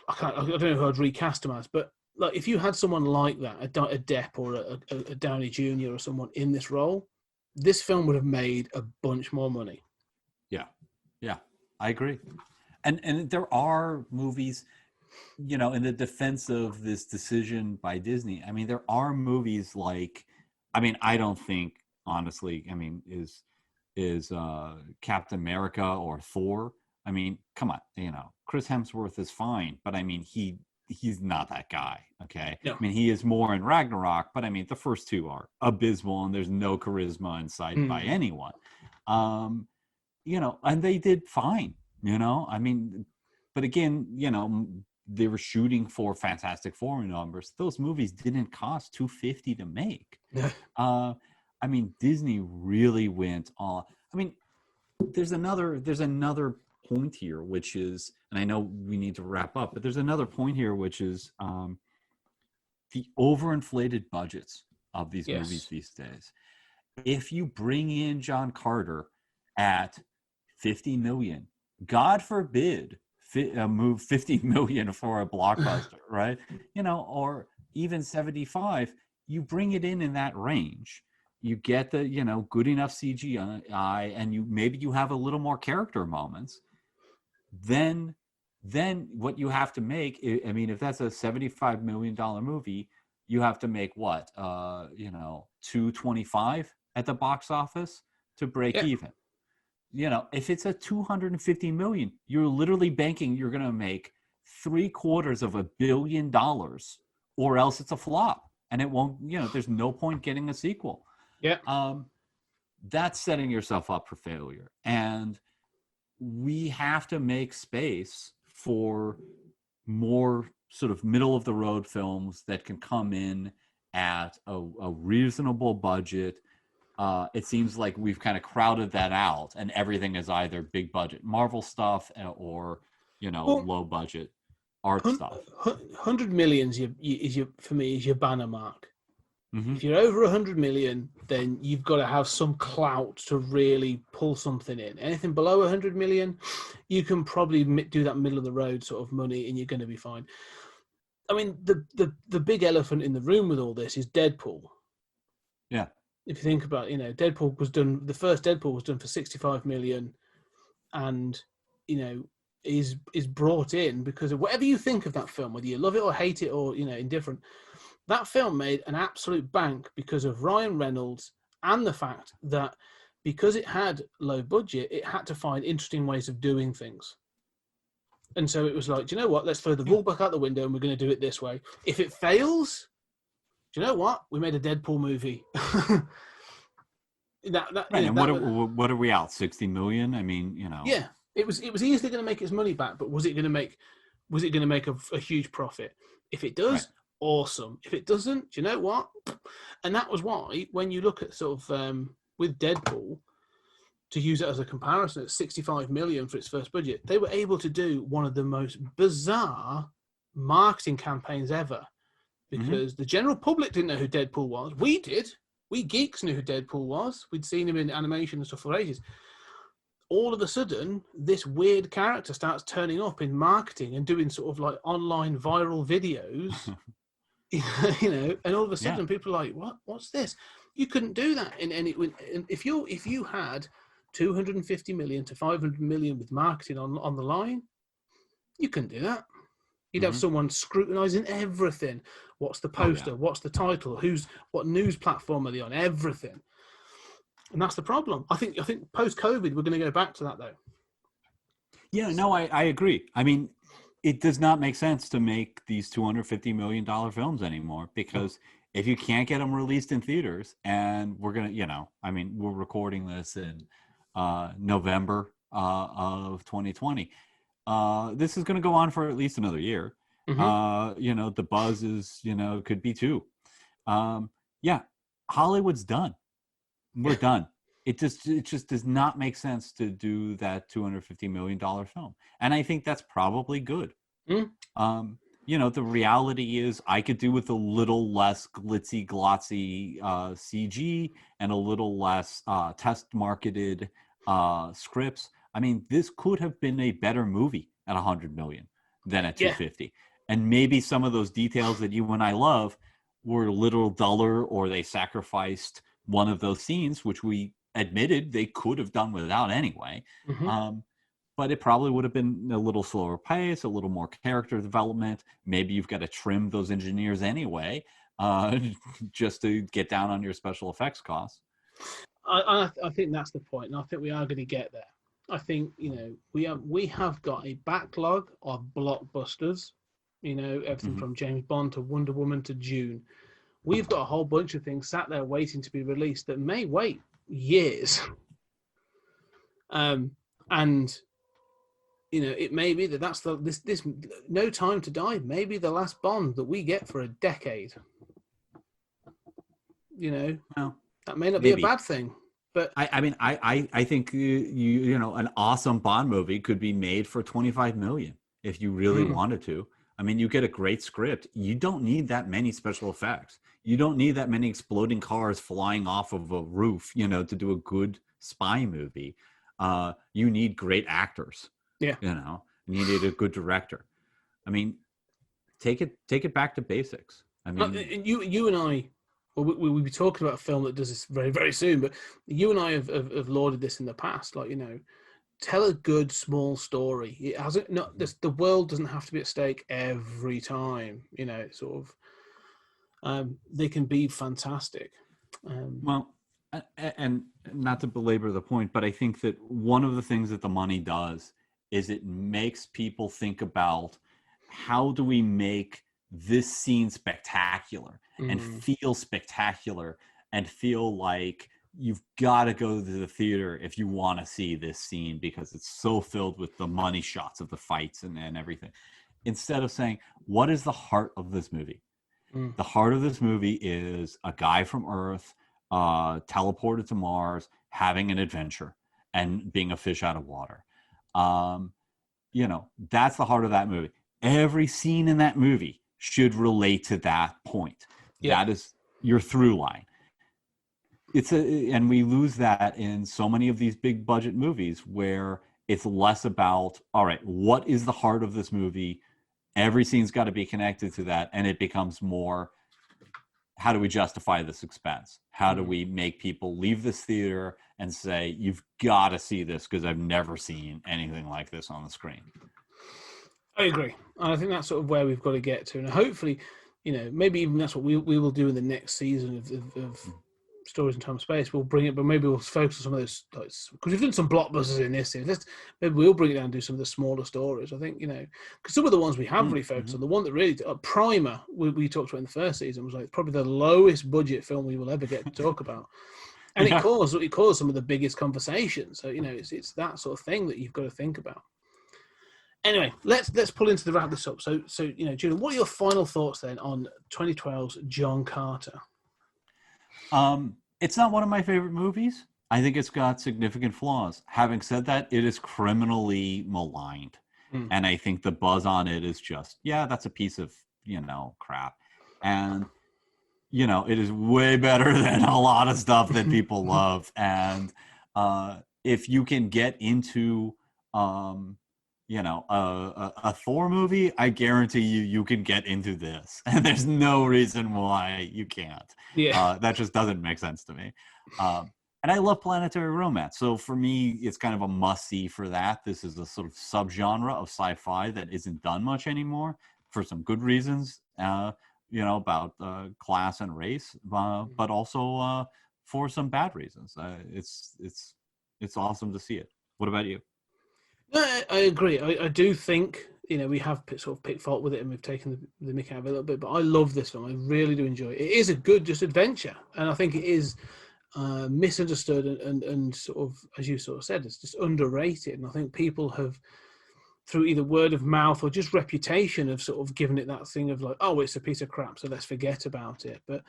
E: don't know who I'd recast him as, but like if you had someone like that, a Depp or a Downey Jr. or someone in this role, this film would have made a bunch more money. Yeah, I agree. And there are movies, you know, in the defense of this decision by Disney. I mean, there are movies like, I mean, I don't think, honestly, I mean, is Captain America or Thor. I mean, come on, you know, Chris Hemsworth is fine, but I mean, he's not that guy, okay? No. I mean, he is more in Ragnarok, but I mean, the first two are abysmal and there's no charisma in sight by anyone.
F: And they did fine, I mean, but again, they were shooting for Fantastic Four numbers. Those movies didn't cost $250 to make. I mean, Disney really went on. I mean, there's another point here, which is, and I know we need to wrap up, but there's another point here, which is the overinflated budgets of these movies these days. If you bring in John Carter at 50 million, God forbid, move 50 million for a blockbuster, right? Or even 75, you bring it in that range. You get the, good enough CGI, and you have a little more character moments. Then what you have to make, I mean, if that's a $75 million movie, you have to make what, 225 at the box office to break even. If it's a 250 million, you're literally banking you're going to make $750 million, or else it's a flop, and it won't. There's no point getting a sequel. That's setting yourself up for failure, and we have to make space for more sort of middle of the road films that can come in at a reasonable budget. It seems like we've kind of crowded that out, and everything is either big budget Marvel stuff or low budget art stuff.
E: 100 million is your banner mark.
F: Mm-hmm.
E: If you're over 100 million, then you've got to have some clout to really pull something in. Anything below 100 million, you can probably do that middle of the road sort of money, and you're going to be fine. I mean, the big elephant in the room with all this is Deadpool.
F: Yeah.
E: If you think about, Deadpool was done. The first Deadpool was done for 65 million, and is brought in because of whatever you think of that film, whether you love it or hate it or indifferent. That film made an absolute bank because of Ryan Reynolds and the fact that because it had low budget, it had to find interesting ways of doing things. And so it was like, do you know what? Let's throw the rule book out the window, and we're going to do it this way. If it fails, do you know what? We made a Deadpool movie.
F: What are we out? 60 million? I mean,
E: Yeah, it was easily going to make its money back, but was it going to make a huge profit? If it does, awesome. If it doesn't, do you know what? And that was why when you look at sort of with Deadpool, to use it as a comparison, at 65 million for its first budget, they were able to do one of the most bizarre marketing campaigns ever. Because the general public didn't know who Deadpool was. We did. We geeks knew who Deadpool was. We'd seen him in animation and stuff for ages. All of a sudden, this weird character starts turning up in marketing and doing sort of like online viral videos, and all of a sudden people are like, what's this? You couldn't do that in any. If you had 250 million to 500 million with marketing on the line, you couldn't do that. You'd have someone scrutinizing everything. What's the poster? What's the title? What news platform are they on? Everything. And that's the problem. I think post-COVID, we're going to go back to that, though.
F: Yeah, no, I agree. I mean, it does not make sense to make these $250 million films anymore, because if you can't get them released in theaters, and we're going to, we're recording this in November of 2020. This is going to go on for at least another year. The buzz is, could be 2. Hollywood's done. We're done. It just does not make sense to do that $250 million film. And I think that's probably good. The reality is I could do with a little less glitzy, glossy CG and a little less test marketed scripts. I mean, this could have been a better movie at 100 million than at 250. And maybe some of those details that you and I love were a little duller, or they sacrificed one of those scenes, which we admitted they could have done without anyway. But it probably would have been a little slower pace, a little more character development. Maybe you've got to trim those engineers anyway, just to get down on your special effects costs.
E: I think that's the point, and I think we are going to get there. I think we have got a backlog of blockbusters. Everything from James Bond to Wonder Woman to June. We've got a whole bunch of things sat there waiting to be released that may wait years. And it may be that's this No Time to Die, maybe the last Bond that we get for a decade.
F: Well,
E: that may not
F: maybe.
E: be a bad thing. But
F: I think an awesome Bond movie could be made for $25 million if you really wanted to. I mean, you get a great script. You don't need that many special effects. You don't need that many exploding cars flying off of a roof, to do a good spy movie. You need great actors.
E: Yeah.
F: You needed a good director. I mean, take it back to basics. I mean,
E: you and I. Well, we'll be talking about a film that does this very, very soon, but you and I have lauded this in the past. Like, tell a good small story. It hasn't the world doesn't have to be at stake every time. Sort of. They can be fantastic.
F: Well, and not to belabor the point, but I think that one of the things that the money does is it makes people think about how do we make this scene spectacular and feel spectacular and feel like you've got to go to the theater if you want to see this scene because it's so filled with the money shots of the fights and everything. Instead of saying, what is the heart of this movie? The heart of this movie is a guy from Earth teleported to Mars, having an adventure and being a fish out of water. That's the heart of that movie. Every scene in that movie should relate to that point. Yeah. That is your through line. And we lose that in so many of these big budget movies where it's less about, all right, what is the heart of this movie? Every scene's got to be connected to that. And it becomes more, how do we justify this expense? How do we make people leave this theater and say, you've got to see this because I've never seen anything like this on the screen?
E: I agree. And I think that's sort of where we've got to get to. And hopefully, maybe even that's what we will do in the next season of Stories in Time and Space. We'll bring it, but maybe we'll focus on some of those, because we've done some blockbusters in this series. Maybe we'll bring it down and do some of the smaller stories. I think, because some of the ones we have really focused on, the one that really, Primer, we talked about in the first season, was like probably the lowest budget film we will ever get to talk about. And it caused some of the biggest conversations. So, it's that sort of thing that you've got to think about. Anyway, let's pull into the wrap this up. So Julian, what are your final thoughts then on 2012's John Carter?
F: It's not one of my favorite movies. I think it's got significant flaws. Having said that, it is criminally maligned. And I think the buzz on it is just, that's a piece of, crap. And, it is way better than a lot of stuff that people love. And if you can get into, a Thor movie, I guarantee you can get into this. And there's no reason why you can't. Yeah. That just doesn't make sense to me. And I love planetary romance. So for me, it's kind of a must-see for that. This is a sort of subgenre of sci-fi that isn't done much anymore for some good reasons, about class and race, but also for some bad reasons. It's awesome to see it. What about you?
E: No, I agree. I do think, we have sort of picked fault with it and we've taken the mick out of it a little bit, but I love this film. I really do enjoy it. It is a good just adventure. And I think it is misunderstood and sort of, as you sort of said, it's just underrated. And I think people have, through either word of mouth or just reputation, have sort of given it that thing of like, oh, it's a piece of crap, so let's forget about it. But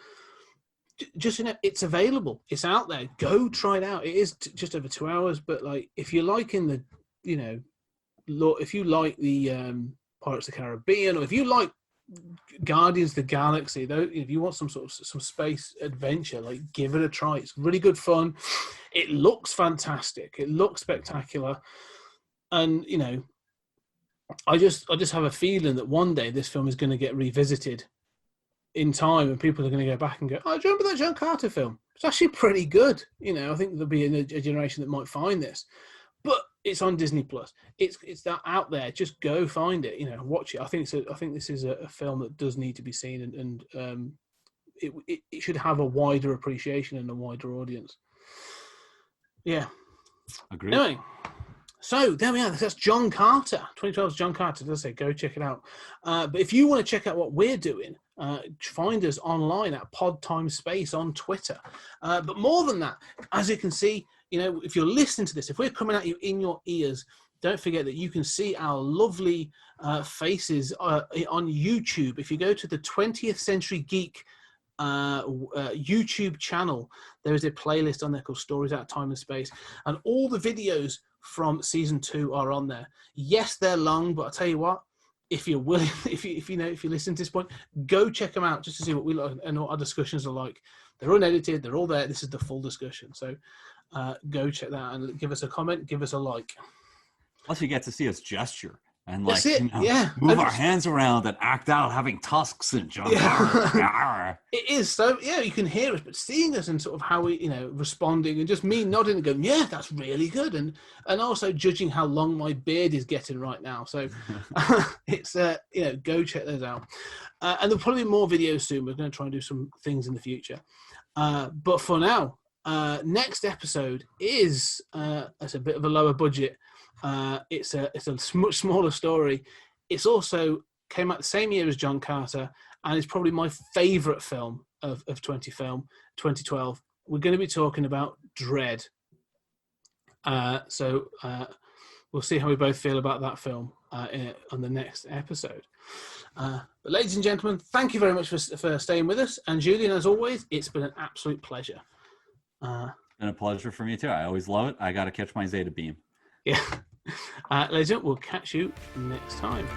E: just, it's available. It's out there. Go try it out. It is just over 2 hours, but like, if you're liking the, if you like the Pirates of the Caribbean, or if you like Guardians of the Galaxy, though, if you want some space adventure, like, give it a try. It's really good fun. It looks fantastic. It looks spectacular, and I just have a feeling that one day this film is going to get revisited in time, and people are going to go back and go, "Oh, do you remember that John Carter film? It's actually pretty good." I think there'll be a generation that might find this. But it's on Disney Plus. It's that out there. Just go find it. Watch it. I think this is a film that does need to be seen, and it should have a wider appreciation and a wider audience. Yeah.
F: Agreed.
E: Anyway, So there we are. That's John Carter. 2012's John Carter. Does say go check it out. But if you want to check out what we're doing, find us online at Pod Time Space on Twitter. But more than that, as you can see, if you're listening to this, if we're coming at you in your ears, don't forget that you can see our lovely faces on YouTube. If you go to the 20th Century Geek YouTube channel, there is a playlist on there called Stories Out of Time and Space, and all the videos from season 2 are on there. Yes, they're long, but I'll tell you what, if you're willing, if you listen to this point, go check them out just to see what we like and what our discussions are like. They're unedited, they're all there. This is the full discussion. So go check that out and give us a comment, give us a like.
F: Plus, you get to see us gesture and
E: That's it.
F: move our hands around and act out having tusks and junk.
E: Yeah. It is. So, you can hear us, but seeing us and sort of how we, responding and just me nodding and going, yeah, that's really good. And also judging how long my beard is getting right now. So it's, go check those out. And there'll probably be more videos soon. We're going to try and do some things in the future. But for now, next episode is, it's a bit of a lower budget. It's a much smaller story. It's also came out the same year as John Carter, and it's probably my favourite film of 2012. We're going to be talking about Dread. So we'll see how we both feel about that film on the next episode. But ladies and gentlemen, thank you very much for staying with us. And Julian, as always, it's been an absolute pleasure.
F: It's been a pleasure for me too. I always love it. I got to catch my Zeta beam.
E: Yeah. Ladies and gentlemen, we'll catch you next time.